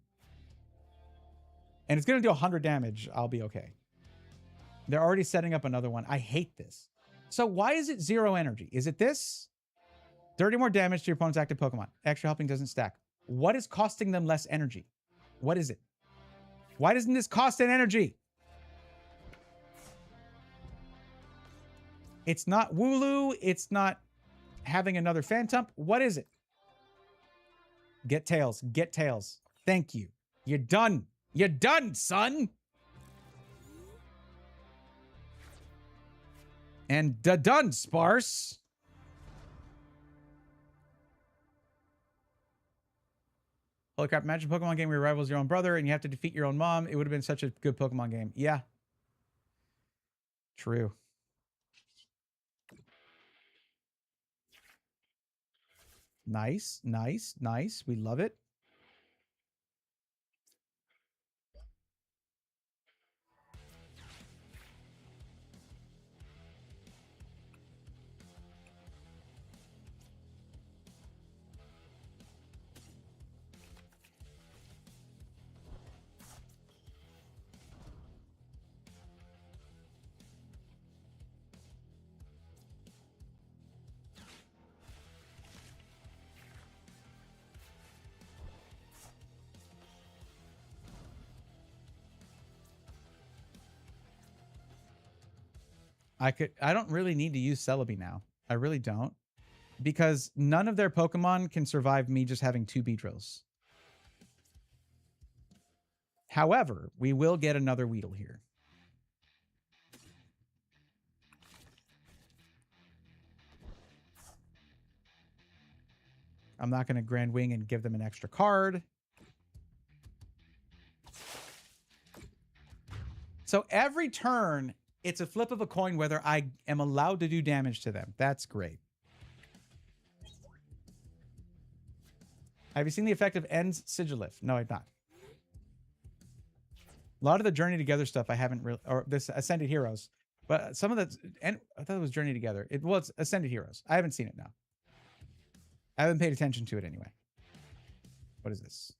Speaker 1: And it's going to do 100 damage. I'll be okay. They're already setting up another one. I hate this. So why is it 0 energy? Is it this? 30 more damage to your opponent's active Pokemon. Extra helping doesn't stack. What is costing them less energy? What is it? Why doesn't this cost an energy? It's not Wooloo. It's not having another Phantump. What is it? Get Tails. Get Tails. Thank you. You're done. You're done, son. And done, Sparse. Holy crap, imagine a Pokemon game where your rival is your own brother and you have to defeat your own mom. It would have been such a good Pokemon game. Yeah. True. Nice, nice, nice. We love it. I don't really need to use Celebi now. I really don't. Because none of their Pokemon can survive me just having 2 Beedrills. However, we will get another Weedle here. I'm not going to Grand Wing and give them an extra card. So every turn, it's a flip of a coin whether I am allowed to do damage to them. That's great. Have you seen the effect of End's Sigilif? No, I've not. A lot of the Journey Together stuff I haven't really... Or this Ascended Heroes. But some of the... And I thought it was Journey Together. It was Ascended Heroes. I haven't seen it now. I haven't paid attention to it anyway. What is this?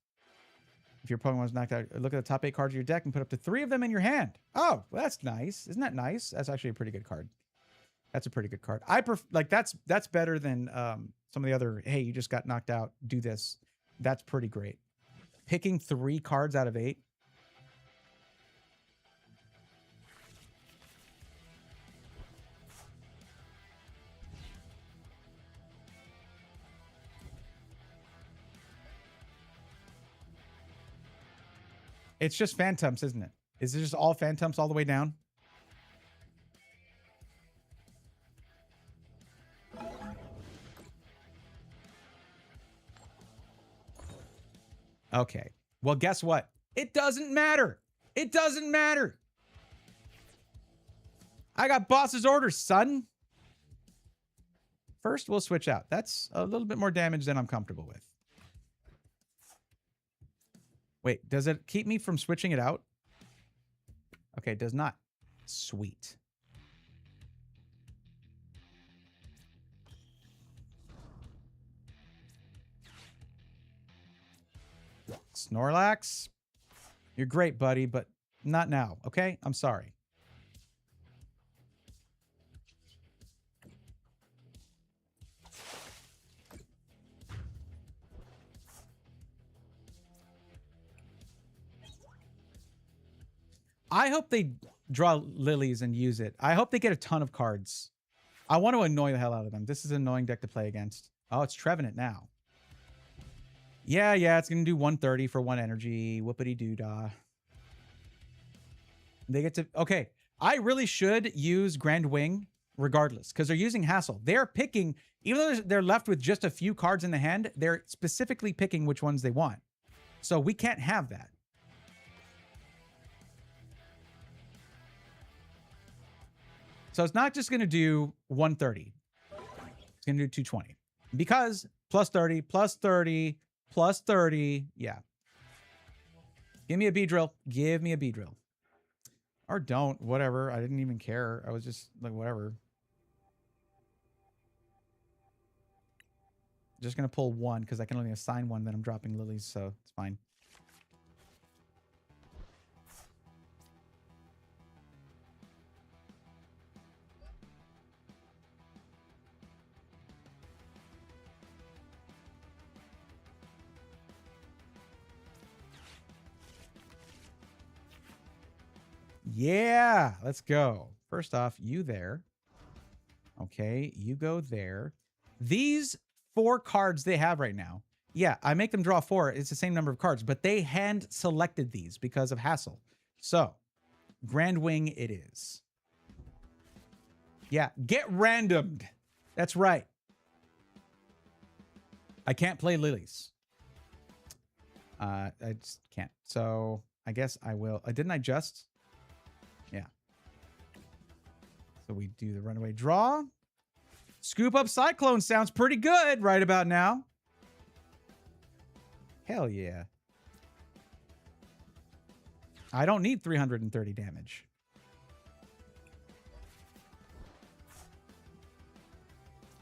Speaker 1: If your Pokemon was knocked out, look at the top 8 cards of your deck and put up to 3 of them in your hand. Oh, well, that's nice. Isn't that nice? That's actually a pretty good card. That's a pretty good card. That's better than some of the other, hey, you just got knocked out, do this. That's pretty great. Picking 3 cards out of 8. It's just Phantumps, isn't it? Is it just all Phantumps all the way down? Okay. Well, guess what? It doesn't matter. It doesn't matter. I got boss's orders, son. First, we'll switch out. That's a little bit more damage than I'm comfortable with. Wait, does it keep me from switching it out? Okay, it does not. Sweet. Snorlax, you're great, buddy, but not now, okay? I'm sorry. I hope they draw lilies and use it. I hope they get a ton of cards. I want to annoy the hell out of them. This is an annoying deck to play against. Oh, it's Trevenant now. Yeah, it's going to do 130 for 1 energy. Whoopity-doo-dah. They get to... Okay, I really should use Grand Wing regardless, because they're using Hassle. They're picking... Even though they're left with just a few cards in the hand, they're specifically picking which ones they want. So we can't have that. So it's not just going to do 130. It's going to do 220. Because plus 30, plus 30, plus 30. Yeah. Give me a Beedrill. Give me a Beedrill. Or don't. Whatever. I didn't even care. I was just like, whatever. Just going to pull 1 because I can only assign 1 that I'm dropping lilies. So it's fine. Yeah, let's go. First off, you there. Okay, you go there. These 4 cards they have right now. Yeah, I make them draw 4. It's the same number of cards, but they hand selected these because of hassle. So, Grand Wing it is. Yeah, get randomed. That's right. I can't play lilies. I just can't. So, I guess I will. Didn't I just? Yeah. So we do the runaway draw. Scoop up Cyclone sounds pretty good right about now. Hell yeah. I don't need 330 damage.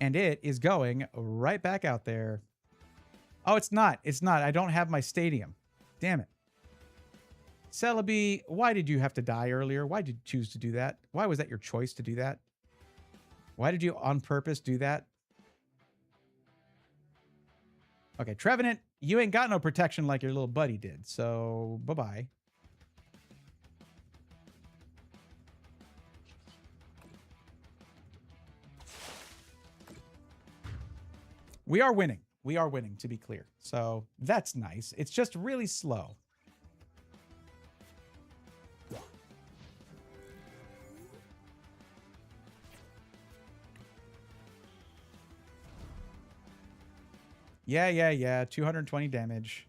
Speaker 1: And it is going right back out there. Oh, it's not. It's not. I don't have my stadium. Damn it. Celebi, why did you have to die earlier? Why did you choose to do that? Why was that your choice to do that? Why did you on purpose do that? Okay, Trevenant, you ain't got no protection like your little buddy did, so bye-bye. We are winning. We are winning, to be clear. So that's nice. It's just really slow. Yeah. 220 damage.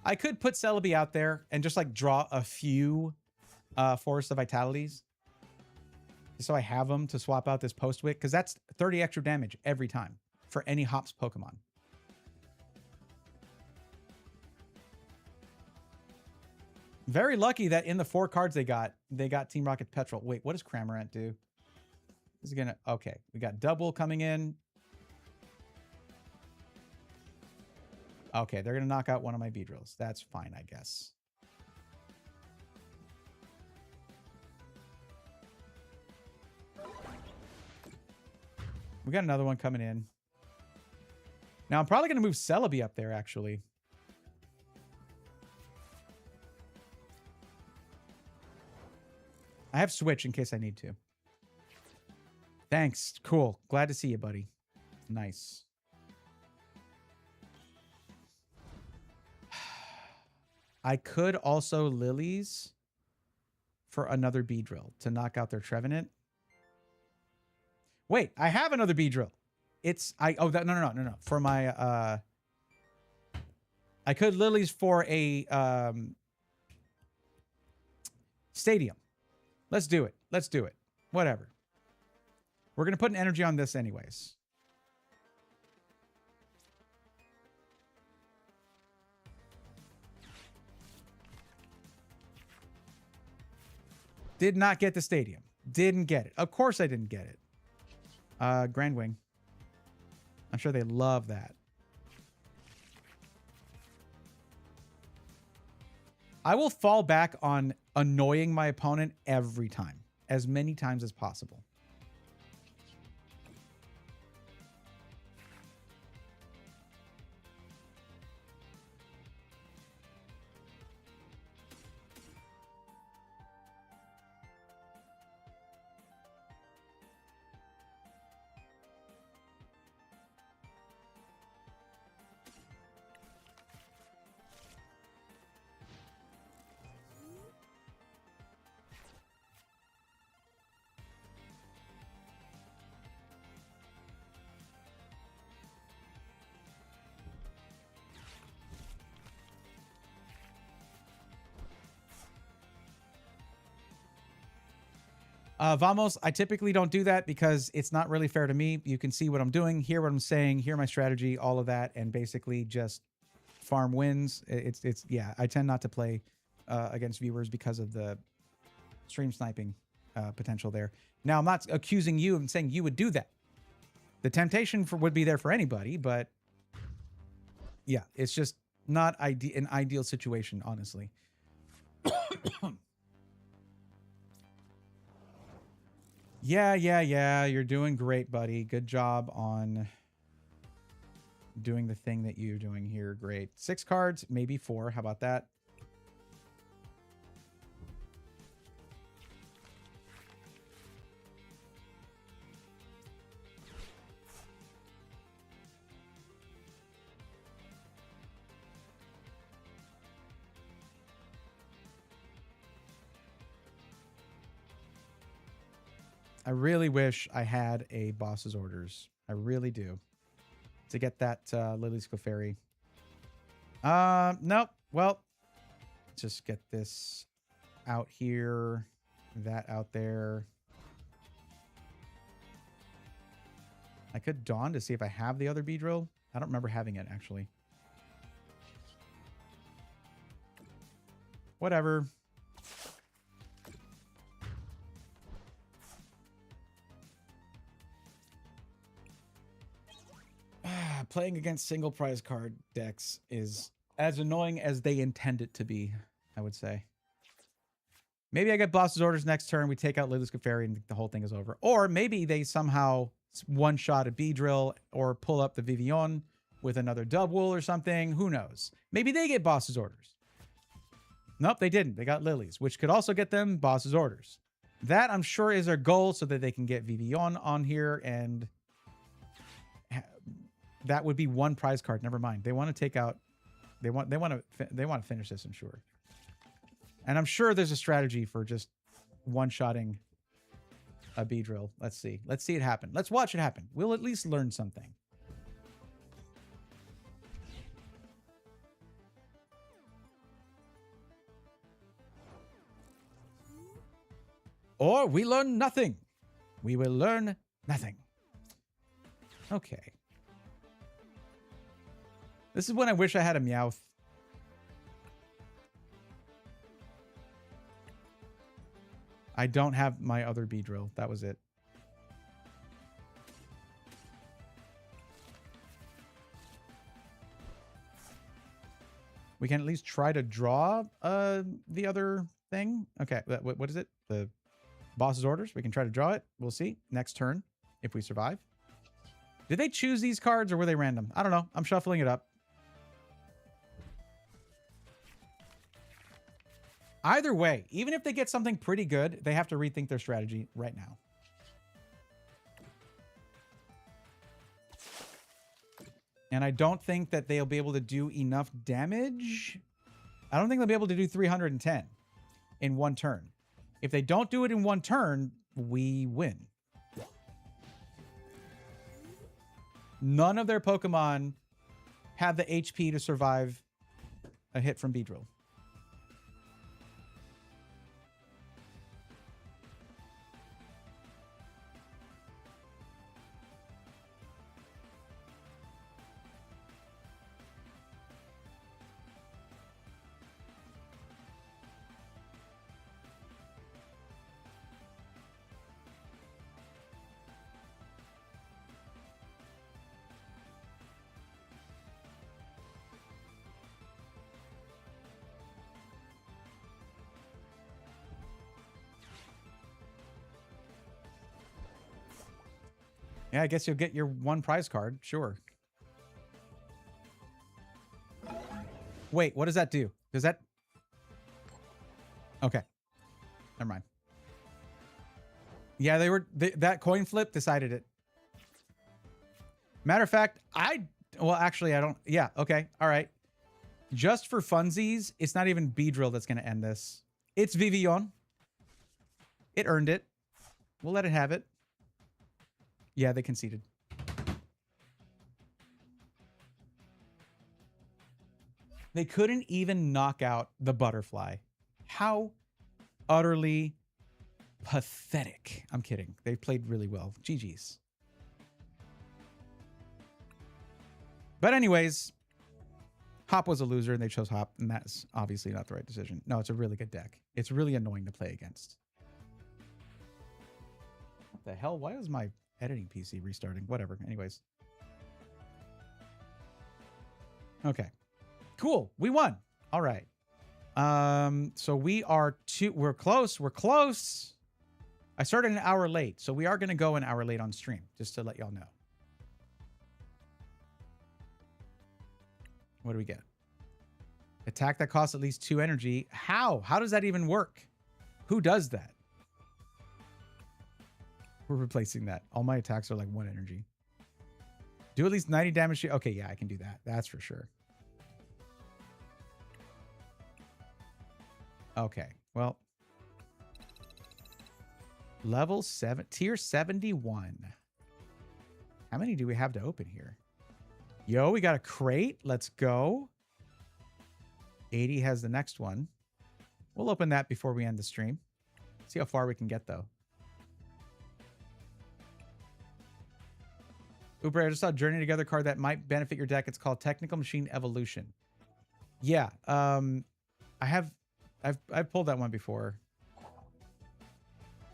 Speaker 1: I could put Celebi out there and just like draw a few Forest of Vitalities. So I have them to swap out this Postwick, because that's 30 extra damage every time for any Hops Pokemon. Very lucky that in the 4 cards they got Team Rocket Petrol. Wait, what does Cramorant do? This is gonna, okay. We got double coming in. Okay, they're gonna knock out one of my Beedrills. That's fine, I guess. We got another one coming in. Now I'm probably gonna move Celebi up there, actually. I have Switch in case I need to. Thanks. Cool. Glad to see you, buddy. Nice. I could also Lilies for another Beedrill to knock out their Trevenant. Wait, I have another Beedrill. It's no. For my I could Lilies for a stadium. Let's do it. Let's do it. Whatever. We're going to put an energy on this anyways. Did not get the stadium. Didn't get it. Of course I didn't get it. Grand Wing. I'm sure they love that. I will fall back on annoying my opponent every time. As many times as possible. Vamos, I typically don't do that because it's not really fair to me. You can see what I'm doing, hear what I'm saying, hear my strategy, all of that, and basically just farm wins. Yeah, I tend not to play against viewers because of the stream sniping potential there. Now, I'm not accusing you of saying you would do that. The temptation would be there for anybody, but yeah, it's just not an ideal situation, honestly. Yeah. You're doing great, buddy. Good job on doing the thing that you're doing here. Great. 6 cards, maybe 4. How about that? I really wish I had a boss's orders. I really do. To get that Lily's Clefairy. Nope. Well, just get this out here. That out there. I could Dawn to see if I have the other Beedrill. I don't remember having it, actually. Whatever. Playing against single prize card decks is as annoying as they intend it to be, I would say. Maybe I get boss's orders next turn, we take out Lily's Clefairy, and the whole thing is over. Or maybe they somehow one-shot a Beedrill or pull up the Vivillon with another Dubwool or something. Who knows? Maybe they get boss's orders. Nope, they didn't. They got Lily's, which could also get them boss's orders. That, I'm sure, is their goal so that they can get Vivillon on here, and that would be one prize card. Never mind. They want to take out. They want to finish this, I'm sure. And I'm sure there's a strategy for just one-shotting a Beedrill. Let's see. Let's see it happen. Let's watch it happen. We'll at least learn something. Or we learn nothing. We will learn nothing. Okay. This is when I wish I had a Meowth. I don't have my other Beedrill. That was it. We can at least try to draw the other thing. Okay, what is it? The boss's orders. We can try to draw it. We'll see. Next turn, if we survive. Did they choose these cards or were they random? I don't know. I'm shuffling it up. Either way, even if they get something pretty good, they have to rethink their strategy right now. And I don't think that they'll be able to do enough damage. I don't think they'll be able to do 310 in one turn. If they don't do it in one turn, we win. None of their Pokemon have the HP to survive a hit from Beedrill. Yeah, I guess you'll get your one prize card. Sure. Wait, what does that do? Does that... Okay. Never mind. Yeah, that coin flip decided it. Matter of fact, well, actually, I don't... Yeah, okay. All right. Just for funsies, it's not even Beedrill that's going to end this. It's Vivillon. It earned it. We'll let it have it. Yeah, they conceded. They couldn't even knock out the butterfly. How utterly pathetic. I'm kidding. They played really well. GG's. But anyways, Hop was a loser and they chose Hop, and that's obviously not the right decision. No, it's a really good deck. It's really annoying to play against. What the hell? Why is my editing PC restarting? Whatever. Anyways. Okay. Cool. We won. All right. So we're close. We're close. I started an hour late, so we are going to go an hour late on stream, just to let y'all know. What do we get? Attack that costs at least 2 energy. How? How does that even work? Who does that? We're replacing that. All my attacks are like 1 energy. Do at least 90 damage. Okay, yeah, I can do that. That's for sure. Okay, well. Level 7, tier 71. How many do we have to open here? Yo, we got a crate. Let's go. 80 has the next one. We'll open that before we end the stream. See how far we can get, though. Uber, I just saw a Journey Together card that might benefit your deck. It's called Technical Machine Evolution. Yeah, I've pulled that one before.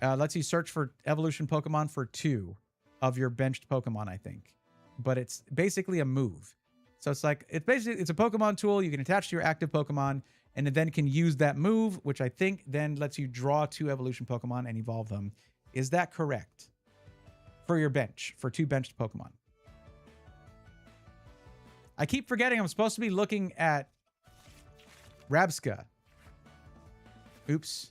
Speaker 1: Lets you search for evolution Pokemon for 2 of your benched Pokemon, I think. But it's basically a move. So it's like, it's a Pokemon tool you can attach to your active Pokemon, and it then can use that move, which I think then lets you draw 2 evolution Pokemon and evolve them. Is that correct? For your bench, for 2 benched Pokemon. I keep forgetting I'm supposed to be looking at Rabska. Oops.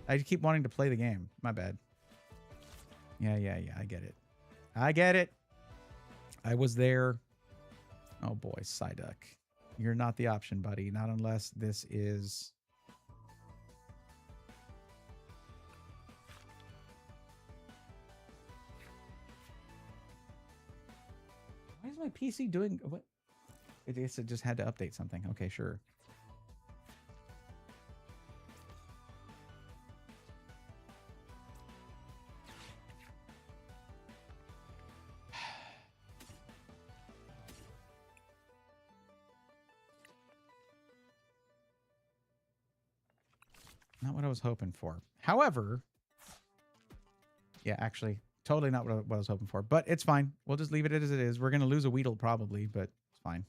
Speaker 1: I keep wanting to play the game. My bad. Yeah. I get it. I get it. I was there. Oh boy, Psyduck. You're not the option, buddy. Not unless this is... Why is my PC doing... What? I guess it just had to update something. Okay, sure. Not what I was hoping for. However, yeah, actually, totally not what I was hoping for. But it's fine. We'll just leave it as it is. We're going to lose a Weedle probably, but it's fine.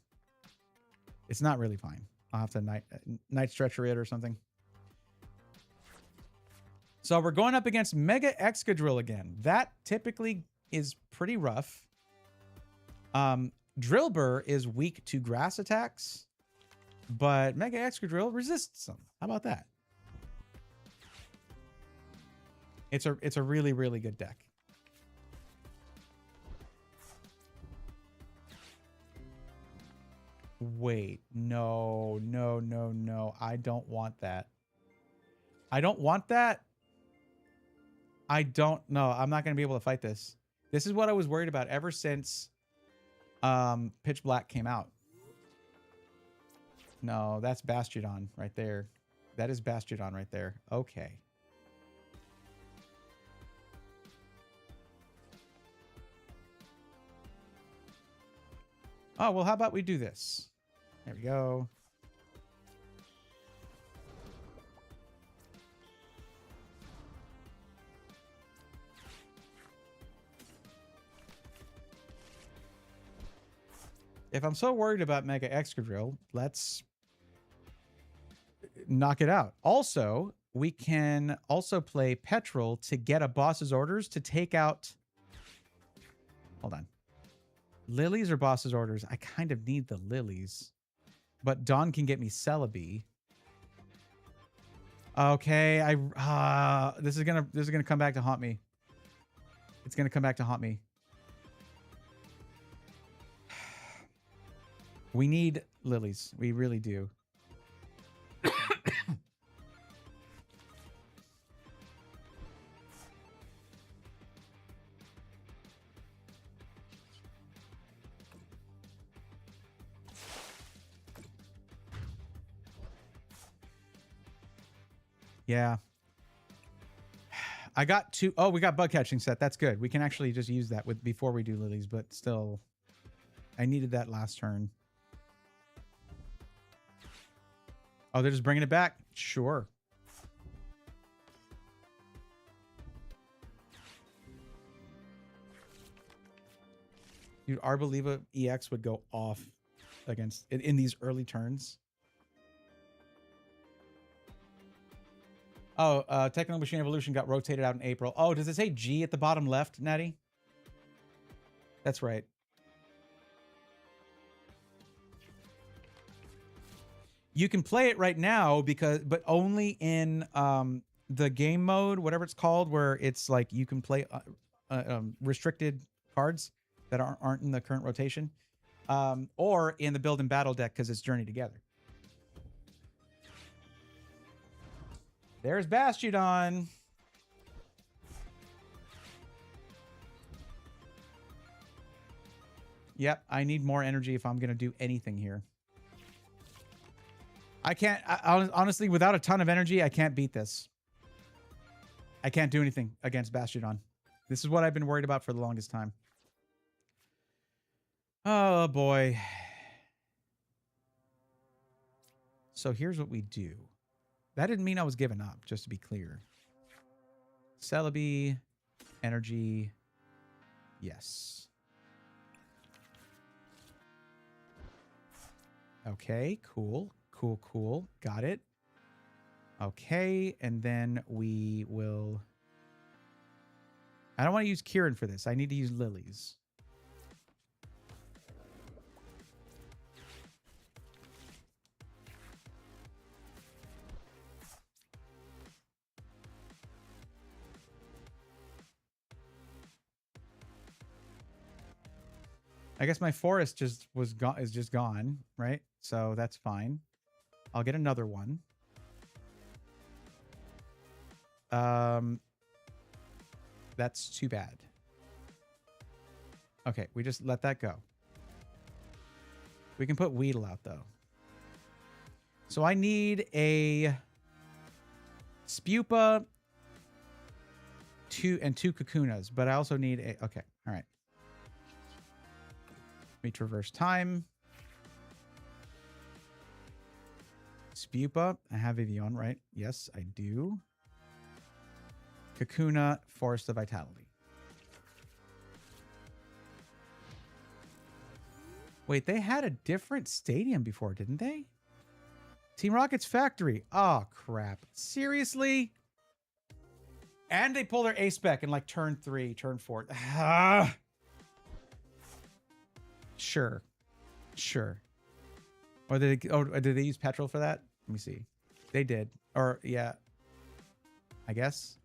Speaker 1: It's not really fine. I'll have to night stretcher it or something. So we're going up against Mega Excadrill again. That typically is pretty rough. Drillbur is weak to grass attacks, but Mega Excadrill resists them. How about that? It's a really, really good deck. Wait, no. I don't want that. I don't want that. I don't know. I'm not going to be able to fight this. This is what I was worried about ever since Pitch Black came out. No, that's Bastiodon right there. That is Bastiodon right there. Okay. Oh, well, how about we do this? There we go. If I'm so worried about Mega Excadrill, let's knock it out. Also, we can also play Petrol to get a boss's orders to take out... Hold on. Lilies or boss's orders? I kind of need the lilies. But Dawn can get me Celebi. Okay, this is gonna come back to haunt me. It's gonna come back to haunt me. We need lilies. We really do. Yeah. I got 2. Oh, we got bug catching set. That's good. We can actually just use that before we do lilies, but still, I needed that last turn. Oh, they're just bringing it back? Sure. Dude, Arboliva EX would go off against in these early turns. Oh, Technical Machine Evolution got rotated out in April. Oh, does it say G at the bottom left, Natty? That's right. You can play it right now but only in the game mode, whatever it's called, where it's like you can play restricted cards that aren't in the current rotation, or in the build and battle deck because it's Journey Together. There's Bastiodon. Yep, I need more energy if I'm going to do anything here. I can't, honestly, without a ton of energy, I can't beat this. I can't do anything against Bastiodon. This is what I've been worried about for the longest time. Oh, boy. So here's what we do. That didn't mean I was giving up, just to be clear. Celebi, energy, yes. Okay, cool, cool, cool. Got it. Okay, and then we will... I don't want to use Kieran for this. I need to use lilies. I guess my forest is just gone, right? So that's fine. I'll get another one. That's too bad. Okay, we just let that go. We can put Weedle out though. So I need a Spupa, two Kakunas, but I also need a... Okay, all right. Let me traverse time. Spupa. I have Evian, right? Yes, I do. Kakuna, Forest of Vitality. Wait, they had a different stadium before, didn't they? Team Rocket's factory. Oh, crap. Seriously? And they pull their ace spec in like turn 3, turn 4. Sure. Sure. Or did they use petrol for that? Let me see. They did. Or, yeah. I guess.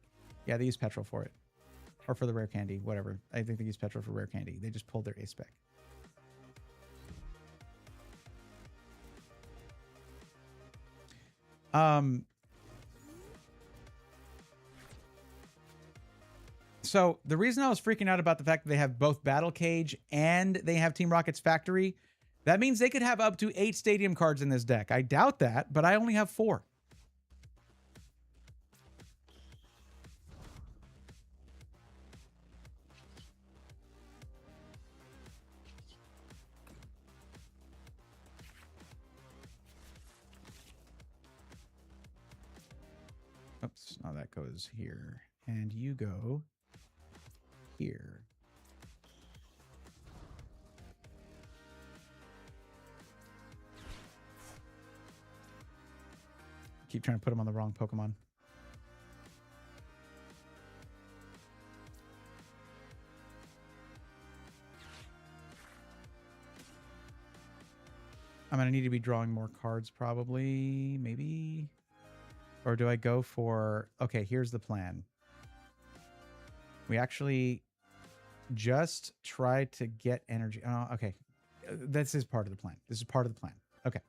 Speaker 1: Yeah, they used petrol for it. Or for the rare candy, whatever. I think they used petrol for rare candy. They just pulled their ace spec. So the reason I was freaking out about the fact that they have both Battle Cage and they have Team Rocket's factory, that means they could have up to 8 stadium cards in this deck. I doubt that, but I only have 4. Oops, now that goes here. And you go here. Keep trying to put him on the wrong Pokemon. I'm going to need to be drawing more cards probably, maybe. Or do I go for... Okay, here's the plan. We actually just try to get energy. Oh, okay. This is part of the plan. This is part of the plan. Okay.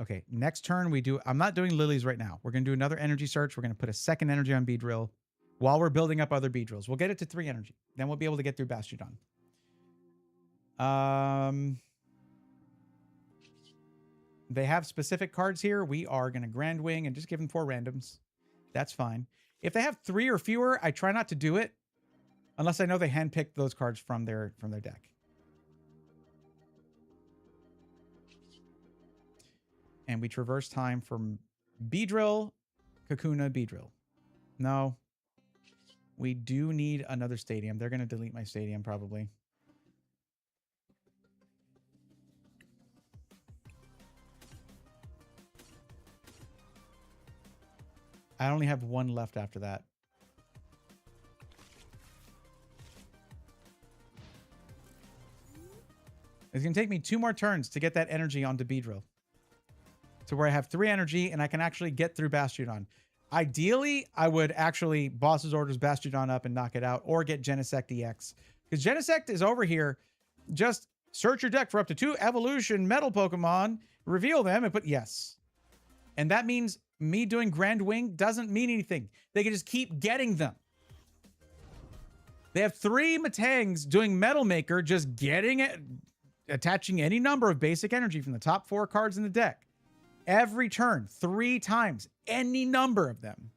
Speaker 1: Okay, next turn we do... I'm not doing lilies right now. We're going to do another energy search. We're going to put a second energy on Beedrill while we're building up other Beedrills. We'll get it to 3 energy. Then we'll be able to get through Bastiodon. They have specific cards here. We are going to Grand Wing and just give them 4 randoms. That's fine. If they have 3 or fewer, I try not to do it unless I know they handpicked those cards from their deck. And we traverse time from Beedrill, Kakuna, Beedrill. No. We do need another stadium. They're going to delete my stadium probably. I only have one left after that. It's going to take me 2 more turns to get that energy onto Beedrill. To where I have 3 energy and I can actually get through Bastiodon. Ideally, I would actually Boss's Orders Bastiodon up and knock it out, or get Genesect EX. Because Genesect is over here. Just search your deck for up to 2 evolution metal Pokemon, reveal them, and put yes. And that means me doing Grand Wing doesn't mean anything. They can just keep getting them. They have 3 Matangs doing Metal Maker, just getting it, attaching any number of basic energy from the top 4 cards in the deck. Every turn, 3 times, any number of them.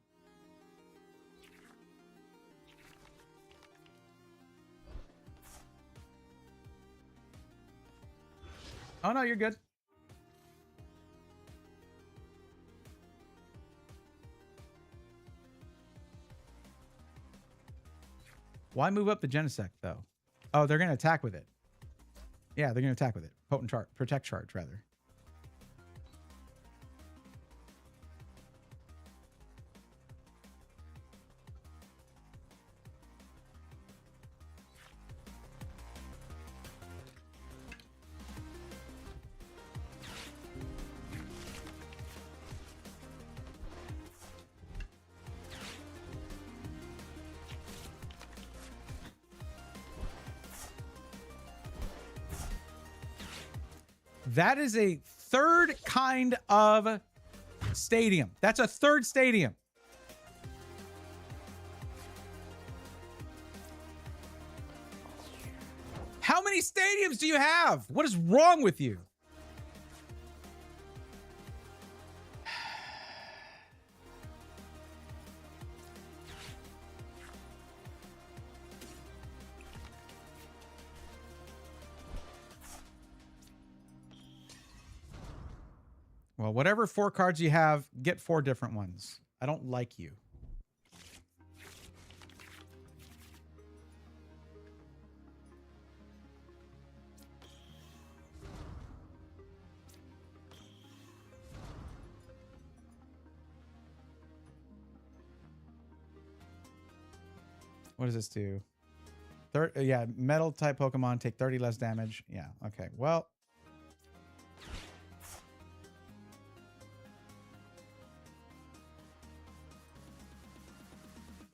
Speaker 1: Oh no, you're good. Why move up the Genesect, though? Oh, they're going to attack with it. Yeah, they're going to attack with it. Potent charge, protect charge, rather. That is a 3rd kind of stadium. That's a 3rd stadium. How many stadiums do you have? What is wrong with you? Well, whatever 4 cards you have, get 4 different ones. I don't like you. What does this do? Yeah, metal type Pokemon take 30 less damage. Yeah, okay. Well,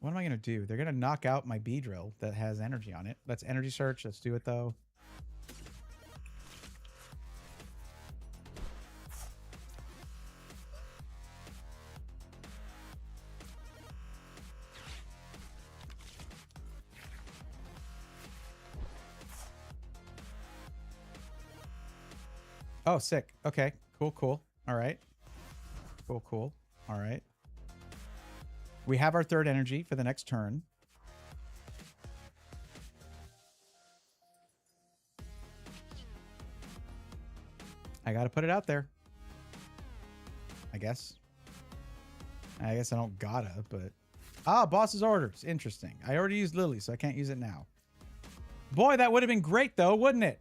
Speaker 1: what am I going to do? They're going to knock out my Beedrill that has energy on it. That's Energy Search. Let's do it, though. Oh, sick. Okay. Cool, cool. All right. Cool, cool. All right. We have our 3rd energy for the next turn. I got to put it out there. I guess. I guess I don't gotta, but... Ah, Boss's Orders. Interesting. I already used Lily, so I can't use it now. Boy, that would have been great, though, wouldn't it?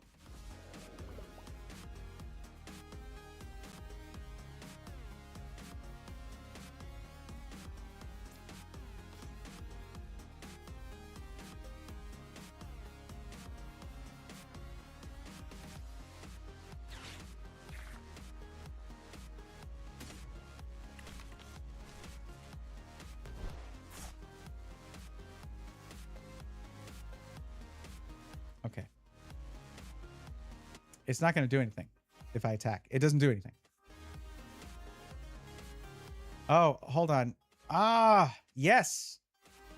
Speaker 1: Okay. It's not going to do anything if I attack. It doesn't do anything. Oh, hold on. Ah, yes.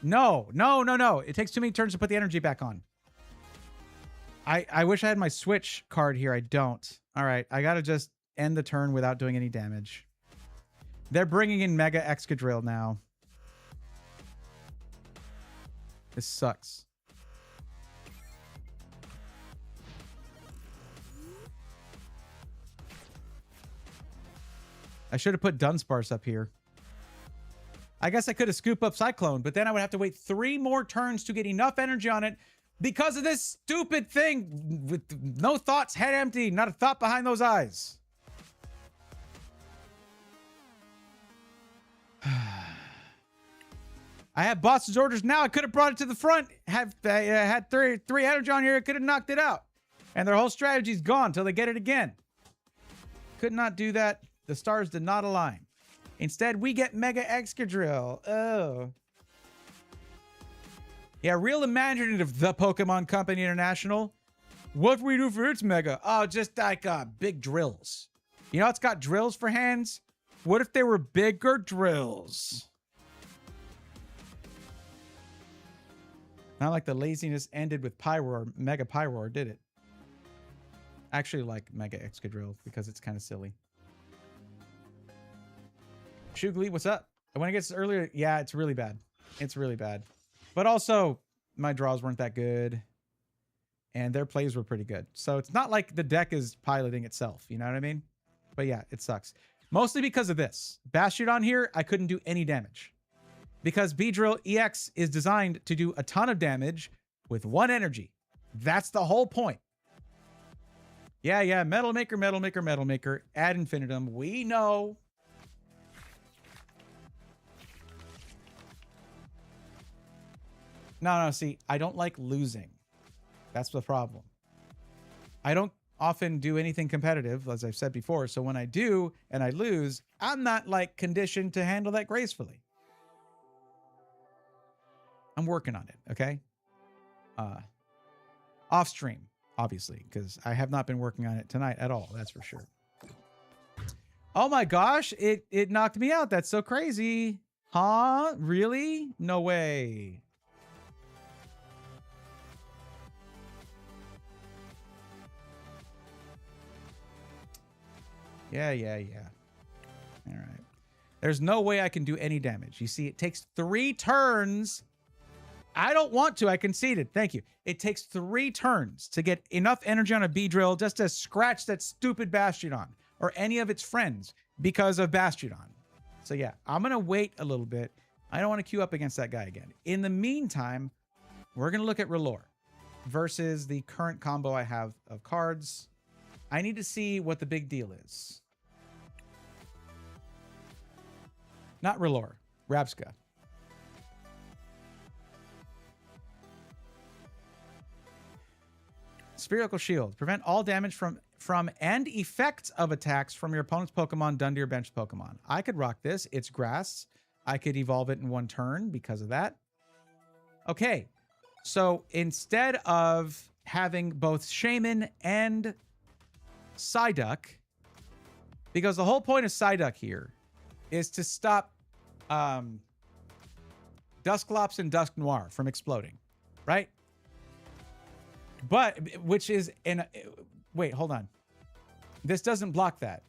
Speaker 1: No, no, no, no. It takes too many turns to put the energy back on. I wish I had my switch card here. I don't. All right. I got to just end the turn without doing any damage. They're bringing in Mega Excadrill now. This sucks. I should have put Dunsparce up here. I guess I could have scooped up Cyclone, but then I would have to wait 3 more turns to get enough energy on it because of this stupid thing with no thoughts, head empty, not a thought behind those eyes. I have boss's orders now. I could have brought it to the front. Had three energy on here. I could have knocked it out. And their whole strategy's gone until they get it again. Could not do that. The stars did not align. Instead, we get Mega Excadrill. Oh. Yeah, real imaginative, the Pokemon Company International. What do we do for its Mega? Oh, just like big drills. You know, it's got drills for hands. What if they were bigger drills? Not like the laziness ended with Pyroar, Mega Pyroar, did it? I actually like Mega Excadrill because it's kind of silly. Shugli, what's up? When it gets earlier, yeah, it's really bad. It's really bad. But also, my draws weren't that good. And their plays were pretty good. So it's not like the deck is piloting itself. You know what I mean? But yeah, it sucks. Mostly because of this. Bastiodon here, I couldn't do any damage. Because Beedrill EX is designed to do a ton of damage with 1 energy. That's the whole point. Yeah, Metal Maker, Metal Maker, Metal Maker. Ad infinitum. We know. No, see, I don't like losing. That's the problem. I don't often do anything competitive, as I've said before. So when I do and I lose, I'm not like conditioned to handle that gracefully. I'm working on it, okay? Off stream, obviously, because I have not been working on it tonight at all. That's for sure. Oh my gosh, it knocked me out. That's so crazy. Huh? Really? No way. Yeah. All right. There's no way I can do any damage. You see, it takes 3 turns. I don't want to. I conceded. Thank you. It takes 3 turns to get enough energy on a Beedrill just to scratch that stupid Bastiodon or any of its friends because of Bastiodon. So yeah, I'm going to wait a little bit. I don't want to queue up against that guy again. In the meantime, we're going to look at R'hllor versus the current combo I have of cards. I need to see what the big deal is. Not R'hllor, Rabsca. Spherical Shield. Prevent all damage from and effects of attacks from your opponent's Pokemon done to your bench Pokemon. I could rock this. It's grass. I could evolve it in 1 turn because of that. Okay. So instead of having both Shaman and Psyduck, because the whole point of Psyduck here is to stop Dusclops and Dusk Noir from exploding, right? But, which is in, wait, hold on. This doesn't block that.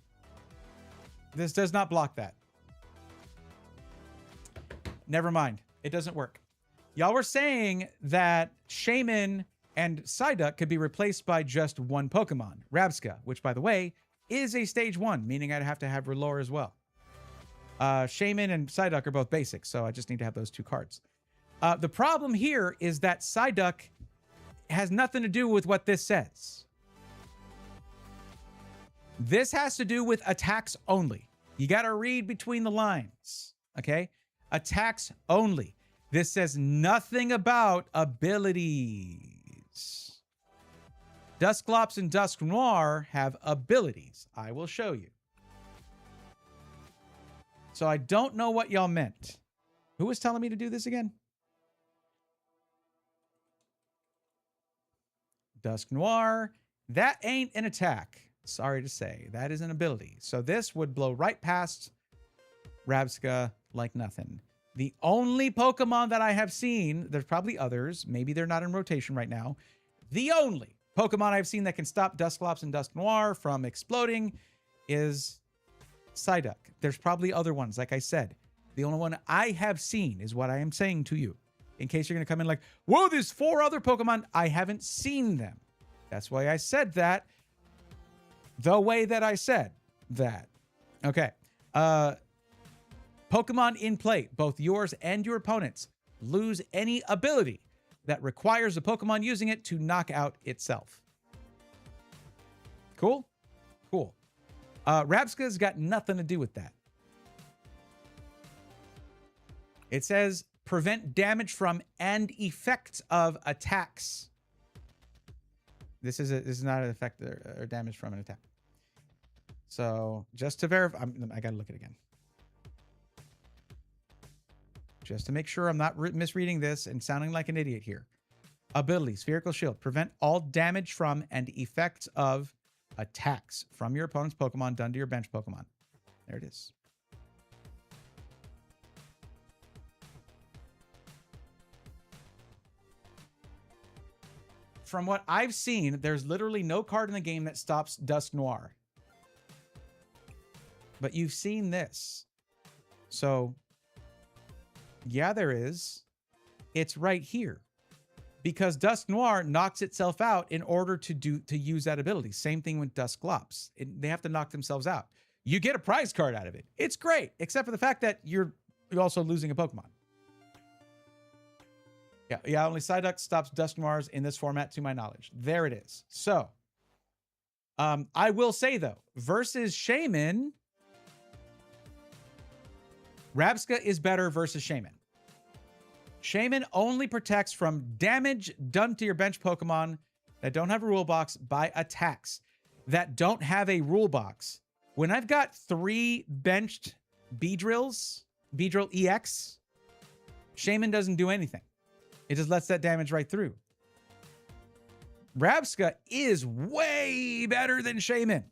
Speaker 1: This does not block that. Never mind. It doesn't work. Y'all were saying that Shaman and Psyduck could be replaced by just 1 Pokemon, Rabsca, which, by the way, is a stage 1, meaning I'd have to have R'hllor as well. Shaman and Psyduck are both basic, so I just need to have those 2 cards. The problem here is that Psyduck has nothing to do with what this says. This has to do with attacks only. You got to read between the lines, okay? Attacks only. This says nothing about abilities. Dusclops and Dusk Noir have abilities. I will show you. So I don't know what y'all meant. Who was telling me to do this again? Dusk Noir. That ain't an attack. Sorry to say. That is an ability. So this would blow right past Rabsca like nothing. The only Pokemon that I have seen, there's probably others, maybe they're not in rotation right now. The only Pokemon I've seen that can stop Dusclops and Dusk Noir from exploding is Psyduck. There's probably other ones, like I said. The only one I have seen is what I am saying to you. In case you're going to come in like, whoa, there's 4 other Pokemon. I haven't seen them. That's why I said that the way that I said that. Okay. Pokemon in play, both yours and your opponent's, lose any ability that requires the Pokemon using it to knock out itself. Cool? Cool. Rabska's got nothing to do with that. It says prevent damage from and effects of attacks. This is not an effect or damage from an attack. So just to verify, I gotta look at it again. Just to make sure I'm not misreading this and sounding like an idiot here. Ability, Spherical Shield. Prevent all damage from and effects of attacks from your opponent's Pokemon done to your bench Pokemon. There it is. From what I've seen, there's literally no card in the game that stops Dusk Noir. But you've seen this. So, yeah, there is. It's right here. Because Dusk Noir knocks itself out in order to use that ability. Same thing with Dusclops. They have to knock themselves out. You get a prize card out of it. It's great, except for the fact that you're also losing a Pokemon. Yeah, only Psyduck stops Dusk Noirs in this format, to my knowledge. There it is. So, I will say, though, versus Shaman, Rabska is better versus Shaman. Shaman only protects from damage done to your bench Pokemon that don't have a rule box by attacks that don't have a rule box. When I've got 3 benched Beedrills, Beedrill EX, Shaman doesn't do anything. It just lets that damage right through. Rabska is way better than Shaman.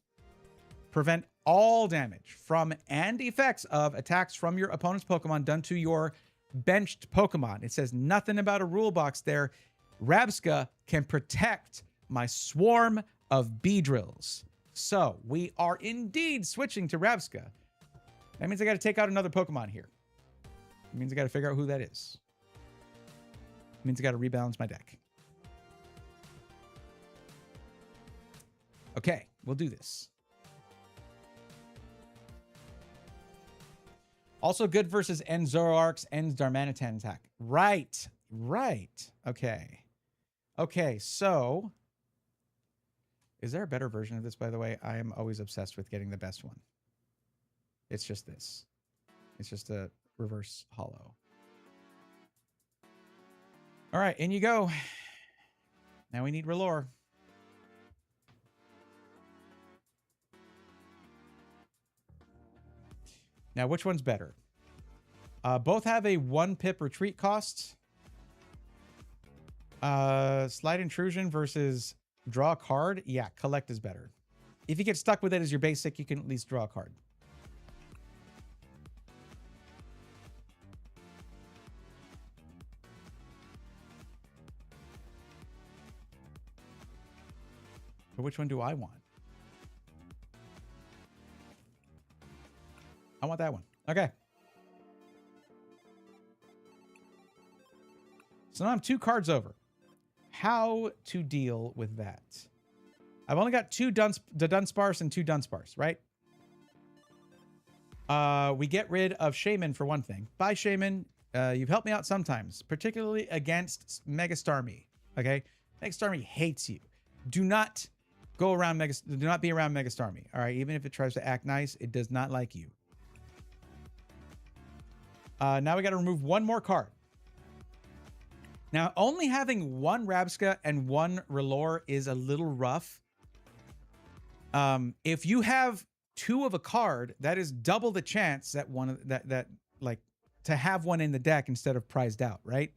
Speaker 1: Prevent all damage from and effects of attacks from your opponent's Pokemon done to your benched Pokemon. It says nothing about a rule box there. Rabska can protect my swarm of Beedrills. So we are indeed switching to Rabska. That means I got to take out another Pokemon here. It means I got to figure out who that is. It means I got to rebalance my deck. Okay, we'll do this. Also good versus End Zoroark's End Darmanitan attack. Right. Okay. Okay, so is there a better version of this, by the way? I am always obsessed with getting the best one. It's just this. It's just a reverse hollow. All right, in you go. Now we need R'hllor. Now, which one's better? Both have a 1 pip retreat cost. Slight Intrusion versus draw a card. Yeah, collect is better. If you get stuck with it as your basic, you can at least draw a card. But which one do I want? I want that one. Okay. So now I'm 2 cards over. How to deal with that? I've only got 2 Dunsparce and 2 Dunsparce, right? We get rid of Shaman for one thing. Bye, Shaman. You've helped me out sometimes, particularly against Mega Starmie. Okay? Mega Starmie hates you. Do not go around do not be around Mega Starmie. All right? Even if it tries to act nice, it does not like you. Now we got to remove 1 more card. Now, only having 1 Rabska and 1 R'hllor is a little rough. If you have 2 of a card, that is double the chance that to have one in the deck instead of prized out, right?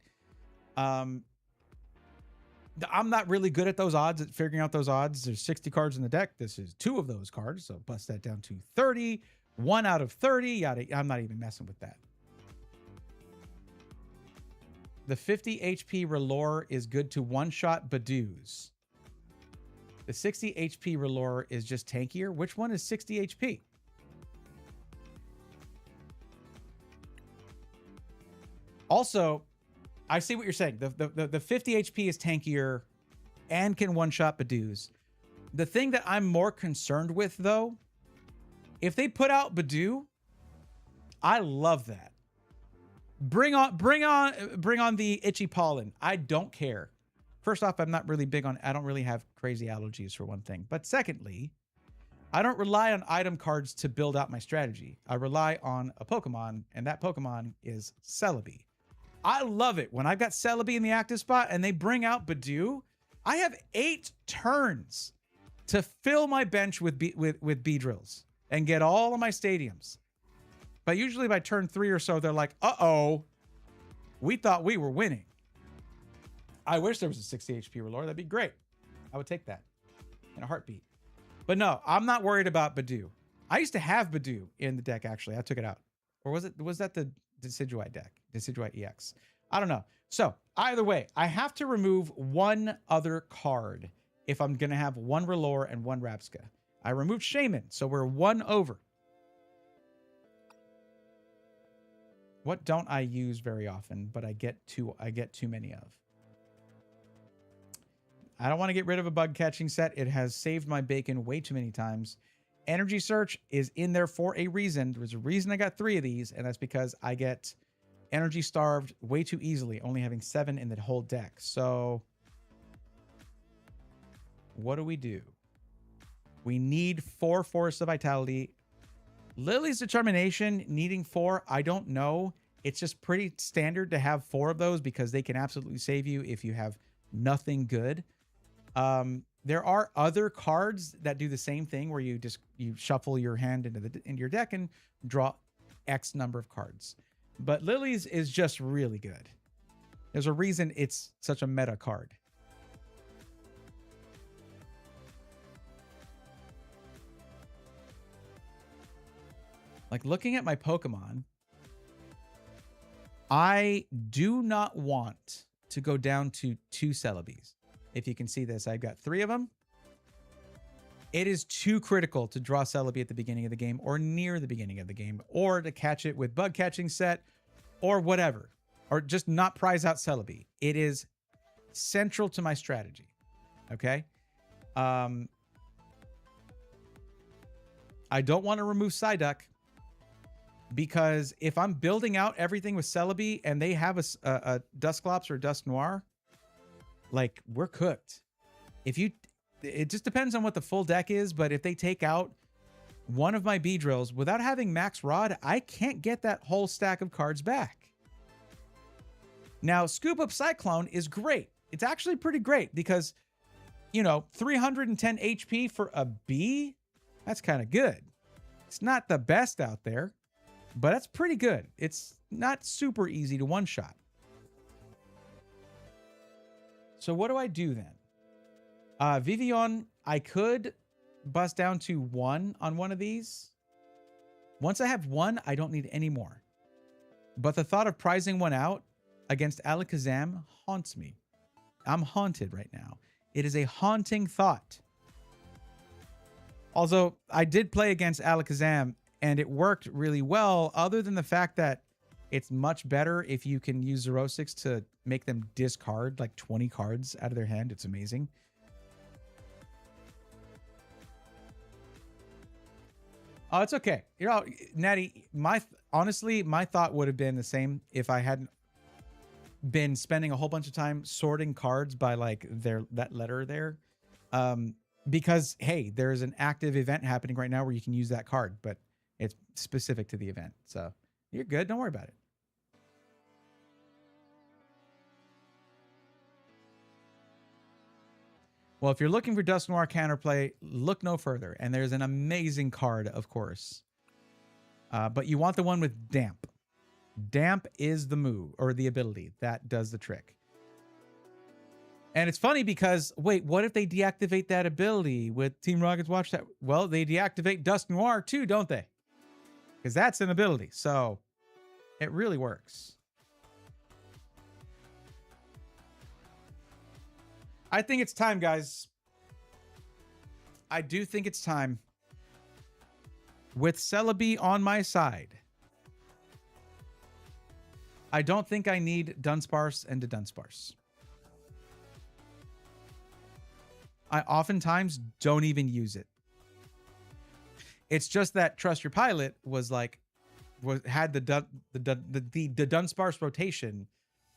Speaker 1: I'm not really good at those odds, at figuring out those odds. There's 60 cards in the deck. This is 2 of those cards, so bust that down to 30. 1 out of 30. Yada. I'm not even messing with that. The 50 HP R'hllor is good to one-shot Badoos. The 60 HP R'hllor is just tankier. Which one is 60 HP? Also, I see what you're saying. The 50 HP is tankier and can one-shot Badoos. The thing that I'm more concerned with, though, if they put out Badoo, I love that. Bring on the itchy pollen. I don't care. First off, I'm not really big on, I don't really have crazy allergies for one thing. But secondly, I don't rely on item cards to build out my strategy. I rely on a Pokemon, and that Pokemon is Celebi. I love it when I've got Celebi in the active spot and they bring out Badoo. I have 8 turns to fill my bench with Beedrills and get all of my stadiums. But usually by turn 3 or so, they're like, uh-oh, we thought we were winning. I wish there was a 60 HP Relore. That'd be great. I would take that in a heartbeat. But no, I'm not worried about Badoo. I used to have Badoo in the deck, actually. I took it out. Or was that the Decidueye deck? Decidueye EX. I don't know. So either way, I have to remove one other card if I'm going to have one Relore and one Rapska. I removed Shaman, so we're 1 over. What don't I use very often, but I get too many of? I don't want to get rid of a bug catching set. It has saved my bacon way too many times. Energy Search is in there for a reason. There's a reason I got 3 of these, and that's because I get energy starved way too easily, only having 7 in the whole deck. So what do? We need 4 Force of Vitality. Lily's Determination needing 4, I don't know. It's just pretty standard to have 4 of those because they can absolutely save you if you have nothing good. There are other cards that do the same thing where you shuffle your hand into your deck and draw X number of cards. But Lily's is just really good. There's a reason it's such a meta card. Like looking at my Pokemon, I do not want to go down to 2 Celebes. If you can see this, I've got 3 of them. It is too critical to draw Celebi at the beginning of the game or near the beginning of the game, or to catch it with bug catching set or whatever, or just not prize out Celebi. It is central to my strategy. Okay. I don't want to remove Psyduck because if I'm building out everything with Celebi and they have a Dusclops or Dusk Noir, like we're cooked. It just depends on what the full deck is, but if they take out one of my Beedrills without having Max Rod, I can't get that whole stack of cards back. Now, Scoop Up Cyclone is great. It's actually pretty great because, 310 HP for a B, that's kind of good. It's not the best out there, but that's pretty good. It's not super easy to one-shot. So what do I do then? Vivian, I could bust down to 1 on one of these. Once I have 1, I don't need any more. But the thought of prizing 1 out against Alakazam haunts me. I'm haunted right now. It is a haunting thought. Also, I did play against Alakazam, and it worked really well, other than the fact that it's much better if you can use Xerosics to make them discard like 20 cards out of their hand. It's amazing. Oh, it's okay. Natty, honestly, my thought would have been the same if I hadn't been spending a whole bunch of time sorting cards by like that letter there. Because, hey, there's an active event happening right now where you can use that card, but it's specific to the event. So you're good. Don't worry about it. Well, if you're looking for Dusk Noir counterplay, look no further. And there's an amazing card, of course. But you want the one with Damp. Damp is the move, or the ability that does the trick. And it's funny because, wait, what if they deactivate that ability with Team Rocket's Watch Tower? Well, they deactivate Dusk Noir too, don't they? Because that's an ability. So it really works. I think it's time, guys. I do think it's time. With Celebi on my side, I don't think I need Dunsparce and a Dunsparce. I oftentimes don't even use it. It's just that Trust Your Pilot was like had the Dunsparce rotation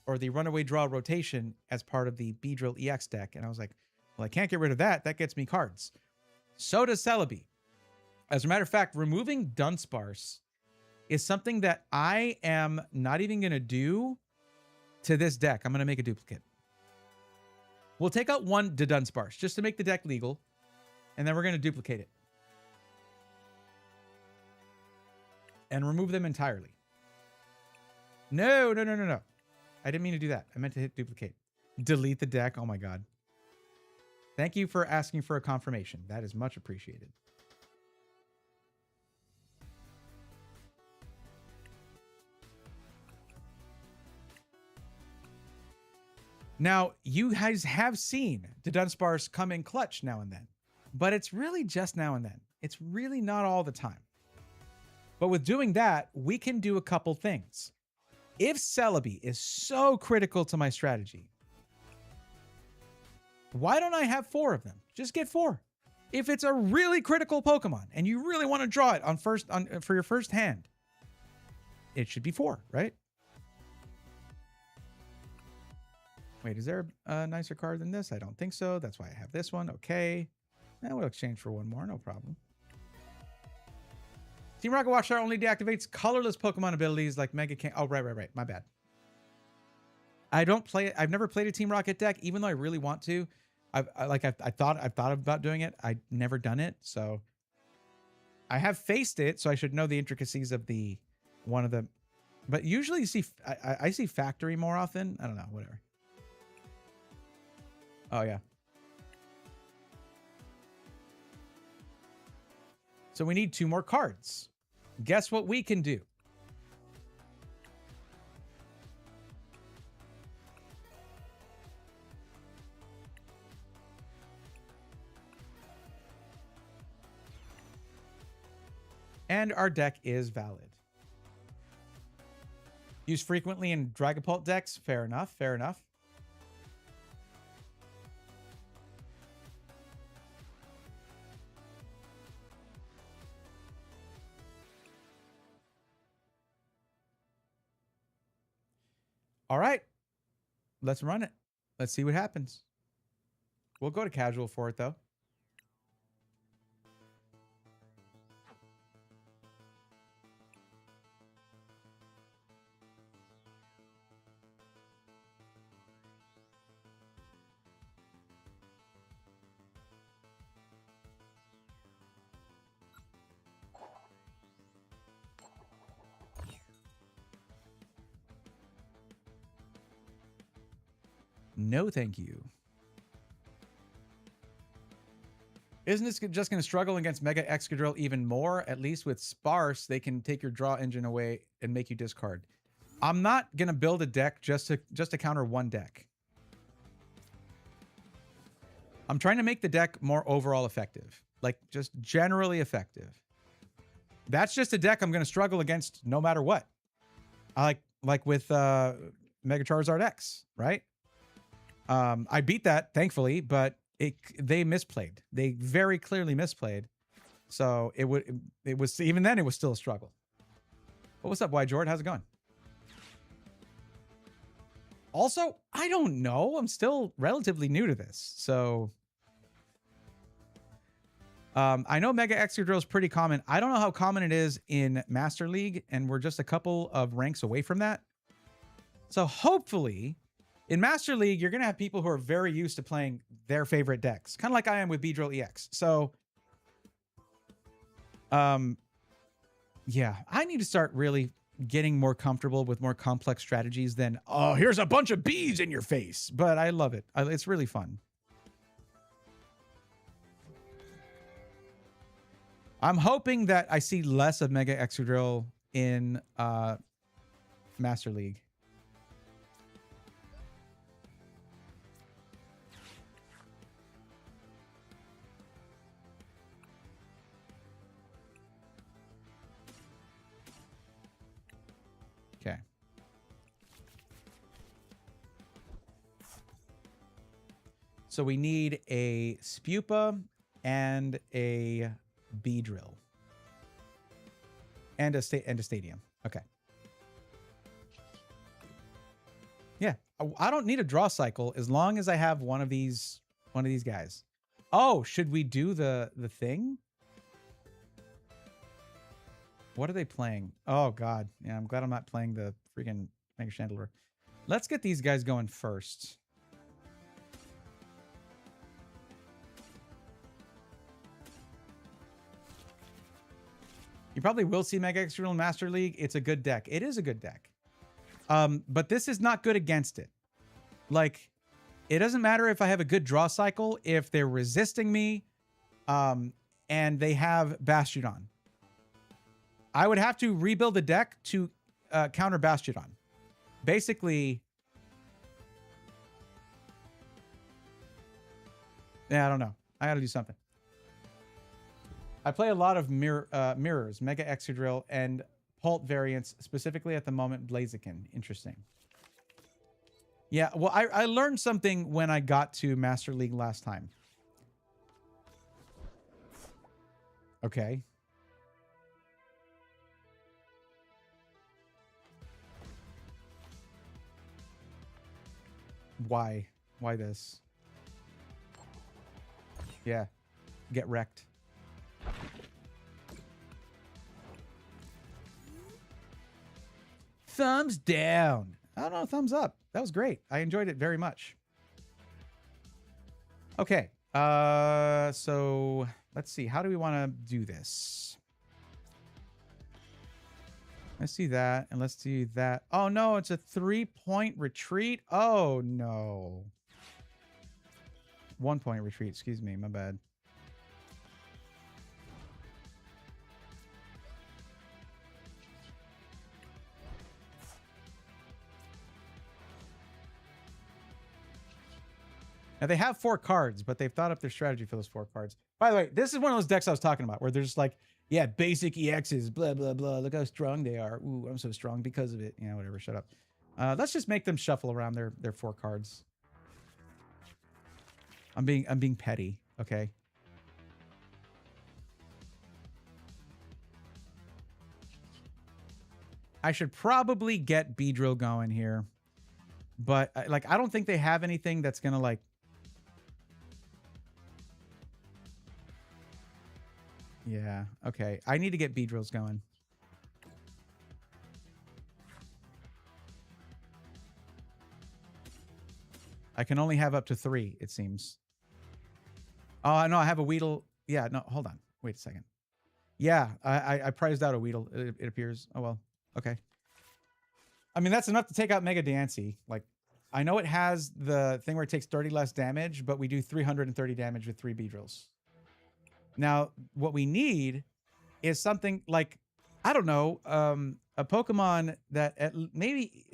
Speaker 1: or the Runaway Draw rotation as part of the Beedrill EX deck. And I was like, well, I can't get rid of that. That gets me cards. So does Celebi. As a matter of fact, removing Dunsparce is something that I am not even going to do to this deck. I'm going to make a duplicate. We'll take out one Dunsparce just to make the deck legal, and then we're going to duplicate it. And remove them entirely. No. I didn't mean to do that. I meant to hit duplicate. Delete the deck. Oh my God. Thank you for asking for a confirmation. That is much appreciated. Now, you guys have seen the Dunsparce come in clutch now and then, but it's really just now and then. It's really not all the time. But with doing that, we can do a couple things. If Celebi is so critical to my strategy, why don't I have 4 of them? Just get 4. If it's a really critical Pokemon and you really want to draw it for your first hand, it should be 4, right? Wait, is there a nicer card than this? I don't think so. That's why I have this one. Okay. We'll exchange for one more. No problem. Team Rocket Watch Star only deactivates colorless Pokemon abilities like Mega King. Oh, right. My bad. I don't play it. I've never played a Team Rocket deck, even though I really want to. I've thought about doing it. I've never done it, so I have faced it, so I should know the intricacies of one of the. But usually, you see, I see Factory more often. I don't know, whatever. Oh yeah. So we need 2 more cards. Guess what we can do? And our deck is valid. Used frequently in Dragapult decks. Fair enough. Fair enough. All right. Let's run it. Let's see what happens. We'll go to casual for it, though. No, thank you. Isn't this just going to struggle against Mega Excadrill even more? At least with Sparse, they can take your draw engine away and make you discard. I'm not going to build a deck just to counter one deck. I'm trying to make the deck more overall effective. Like, just generally effective. That's just a deck I'm going to struggle against no matter what. Like with Mega Charizard X, right? I beat that, thankfully, but they misplayed. They very clearly misplayed. So it was even then it was still a struggle. But what's up, Why Jordan? How's it going? Also, I don't know. I'm still relatively new to this. So I know Mega Excadrill is pretty common. I don't know how common it is in Master League, and we're just a couple of ranks away from that. So hopefully in Master League, you're going to have people who are very used to playing their favorite decks, kind of like I am with Beedrill EX. So, yeah, I need to start really getting more comfortable with more complex strategies than, oh, here's a bunch of bees in your face. But I love it. It's really fun. I'm hoping that I see less of Mega Excadrill in Master League. Okay. So we need a Spupa and a Beedrill. And a stadium. Okay. Yeah, I don't need a draw cycle as long as I have one of these guys. Oh, should we do the thing? What are they playing? Oh God, yeah, I'm glad I'm not playing the freaking Mega Chandelier. Let's get these guys going first. You probably will see Mega External Master League. It's a good deck. It is a good deck. But this is not good against it. Like, it doesn't matter if I have a good draw cycle, if they're resisting me, and they have Bastiodon. I would have to rebuild the deck to counter Bastiodon. Basically, yeah, I don't know. I got to do something. I play a lot of mirrors, Mega Excadrill, and Pult variants, specifically at the moment, Blaziken. Interesting. Yeah, well, I learned something when I got to Master League last time. Okay. Why? Why this? Yeah. Get wrecked. Thumbs down. I don't know, thumbs up. That was great. I enjoyed it very much. Okay. So let's see. How do we want to do this? Let's see that, and let's do that. Oh no, it's a 3-point retreat. Oh no. 1-point retreat. Excuse me. My bad. Now, they have 4 cards, but they've thought up their strategy for those 4 cards. By the way, this is one of those decks I was talking about, where they're just like, yeah, basic EXs, blah, blah, blah. Look how strong they are. Ooh, I'm so strong because of it. Yeah, whatever, shut up. Let's just make them shuffle around their 4 cards. I'm being petty, okay? I should probably get Beedrill going here. But, like, I don't think they have anything that's going to, like, yeah, okay. I need to get Beedrills going. I can only have up to 3, it seems. Oh, no, I have a Weedle. Yeah, no, hold on. Wait a second. Yeah, I prized out a Weedle, it appears. Oh, well, okay. I mean, that's enough to take out Mega Diancie. Like, I know it has the thing where it takes 30 less damage, but we do 330 damage with 3 Beedrills. Now, what we need is something like, I don't know, a Pokemon that maybe,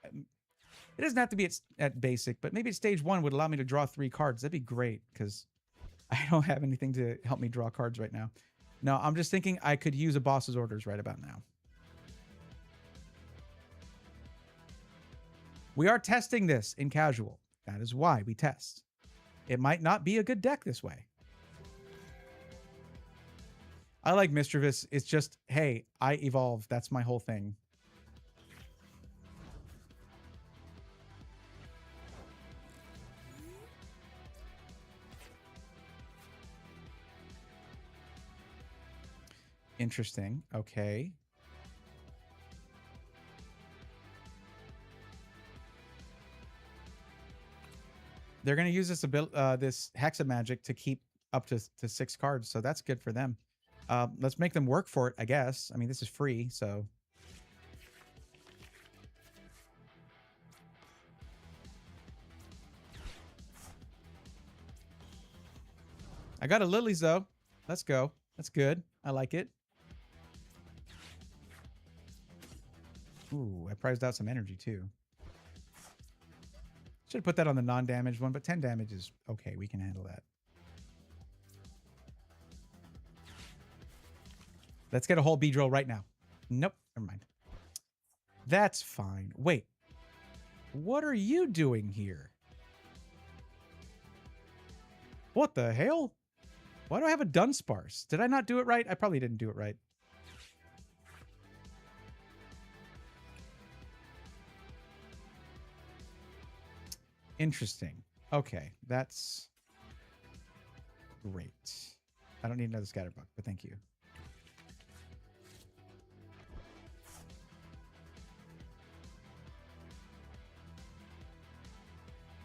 Speaker 1: it doesn't have to be at basic, but maybe at stage 1 would allow me to draw 3 cards. That'd be great, because I don't have anything to help me draw cards right now. No, I'm just thinking I could use a boss's orders right about now. We are testing this in casual. That is why we test. It might not be a good deck this way. I like Mischievous. It's just, hey, I evolve. That's my whole thing. Interesting. Okay. They're going to use this this Hexa Magic to keep up to 6 cards, so that's good for them. Let's make them work for it, I guess. I mean, this is free, so. I got a Lilies, though. Let's go. That's good. I like it. Ooh, I prized out some energy, too. Should have put that on the non-damaged one, but 10 damage is okay. We can handle that. Let's get a whole Beedrill right now. Nope, never mind. That's fine. Wait. What are you doing here? What the hell? Why do I have a Dunsparce? Did I not do it right? I probably didn't do it right. Interesting. Okay, that's great. I don't need another scatterbuck, but thank you.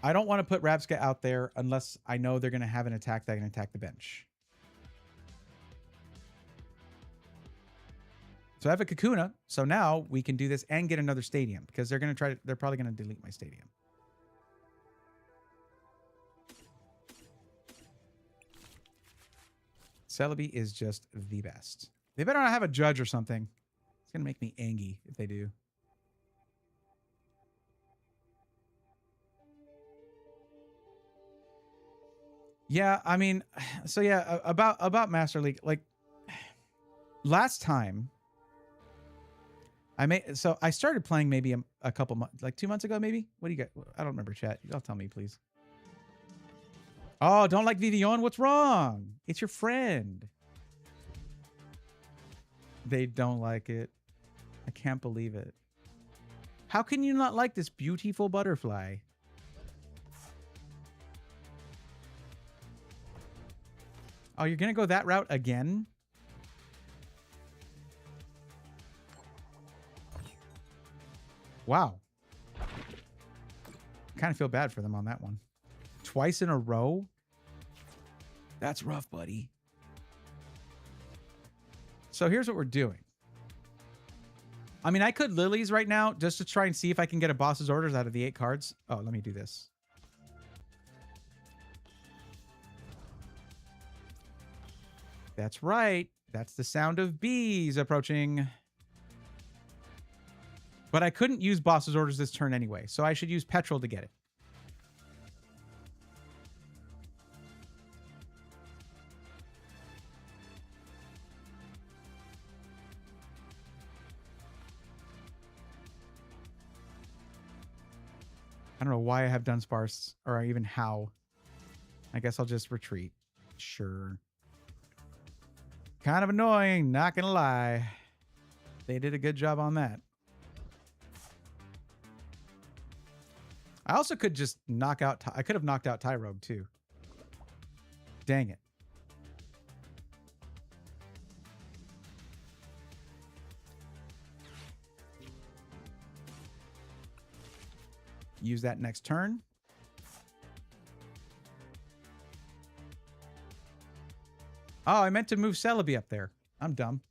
Speaker 1: I don't want to put Rabska out there unless I know they're going to have an attack that can attack the bench. So I have a Kakuna. So now we can do this and get another stadium because they're going to try to, they're probably going to delete my stadium. Celebi is just the best. They better not have a judge or something. It's going to make me angry if they do. Yeah, I mean, so yeah, about Master League, like last time I started playing maybe a couple months, like 2 months ago, maybe. What do you got? I don't remember, chat. Y'all tell me, please. Oh, don't like Vivian? What's wrong? It's your friend. They don't like it. I can't believe it. How can you not like this beautiful butterfly? Oh, you're going to go that route again? Wow. Kind of feel bad for them on that one. Twice in a row? That's rough, buddy. So here's what we're doing. I mean, I could Lilies right now just to try and see if I can get a boss's orders out of the 8 cards. Oh, let me do this. That's right. That's the sound of bees approaching. But I couldn't use boss's orders this turn anyway, so I should use Petrol to get it. I don't know why I have Dunsparce, or even how. I guess I'll just retreat. Sure. Kind of annoying, not gonna lie. They did a good job on that. I also could just knock out... I could have knocked out Tyrogue, too. Dang it. Use that next turn. Oh, I meant to move Celebi up there. I'm dumb.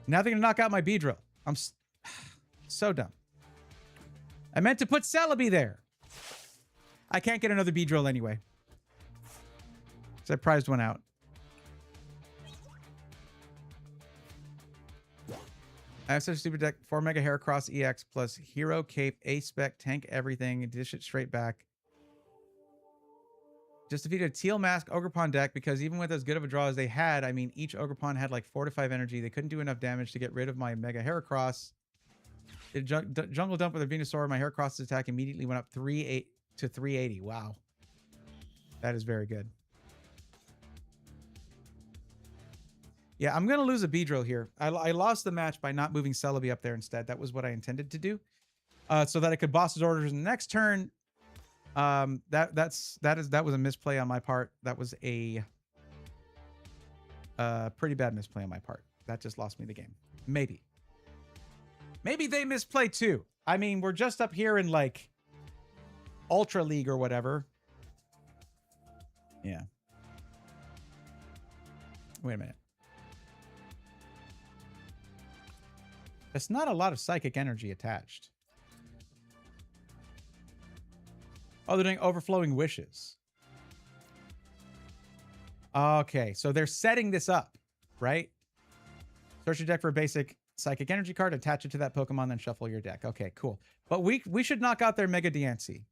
Speaker 1: Now they're going to knock out my Beedrill. I'm so dumb. I meant to put Celebi there. I can't get another Beedrill anyway. So I prized one out. I have such a stupid deck. 4 Mega Heracross EX plus Hero Cape, Ace Spec, Tank everything, dish it straight back. Just defeated a Teal Mask Ogerpon deck because even with as good of a draw as they had, I mean, each Ogerpon had like 4 to 5 energy. They couldn't do enough damage to get rid of my Mega Heracross. It jungle dump with a Venusaur. My Heracross's attack immediately went up 380 to 380. Wow. That is very good. Yeah, I'm going to lose a Beedrill here. I lost the match by not moving Celebi up there instead. That was what I intended to do. So that I could boss his orders in the next turn. That was a misplay on my part. That was a pretty bad misplay on my part. That just lost me the game. Maybe they misplay too. I mean, we're just up here in like Ultra League or whatever. Yeah. Wait a minute. That's not a lot of psychic energy attached. Oh, they're doing overflowing wishes. Okay, so they're setting this up, right? Search your deck for a basic psychic energy card, attach it to that Pokemon, then shuffle your deck. Okay, cool. But we should knock out their Mega Diancie.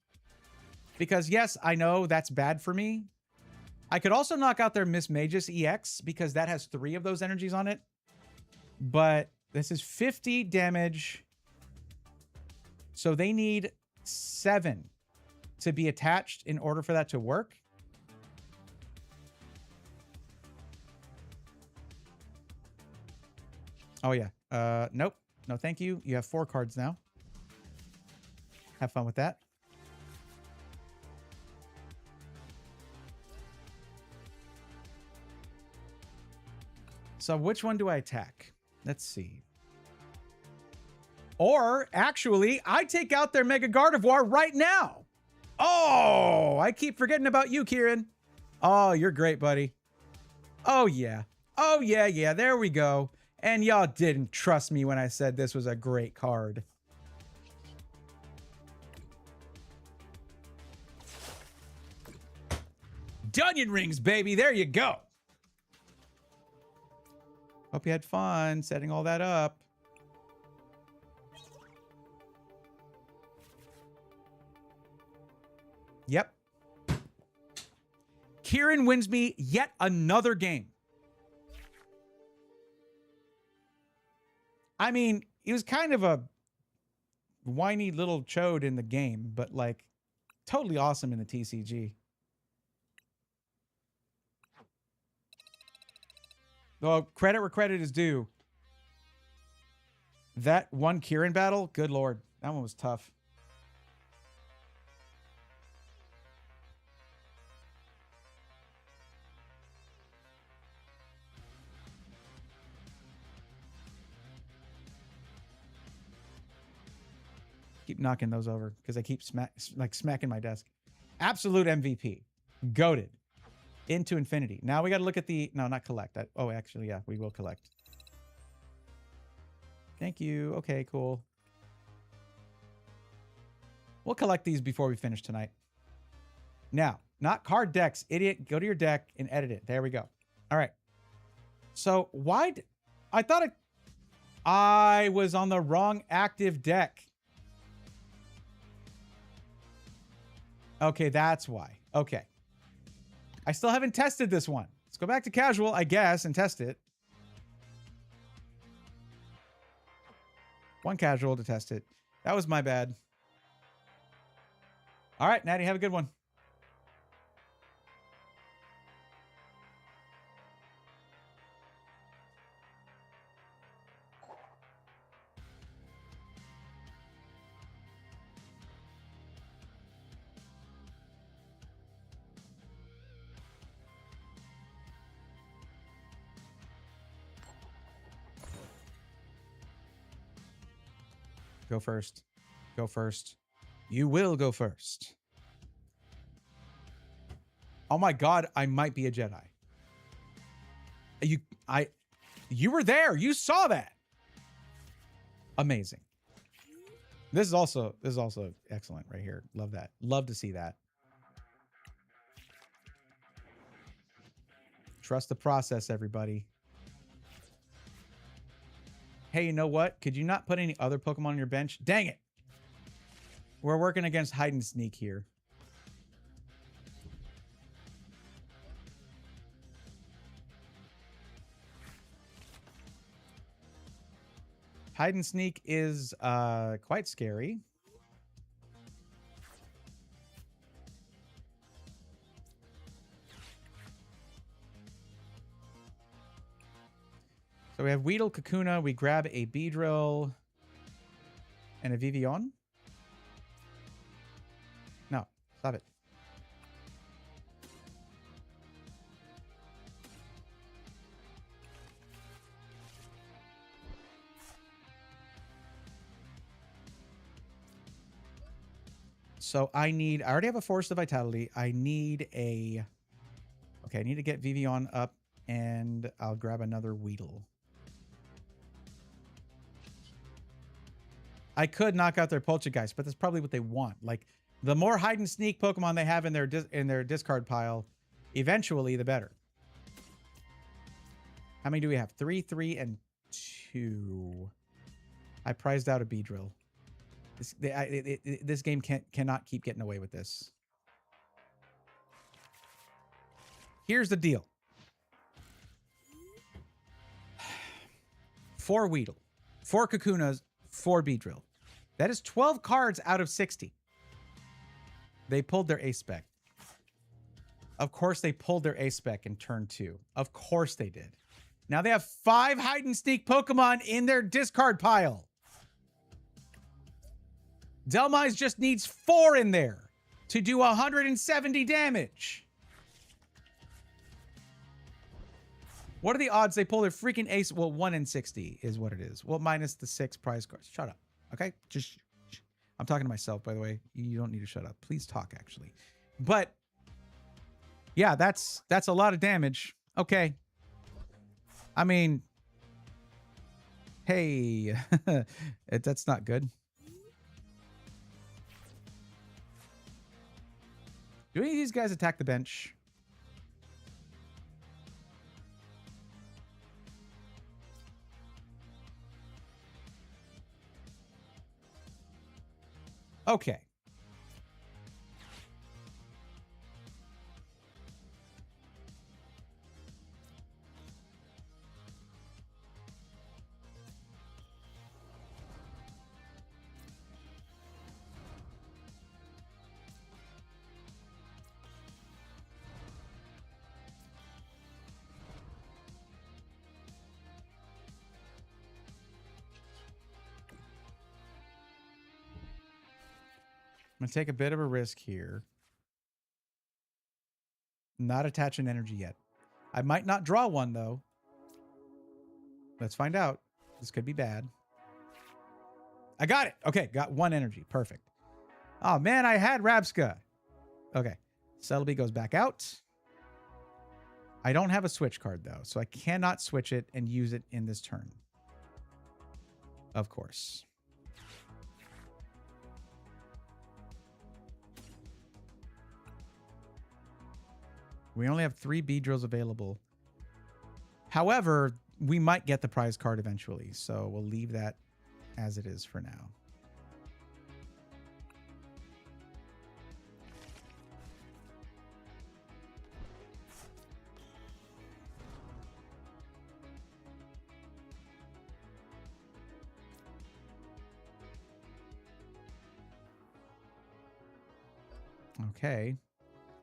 Speaker 1: Because yes, I know that's bad for me. I could also knock out their Miss Magus EX because that has 3 of those energies on it. But this is 50 damage. So they need 7 to be attached in order for that to work. Oh, yeah. Nope. No, thank you. You have 4 cards now. Have fun with that. So which one do I attack? Let's see. Or actually, I take out their Mega Gardevoir right now. Oh, I keep forgetting about you, Kieran. Oh, you're great, buddy. Oh, yeah. Oh, yeah, yeah. There we go. And y'all didn't trust me when I said this was a great card. Dunyan rings, baby. There you go. Hope you had fun setting all that up. Yep. Kieran wins me yet another game. I mean, he was kind of a whiny little chode in the game, but like totally awesome in the TCG. Well, credit where credit is due. That one Kieran battle, good lord. That one was tough. Keep knocking those over because I keep smacking my desk. Absolute MVP. Goated. Into infinity. Now we got to look at the... No, not collect. Oh, actually, yeah, we will collect. Thank you. Okay, cool. We'll collect these before we finish tonight. Now, not card decks. Idiot. Go to your deck and edit it. There we go. All right. So, why... I thought I was on the wrong active deck. Okay, that's why. Okay. I still haven't tested this one. Let's go back to casual, I guess, and test it. One casual to test it. That was my bad. All right, Natty, have a good one. Go first. Go first. You will go first. Oh my god, I might be a Jedi. You were there. You saw that. Amazing. This is also excellent right here. Love that. Love to see that. Trust the process, everybody. Hey, you know what? Could you not put any other Pokemon on your bench? Dang it. We're working against hide and sneak here. Hide and sneak is quite scary. So we have Weedle, Kakuna. We grab a Beedrill and a Vivillon. No, stop it. So I already have a Force of Vitality. I need a... Okay, I need to get Vivillon up and I'll grab another Weedle. I could knock out their Poltergeist, but that's probably what they want. Like, the more hide and sneak Pokemon they have in their discard pile, eventually the better. How many do we have? 3, 3, and 2. I prized out a Beedrill. This game cannot keep getting away with this. Here's the deal. 4 Weedle, 4 Kakunas, 4 Beedrill. That is 12 cards out of 60. They pulled their A-Spec. Of course they pulled their A-Spec in turn 2. Of course they did. Now they have 5 hide and sneak Pokemon in their discard pile. Delmise just needs 4 in there to do 170 damage. What are the odds they pull their freaking ace? Well, 1 in 60 is what it is. Well, minus the 6 prize cards. Shut up. Okay? Just, I'm talking to myself, by the way. You don't need to shut up. Please talk, actually. But, yeah, that's a lot of damage. Okay. I mean, hey, that's not good. Do any of these guys attack the bench? Okay. I'm going to take a bit of a risk here. Not attaching energy yet. I might not draw one, though. Let's find out. This could be bad. I got it. Okay, got 1 energy. Perfect. Oh, man, I had Rabska. Okay. Celebi goes back out. I don't have a switch card, though, so I cannot switch it and use it in this turn. Of course. We only have 3 Beedrills available. However, we might get the prize card eventually, so we'll leave that as it is for now. Okay.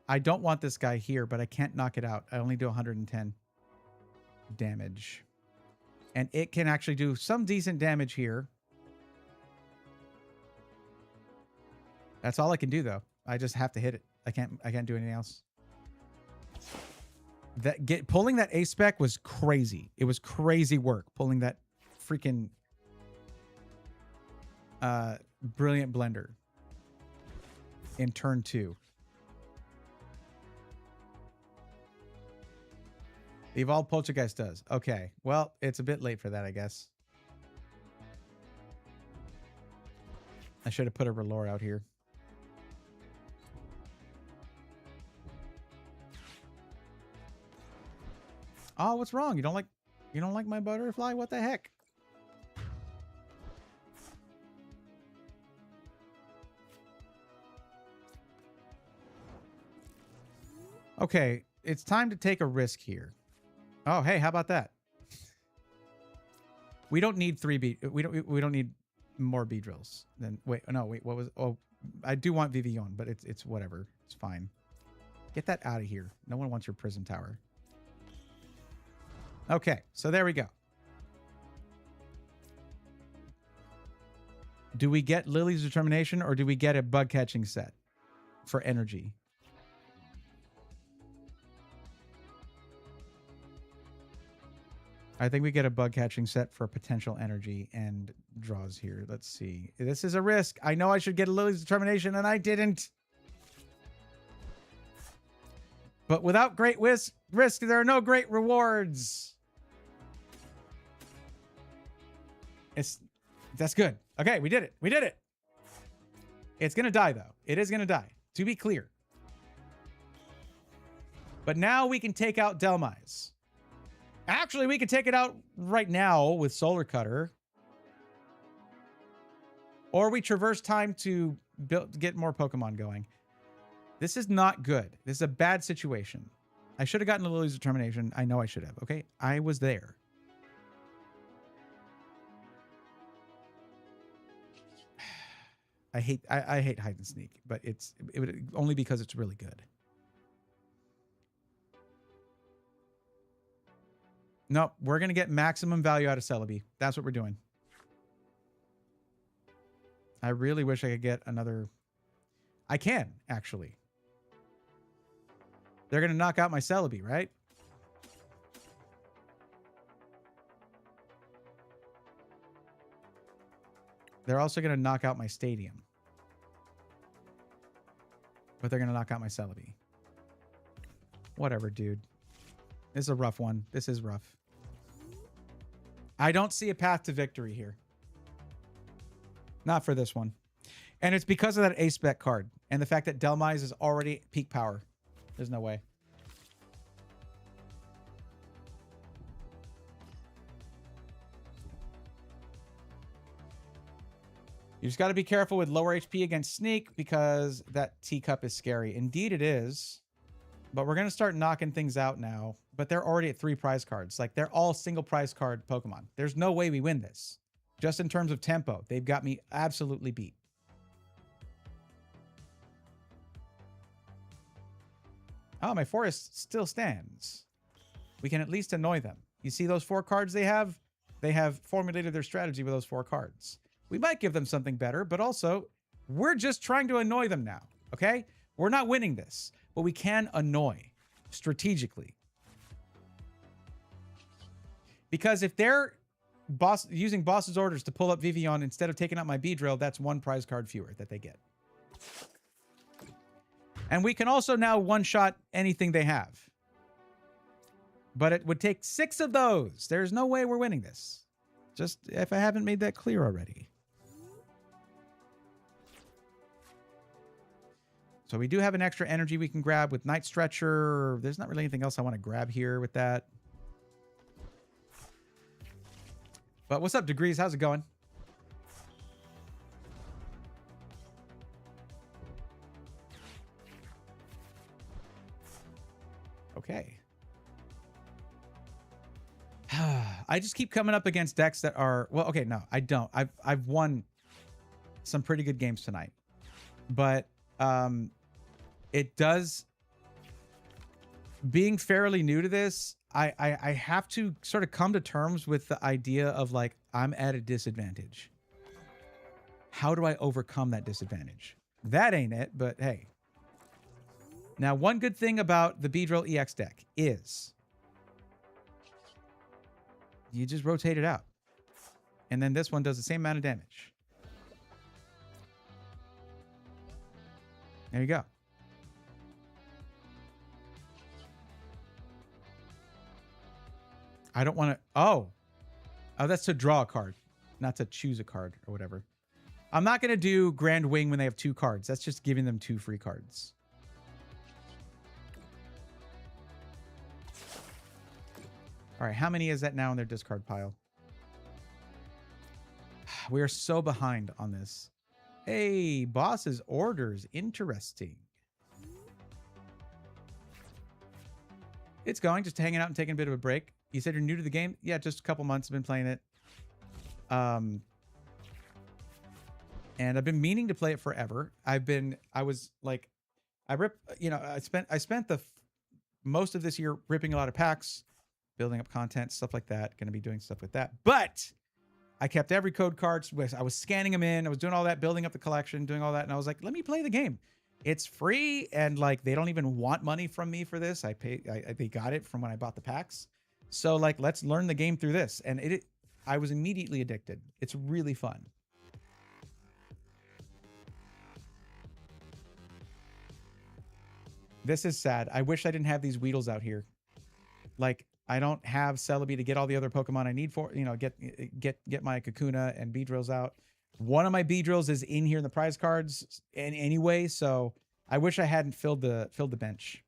Speaker 1: I don't want this guy here, but I can't knock it out. I only do 110 damage. And it can actually do some decent damage here. That's all I can do, though. I just have to hit it. I can't do anything else. Pulling that ace spec was crazy. It was crazy work pulling that freaking brilliant blender in turn 2. The Evolved Poltergeist does. Okay. Well, it's a bit late for that, I guess. I should have put a Rellor out here. Oh, what's wrong? You don't like my butterfly? What the heck? Okay, it's time to take a risk here. Oh, hey, how about that? We don't need 3 B. We don't need more Beedrills. Then wait, what was? Oh, I do want Vivillon, but it's whatever. It's fine. Get that out of here. No one wants your Prism Tower. Okay, so there we go. Do we get Lily's Determination or do we get a bug catching set for energy? I think we get a bug catching set for potential energy and draws here. Let's see. This is a risk. I know I should get a Lily's Determination and I didn't. But without great risk, there are no great rewards. That's good. Okay, we did it. We did it. It's going to die, though. It is going to die, to be clear. But now we can take out Delmise. Actually, we can take it out right now with Solar Cutter. Or we traverse time to get more Pokemon going. This is not good. This is a bad situation. I should have gotten a Lily's Determination. I know I should have. Okay, I was there. I hate hide and seek, but it would only because it's really good. No, we're gonna get maximum value out of Celebi. That's what we're doing. I really wish I could get another. I can actually. They're gonna knock out my Celebi, right? They're also going to knock out my Stadium. But they're going to knock out my Celebi. Whatever, dude. This is a rough one. This is rough. I don't see a path to victory here. Not for this one. And it's because of that ace-spec card. And the fact that Delmise is already peak power. There's no way. You just got to be careful with lower HP against Sneak because that teacup is scary. Indeed it is. But we're going to start knocking things out now. But they're already at 3 prize cards. Like, they're all single prize card Pokemon. There's no way we win this. Just in terms of tempo, they've got me absolutely beat. Oh, my forest still stands. We can at least annoy them. You see those 4 cards they have? They have formulated their strategy with those 4 cards. We might give them something better, but also, we're just trying to annoy them now, okay? We're not winning this, but we can annoy strategically. Because if they're using boss's orders to pull up Vivian instead of taking out my Beedrill, that's 1 prize card fewer that they get. And we can also now one-shot anything they have. But it would take 6 of those. There's no way we're winning this. Just if I haven't made that clear already. So we do have an extra energy we can grab with Night Stretcher. There's not really anything else I want to grab here with that. But what's up, Degrees? How's it going? Okay. I just keep coming up against decks that are... Well, okay, no, I don't. I've won some pretty good games tonight. But it does... Being fairly new to this, I have to sort of come to terms with the idea of, like, I'm at a disadvantage. How do I overcome that disadvantage? That ain't it, but hey. Now, one good thing about the Beedrill EX deck is you just rotate it out. And then this one does the same amount of damage. There you go. I don't want to... Oh, that's to draw a card, not to choose a card or whatever. I'm not going to do Grand Wing when they have 2 cards. That's just giving them 2 free cards. All right, how many is that now in their discard pile? We are so behind on this. Hey, boss's orders. Interesting. It's going, just hanging out and taking a bit of a break. You said you're new to the game? Yeah, just a couple months I've been playing it. And I've been meaning to play it forever. I spent the most of this year ripping a lot of packs, building up content, stuff like that. Going to be doing stuff with that. But I kept every code card. I was scanning them in. I was doing all that, building up the collection, doing all that. And I was like, let me play the game. It's free. And like, they don't even want money from me for this. They got it from when I bought the packs. So like, let's learn the game through this. And I was immediately addicted. It's really fun. This is sad. I wish I didn't have these Weedles out here. Like, I don't have Celebi to get all the other Pokemon I need for, get my Kakuna and Beedrills out. One of my Beedrills is in here in the prize cards anyway, so I wish I hadn't filled the bench.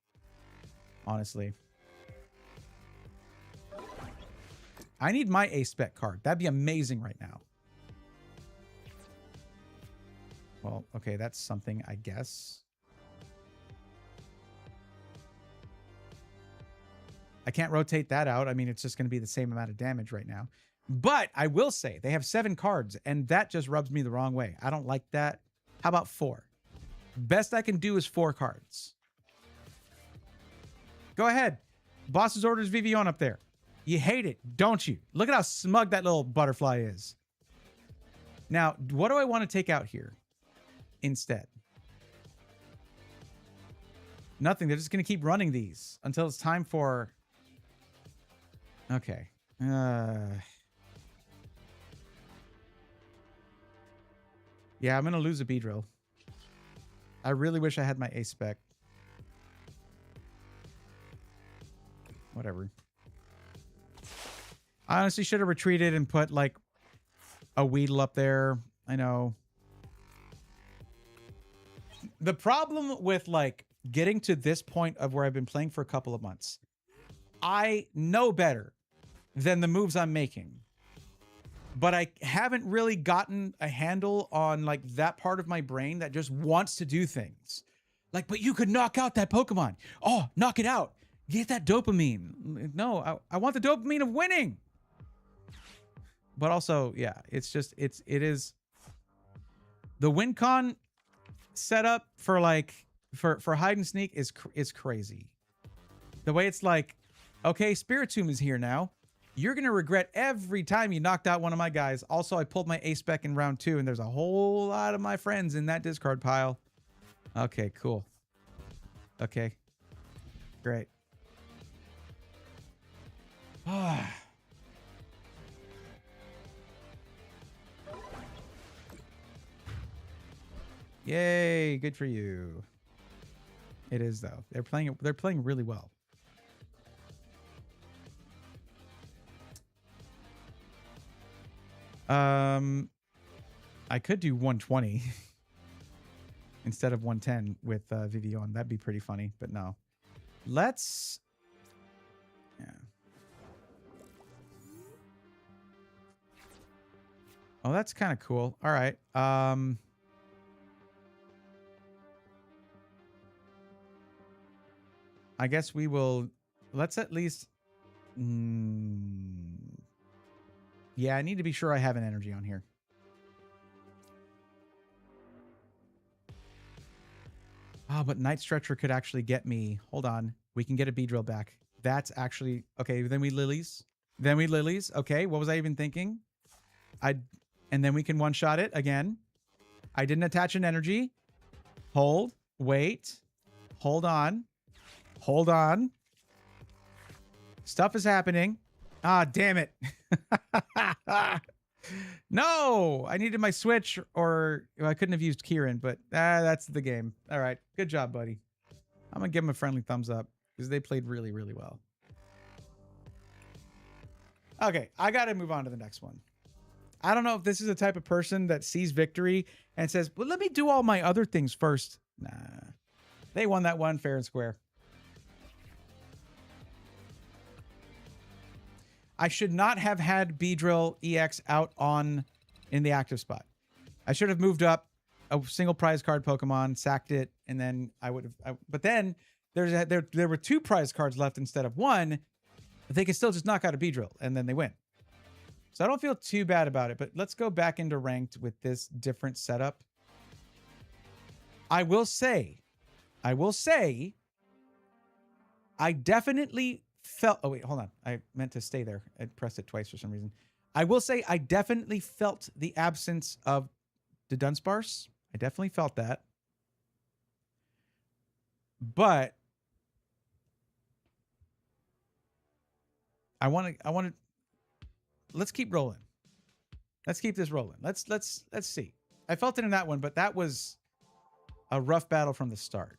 Speaker 1: Honestly. I need my A-Spec card. That'd be amazing right now. Well, okay, that's something, I guess. I can't rotate that out. I mean, it's just going to be the same amount of damage right now. But I will say they have 7 cards, and that just rubs me the wrong way. I don't like that. How about 4? Best I can do is 4 cards. Go ahead. Boss's orders Vivian up there. You hate it, don't you? Look at how smug that little butterfly is. Now, what do I want to take out here instead? Nothing. They're just going to keep running these until it's time for... Okay. Yeah, I'm going to lose a Beedrill. I really wish I had my ace spec. Whatever. I honestly should have retreated and put like a Weedle up there. I know. The problem with like getting to this point of where I've been playing for a couple of months, I know better than the moves I'm making. But I haven't really gotten a handle on like that part of my brain that just wants to do things. Like, but you could knock out that Pokemon. Oh, knock it out. Get that dopamine. No, I want the dopamine of winning. But also, yeah, it's just, it is the win con setup for like, for hide and sneak is crazy. The way it's like, okay, Spiritomb is here now. You're going to regret every time you knocked out one of my guys. Also, I pulled my ace spec in round 2, and there's a whole lot of my friends in that discard pile. Okay, cool. Okay. Great. Yay, good for you. It is though. They're playing really well. I could do 120 instead of 110 with Vivillon. That'd be pretty funny, but no. Let's... Yeah. Oh, that's kind of cool. All right. I guess we will... Let's at least... Yeah, I need to be sure I have an energy on here. Oh, but Night Stretcher could actually get me... Hold on. We can get a Beedrill back. That's actually... Okay, then we Lilies. Then we Lilies. Okay, what was I even thinking? And then we can one-shot it again. I didn't attach an energy. Hold. Wait. Hold on. Hold on. Stuff is happening. Ah, damn it. No, I needed my switch, or I couldn't have used Kieran, but that's the game. All right. Good job, buddy. I'm going to give him a friendly thumbs up because they played really, really well. Okay, I got to move on to the next one. I don't know if this is the type of person that sees victory and says, well, let me do all my other things first. Nah. They won that one fair and square. I should not have had Beedrill EX out in the active spot. I should have moved up a single prize card Pokemon, sacked it, and then I would have... But then there were 2 prize cards left instead of 1. They could still just knock out a Beedrill, and then they win. So I don't feel too bad about it, but let's go back into ranked with this different setup. I will say, I definitely felt... Oh, wait, hold on. I meant to stay there. I pressed it twice for some reason. I will say I definitely felt the absence of the Dunsparce. I definitely felt that. But I want to... Let's keep rolling. Let's keep this rolling. Let's see. I felt it in that one, but that was a rough battle from the start.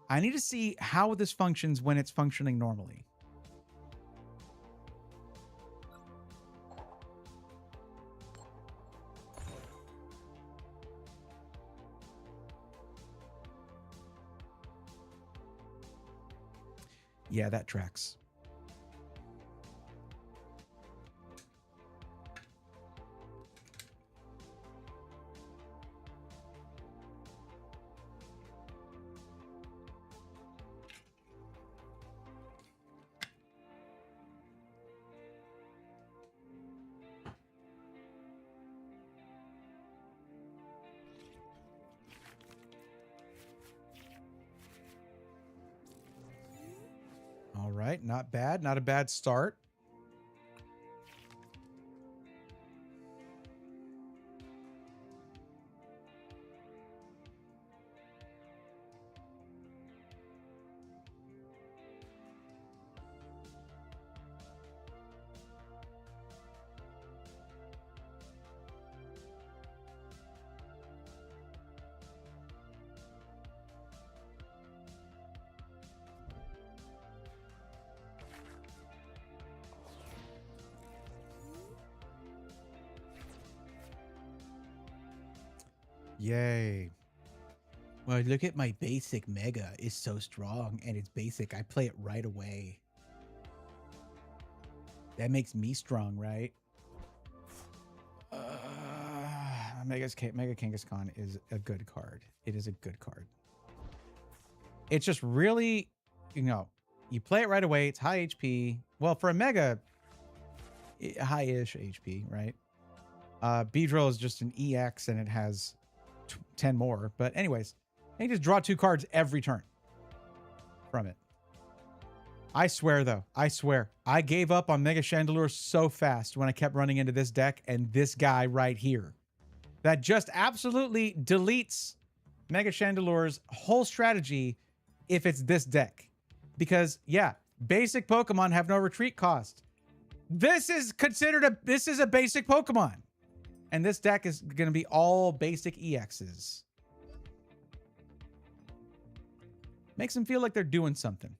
Speaker 1: I need to see how this functions when it's functioning normally. Yeah, that tracks. All right, not bad. Not a bad start. Yay. Well, look at my basic mega. It's so strong and it's basic. I play it right away. That makes me strong, right? Mega Kangaskhan is a good card. It is a good card. It's just really, you know, you play it right away. It's high HP. Well, for a mega, high-ish HP, right? Beedrill is just an EX and it has 10 more. But anyways, you just draw 2 cards every turn from it. I swear, though, I swear, I gave up on Mega Chandelure so fast when I kept running into this deck and this guy right here. That just absolutely deletes Mega Chandelure's whole strategy if it's this deck. Because, yeah, basic Pokemon have no retreat cost. This is considered a basic Pokemon. And this deck is going to be all basic EXs. Makes them feel like they're doing something,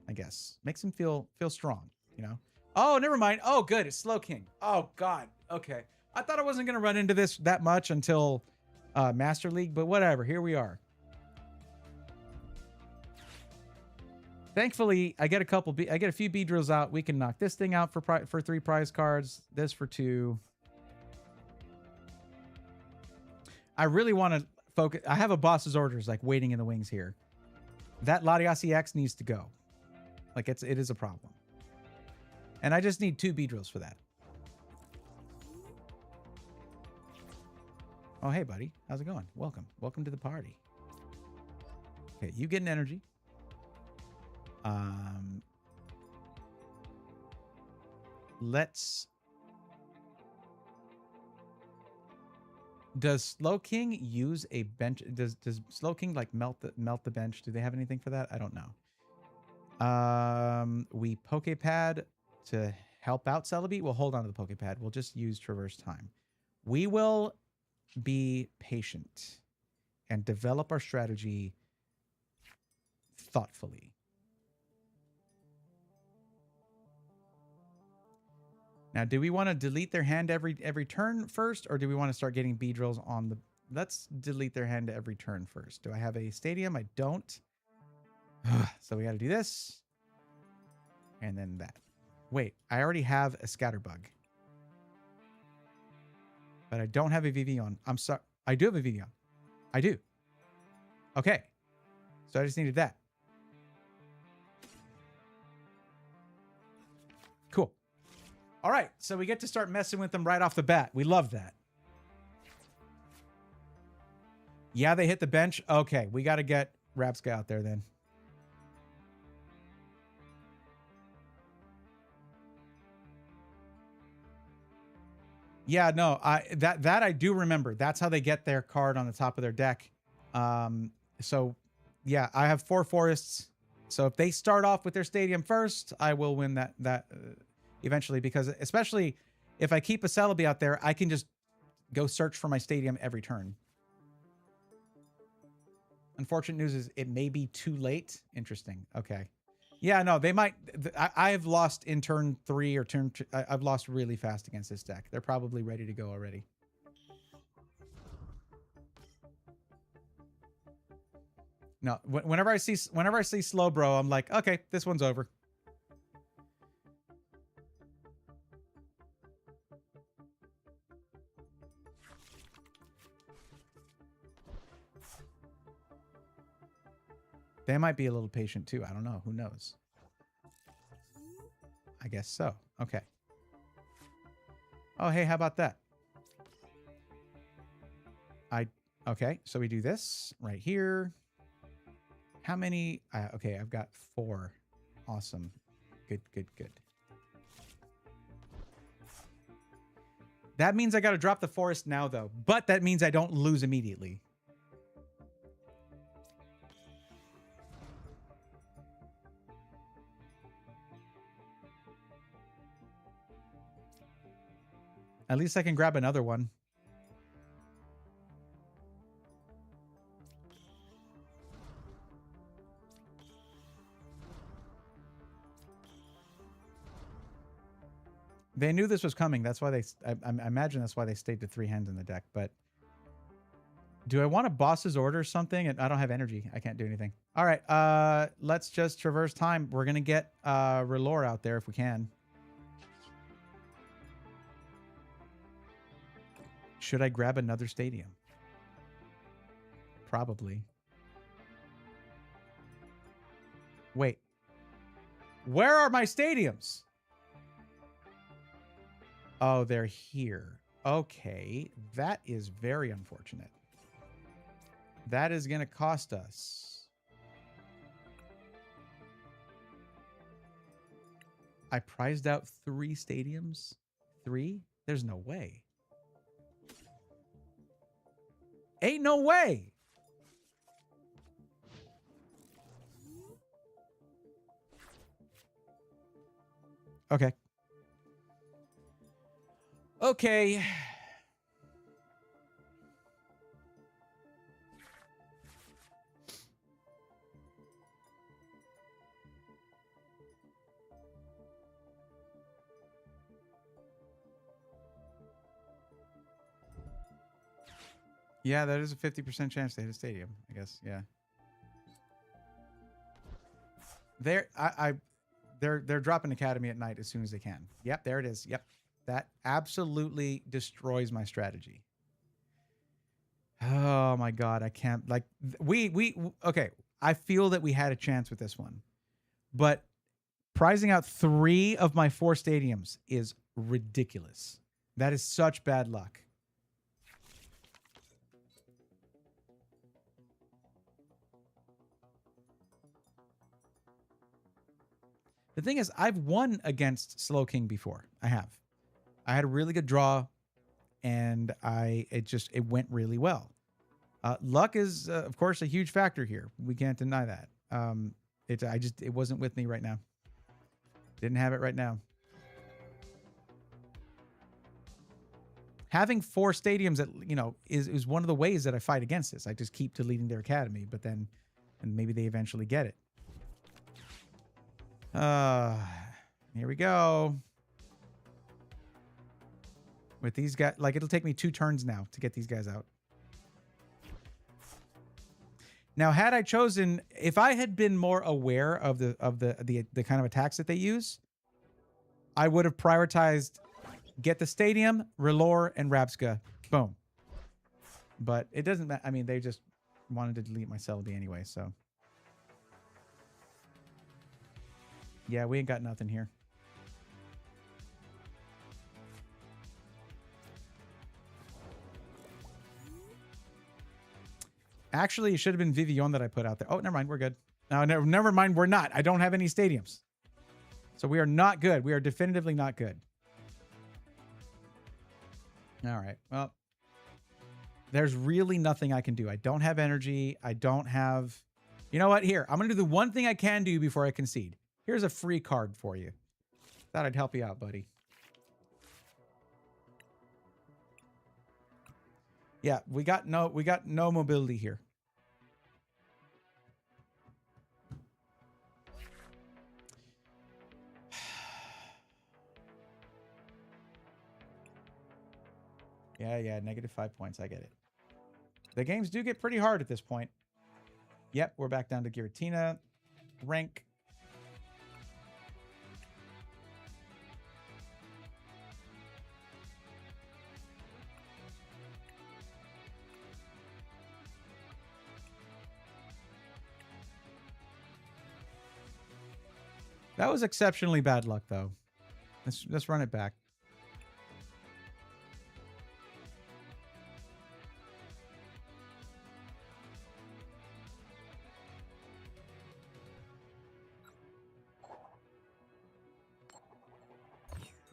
Speaker 1: I guess. Makes them feel strong, you know? Oh, never mind. Oh, good. It's Slowking. Oh, God. Okay. I thought I wasn't going to run into this that much until Master League, but whatever. Here we are. Thankfully, I get a few Beedrills out. We can knock this thing out for 3 prize cards. This for 2. I really want to focus. I have a boss's orders like waiting in the wings here. That Latias EX needs to go. Like it is a problem. And I just need 2 Beedrills for that. Oh, hey, buddy. How's it going? Welcome. Welcome to the party. Okay, you get an energy. Let's... Does Slowking use a bench? Does Slowking like melt the bench? Do they have anything for that? I don't know. We Pokepad to help out Celebi. We'll hold on to the Pokepad. We'll just use Traverse Time. We will be patient and develop our strategy thoughtfully. Now, do we want to delete their hand every turn first, or do we want to start getting Beedrills on the... Let's delete their hand every turn first. Do I have a stadium? I don't. So we got to do this. And then that. Wait, I already have a Scatterbug. But I don't have a Vivillon. I'm sorry. I do have a Vivillon. I do. Okay. So I just needed that. Cool. All right, so we get to start messing with them right off the bat. We love that. Yeah, they hit the bench. Okay, we got to get Rapska out there then. Yeah, no, that I do remember. That's how they get their card on the top of their deck. So, yeah, I have 4 forests. So if they start off with their stadium first, I will win that eventually, because especially if I keep a Celebi out there, I can just go search for my stadium every turn. Unfortunate news is it may be too late. Interesting. Okay. Yeah, no, they might. I've lost in turn 3 or turn 2. I've lost really fast against this deck. They're probably ready to go already. No, whenever I see Slowbro, I'm like, okay, this one's over. They might be a little patient too. I don't know. Who knows? I guess so. Okay. Oh, hey, how about that? Okay, so we do this right here. How many? Okay, I've got 4. Awesome. Good, good, good. That means I got to drop the forest now, though. But that means I don't lose immediately. At least I can grab another one. They knew this was coming. That's why I imagine that's why they stayed to 3 hands in the deck. But Do I want a boss's order or something? I don't have energy. I can't do anything. All right. Let's just traverse time. We're going to get Relore out there if we can. Should I grab another stadium? Probably. Wait. Where are my stadiums? Oh, they're here. Okay. That is very unfortunate. That is going to cost us. I prized out 3 stadiums? 3? There's no way. Ain't no way. Okay. Okay. Yeah, that is a 50% chance to hit a stadium, I guess. Yeah. They're dropping Academy at night as soon as they can. Yep, there it is. Yep. That absolutely destroys my strategy. Oh my god, I can't like okay, I feel that we had a chance with this one. But prizing out 3 of my 4 stadiums is ridiculous. That is such bad luck. The thing is, I've won against Slow King before. I have. I had a really good draw, and it went really well. Luck is, of course, a huge factor here. We can't deny that. It wasn't with me right now. Didn't have it right now. Having 4 stadiums, is one of the ways that I fight against this. I just keep deleting their academy, but then, and maybe they eventually get it. Here we go. With these guys, like it'll take me 2 turns now to get these guys out. Now, had I chosen, if I had been more aware of the kind of attacks that they use, I would have prioritized get the stadium, Relore, and Rabska. Boom. But it doesn't matter. I mean, they just wanted to delete my Celebi anyway, so. Yeah, we ain't got nothing here. Actually, it should have been Vivillon that I put out there. Oh, never mind. We're good. No, never mind. We're not. I don't have any stadiums. So we are not good. We are definitively not good. All right. Well, there's really nothing I can do. I don't have energy. I don't have... You know what? Here, I'm going to do the one thing I can do before I concede. Here's a free card for you. Thought I'd help you out, buddy. Yeah, we got no mobility here. Yeah, -5 points. I get it. The games do get pretty hard at this point. Yep, we're back down to Giratina. Rank. That was exceptionally bad luck, though. Let's run it back.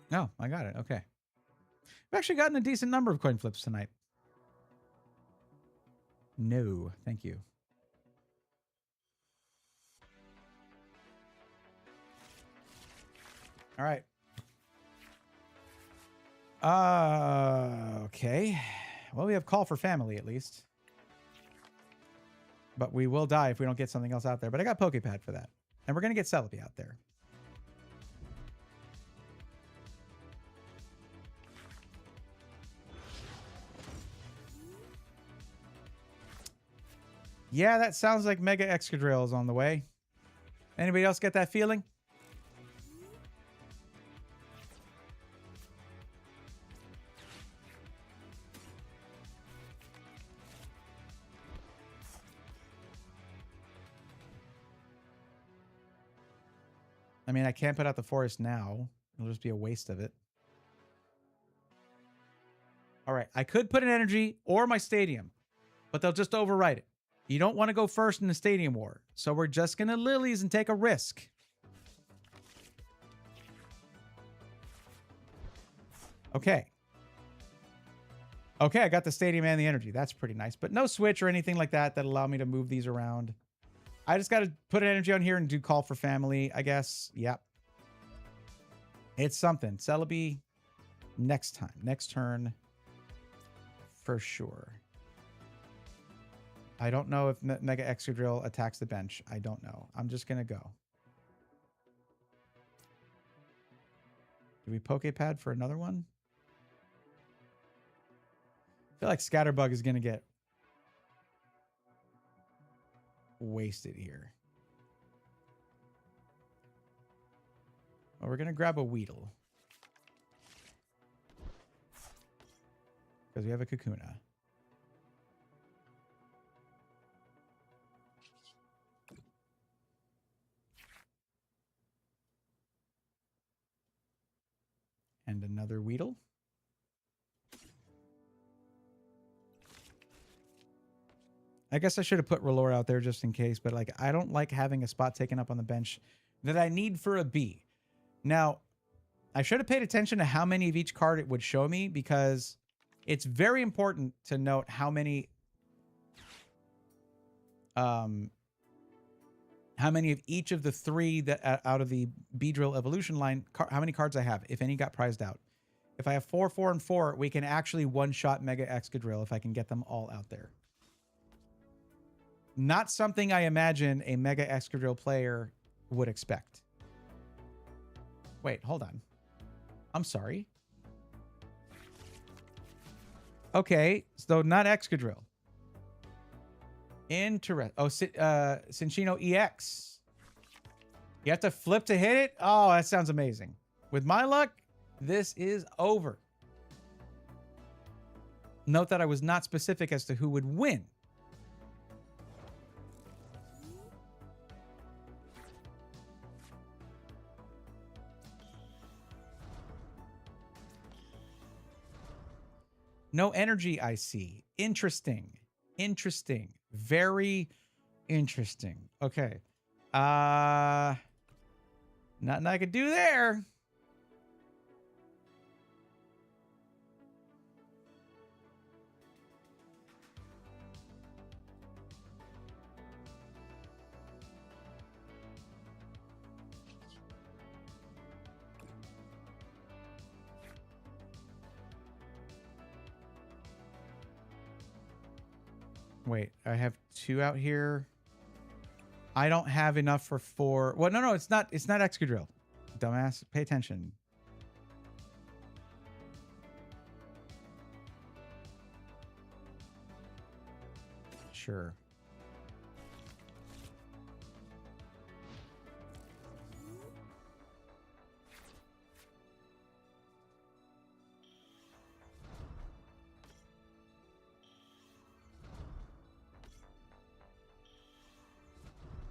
Speaker 1: No, I got it. Okay. I've actually gotten a decent number of coin flips tonight. No, thank you. All right. Okay. Well, we have Call for Family, at least. But we will die if we don't get something else out there. But I got Poképad for that. And we're going to get Celebi out there. Yeah, that sounds like Mega Excadrill is on the way. Anybody else get that feeling? I mean, I can't put out the forest now. It'll just be a waste of it. All right, I could put an energy or my stadium, but they'll just overwrite it. You don't want to go first in the stadium war, so we're just going to lilies and take a risk. Okay. Okay, I got the stadium and the energy. That's pretty nice, but no switch or anything like that that allow me to move these around. I just got to put an energy on here and do call for family, I guess. Yep. It's something. Celebi next time. Next turn. For sure. I don't know if Mega Excadrill attacks the bench. I don't know. I'm just going to go. Do we Poképad for another one? I feel like Scatterbug is going to get wasted here. Well, we're going to grab a Weedle. Because we have a Kakuna. And another Weedle. I guess I should have put Rellor out there just in case, but like I don't like having a spot taken up on the bench that I need for a B. Now, I should have paid attention to how many of each card it would show me, because it's very important to note how many of each of the three that out of the Beedrill evolution line, how many cards I have, if any got prized out. If I have 4, 4, and 4, we can actually one-shot Mega Excadrill if I can get them all out there. Not something I imagine a Mega Excadrill player would expect. Wait, hold on. I'm sorry. Okay, so not Excadrill. Interesting. Oh, Cinccino EX. You have to flip to hit it? Oh, that sounds amazing. With my luck, this is over. Note that I was not specific as to who would win. No energy, I see. Interesting. Interesting. Very interesting. Okay. Nothing I could do there. Wait, I have 2 out here. I don't have enough for 4. Well, no, it's not Excadrill. Dumbass, pay attention. Sure.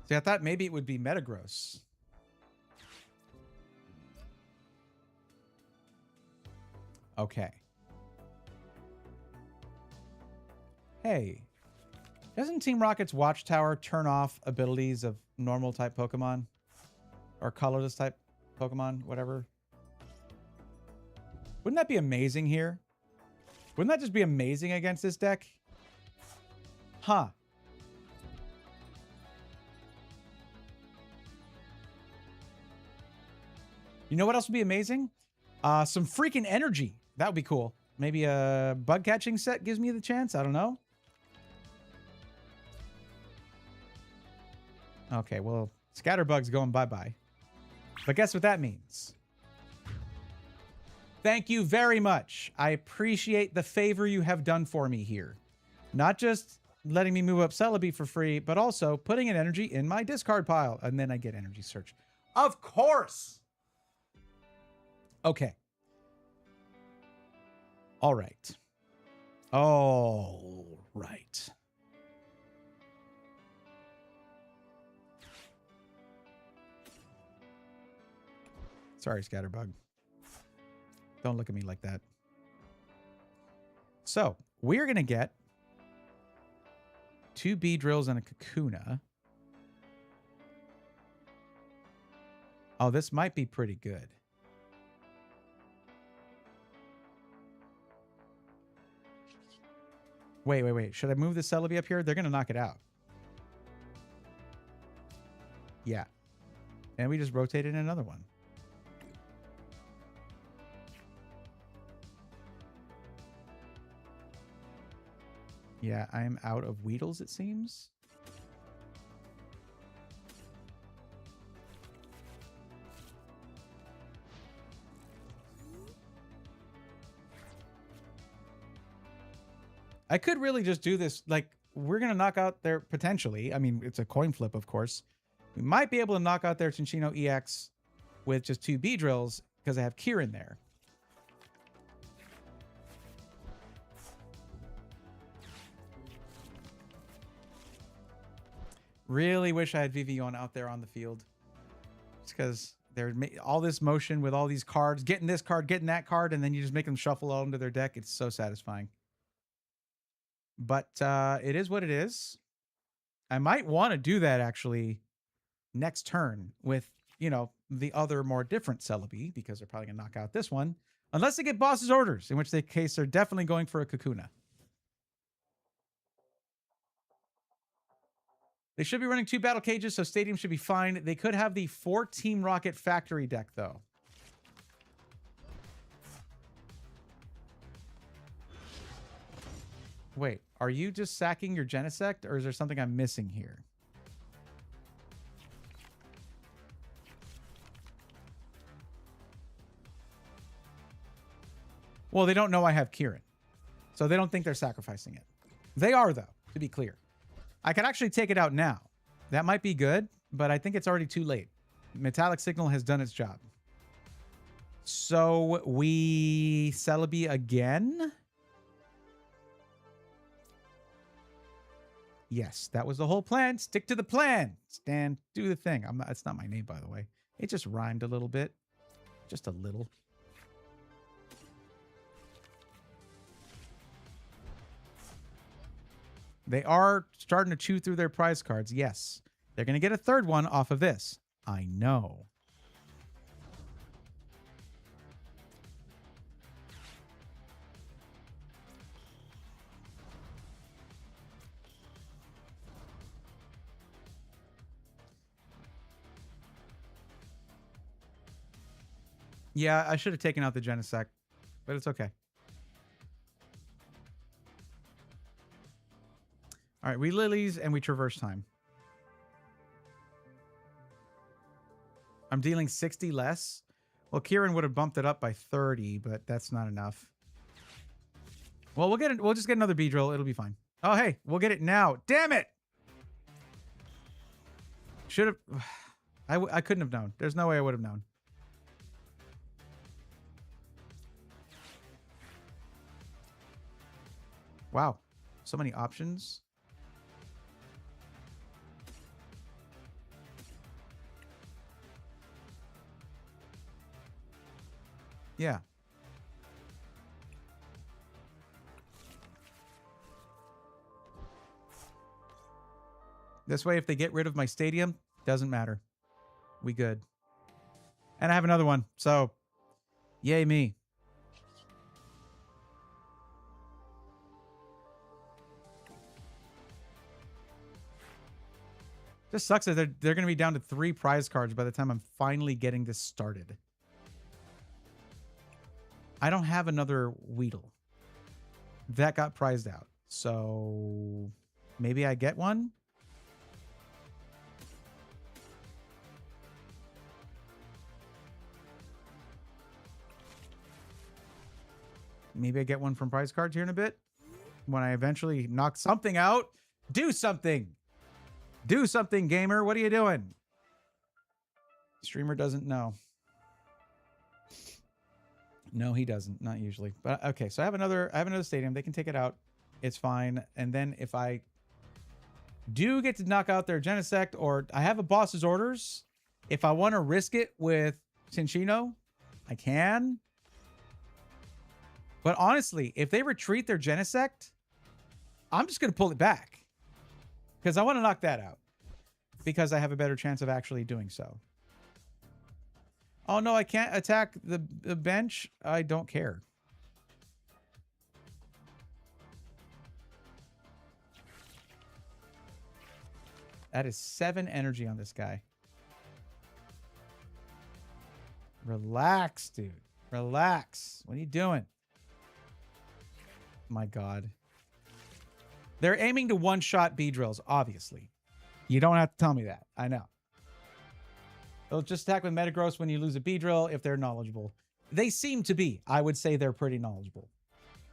Speaker 1: See, I thought maybe it would be Metagross. Okay. Hey, doesn't Team Rocket's Watchtower turn off abilities of normal type Pokemon? Or colorless type Pokemon, whatever? Wouldn't that be amazing here? Wouldn't that just be amazing against this deck? Huh. You know what else would be amazing? Some freaking energy. That would be cool. Maybe a bug catching set gives me the chance. I don't know. Okay, well, Scatterbug's going bye-bye. But guess what that means? Thank you very much. I appreciate the favor you have done for me here. Not just letting me move up Celebi for free, but also putting an energy in my discard pile. And then I get energy search. Of course. Okay. All right. All right. Sorry, Scatterbug. Don't look at me like that. So, we're going to get 2 bee drills and a Kakuna. Oh, this might be pretty good. Wait. Should I move the Celebi up here? They're going to knock it out. Yeah. And we just rotated another one. Yeah, I'm out of Weedles, it seems. I could really just do this. Like, we're going to knock out their potentially. I mean, it's a coin flip, of course. We might be able to knock out their Cinccino EX with just 2 bee drills because I have Kieran there. Really wish I had Vivillon out there on the field. It's because they're all this motion with all these cards, getting this card, getting that card, and then you just make them shuffle all into their deck. It's so satisfying. But it is what it is. I might want to do that actually next turn with, you know, the other more different Celebi, because they're probably going to knock out this one. Unless they get boss's orders, in which case they're definitely going for a Kakuna. They should be running 2 battle cages, so Stadium should be fine. They could have the 4 Team Rocket Factory deck, though. Wait, are you just sacking your Genesect, or is there something I'm missing here? Well, they don't know I have Kieran, so they don't think they're sacrificing it. They are, though, to be clear. I could actually take it out now. That might be good, but I think it's already too late. Metallic Signal has done its job. So we Celebi again? Yes, that was the whole plan. Stick to the plan. Stan, do the thing. It's not my name, by the way. It just rhymed a little bit. Just a little. They are starting to chew through their prize cards. Yes. They're going to get a third one off of this. I know. Yeah, I should have taken out the Genesect, but it's okay. All right, we Lilies and we Traverse Time. I'm dealing 60 less. Well, Kieran would have bumped it up by 30, but that's not enough. Well, we'll get it. We'll just get another Beedrill. It'll be fine. Oh, hey, we'll get it now. Damn it! Should have. I couldn't have known. There's no way I would have known. Wow, so many options. Yeah. This way, if they get rid of my Stadium, doesn't matter. We good. And I have another one, so yay me. Just sucks that they're going to be down to 3 prize cards by the time I'm finally getting this started. I don't have another Weedle. That got prized out. So maybe I get one? Maybe I get one from prize cards here in a bit. When I eventually knock something out. Do something. Do something, gamer. What are you doing? Streamer doesn't know. No, he doesn't. Not usually. But okay, so I have another stadium. They can take it out. It's fine. And then if I do get to knock out their Genesect, or I have a boss's orders, if I want to risk it with Cinchino, I can. But honestly, if they retreat their Genesect, I'm just going to pull it back. Because I want to knock that out. Because I have a better chance of actually doing so. Oh, no, I can't attack the bench. I don't care. That is 7 energy on this guy. Relax, dude. Relax. What are you doing? My God. They're aiming to one-shot B-drills, obviously. You don't have to tell me that. I know. They'll just attack with Metagross when you lose a B-drill if they're knowledgeable. They seem to be. I would say they're pretty knowledgeable.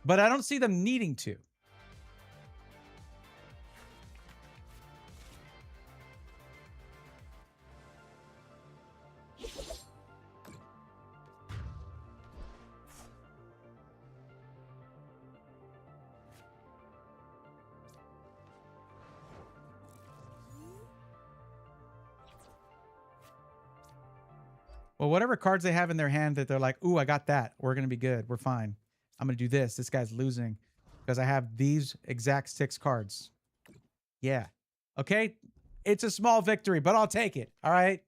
Speaker 1: But I don't see them needing to. Well, whatever cards they have in their hand that they're like, ooh, I got that. We're going to be good. We're fine. I'm going to do this. This guy's losing because I have these exact 6 cards. Yeah. Okay. It's a small victory, but I'll take it. All right.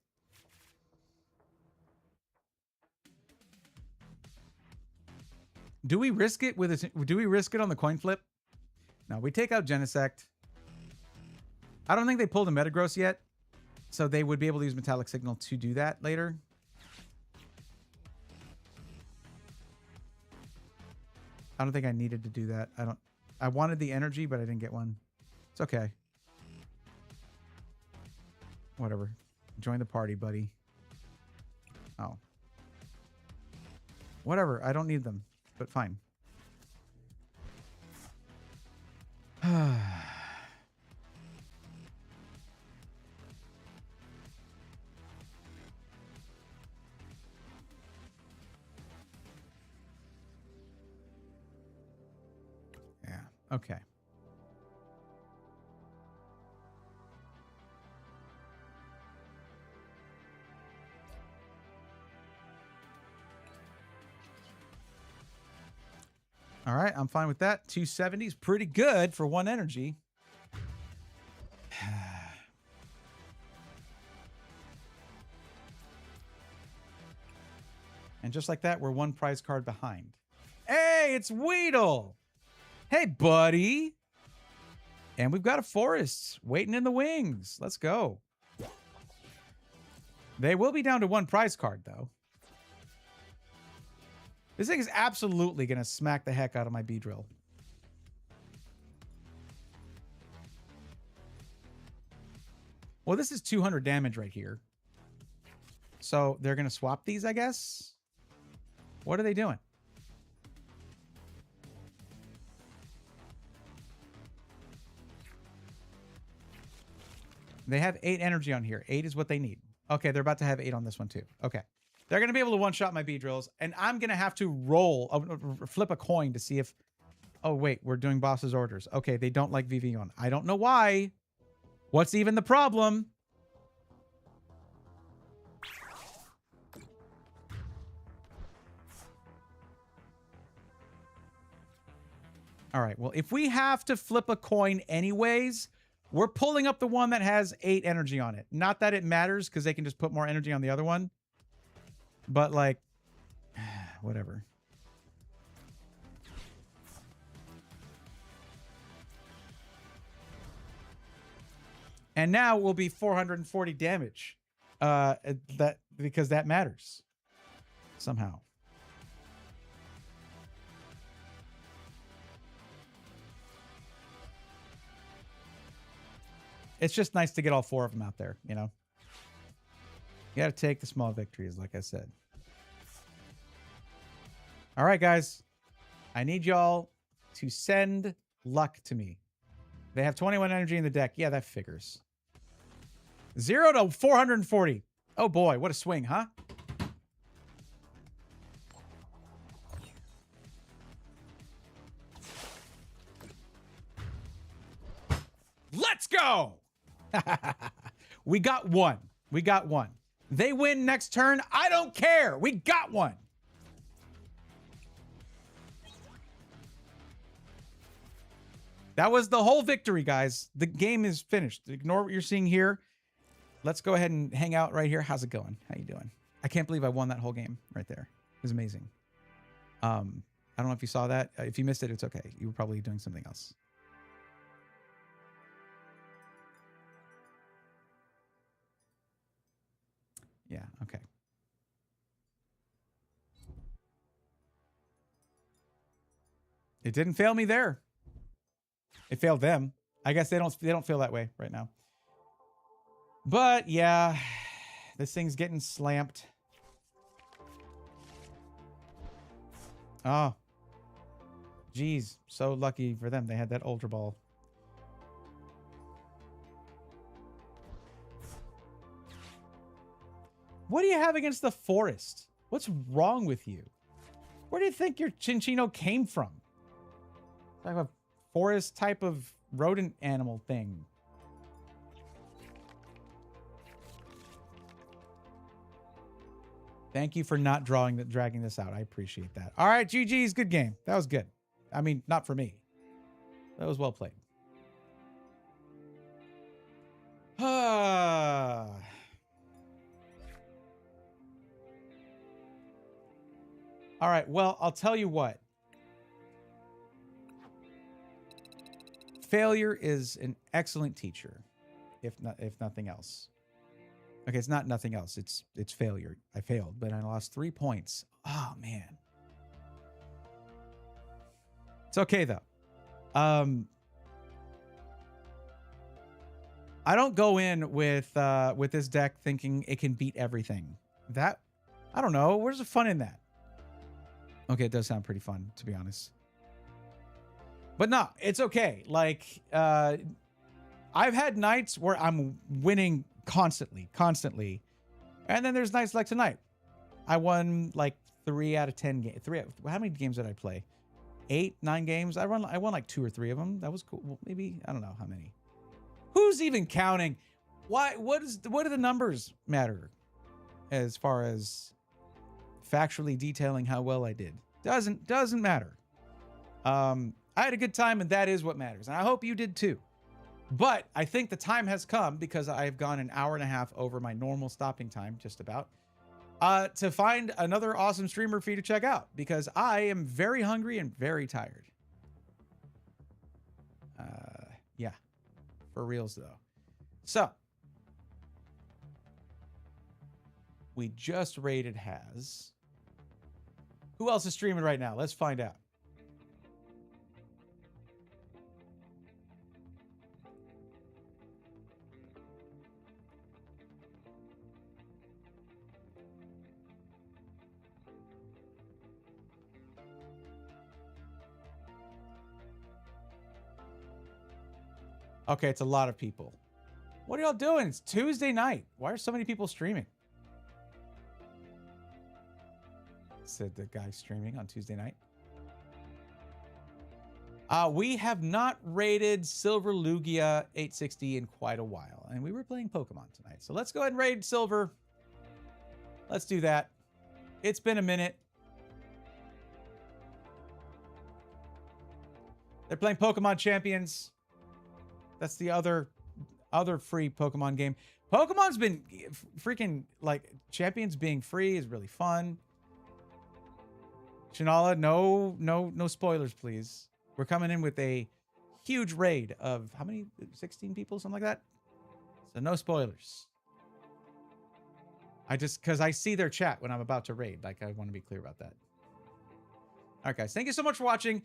Speaker 1: Do we risk it with do we risk it on the coin flip? No, we take out Genesect. I don't think they pulled a Metagross yet. So they would be able to use Metallic Signal to do that later. I don't think I needed to do that. I wanted the energy, but I didn't get one. It's okay. Whatever. Join the party, buddy. Oh. Whatever. I don't need them, but fine. Okay. All right, I'm fine with that. 270 is pretty good for 1 energy. And just like that, we're 1 prize card behind. Hey, it's Weedle! Hey, buddy! And we've got a Forest waiting in the wings. Let's go. They will be down to 1 prize card, though. This thing is absolutely going to smack the heck out of my B-drill. Well, this is 200 damage right here. So they're going to swap these, I guess? What are they doing? They have 8 energy on here. 8 is what they need. Okay, they're about to have 8 on this one too. Okay. They're going to be able to one-shot my B-drills, and I'm going to have to flip a coin to see if... Oh, wait, we're doing boss's orders. Okay, they don't like Vivian. I don't know why. What's even the problem? All right, well, if we have to flip a coin anyways, we're pulling up the one that has 8 energy on it. Not that it matters, because they can just put more energy on the other one. But, like, whatever. And now we'll be 440 damage. Because that matters. Somehow. It's just nice to get all 4 of them out there, you know? You got to take the small victories, like I said. All right, guys. I need y'all to send luck to me. They have 21 energy in the deck. Yeah, that figures. 0 to 440. Oh boy, what a swing, huh? Let's go! We got one. We got one. They win next turn. I don't care. We got one. That was the whole victory, guys. The game is finished. Ignore what you're seeing here. Let's go ahead and hang out right here. How's it going? How you doing? I can't believe I won that whole game right there. It was amazing. I don't know if you saw that. If you missed it, it's okay. You were probably doing something else. Yeah, okay. It didn't fail me there. It failed them. I guess they don't feel that way right now. But yeah, this thing's getting slamped. Oh. Geez, so lucky for them. They had that Ultra Ball. What do you have against the forest? What's wrong with you? Where do you think your Chinchino came from? Like a forest type of rodent animal thing. Thank you for not dragging this out. I appreciate that. All right, GG's, good game. That was good. I mean, not for me. That was well played. All right, well, I'll tell you what. Failure is an excellent teacher, if nothing else. Okay, it's not nothing else. It's failure. I failed, but I lost 3 points. Oh man. It's okay though. I don't go in with this deck thinking it can beat everything. That I don't know. Where's the fun in that? Okay, it does sound pretty fun, to be honest. But no, it's okay. Like, I've had nights where I'm winning constantly. And then there's nights like tonight. I won like 3 out of 10 games. How many games did I play? 8, 9 games? I won like 2 or 3 of them. That was cool. Well, maybe, I don't know how many. Who's even counting? What do the numbers matter as far as factually detailing how well I did? Doesn't matter. I had a good time, and that is what matters. And I hope you did too. But I think the time has come, because I've gone an hour and a half over my normal stopping time, just about, to find another awesome streamer for you to check out, because I am very hungry and very tired. Yeah, for reals though. So, we just rated Has. Who else is streaming right now? Let's find out. Okay, it's a lot of people. What are y'all doing? It's Tuesday night. Why are so many people streaming? Said the guy streaming on Tuesday night. We have not raided Silver Lugia 860 in quite a while, and we were playing Pokemon tonight. So let's go ahead and raid Silver. Let's do that. It's been a minute. They're playing Pokemon Champions. That's the other free Pokemon game. Pokemon's been freaking, like, Champions being free is really fun. Shinala, no spoilers, please. We're coming in with a huge raid of how many? 16 people, something like that. So no spoilers. Because I see their chat when I'm about to raid. Like, I want to be clear about that. All right, guys. Thank you so much for watching.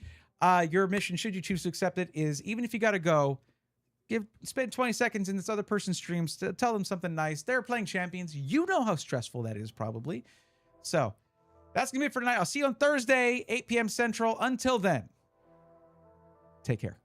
Speaker 1: Your mission, should you choose to accept it, is even if you got to go, spend 20 seconds in this other person's streams to tell them something nice. They're playing Champions. You know how stressful that is, probably. So that's going to be it for tonight. I'll see you on Thursday, 8 p.m. Central. Until then, take care.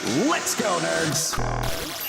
Speaker 2: Let's go, nerds!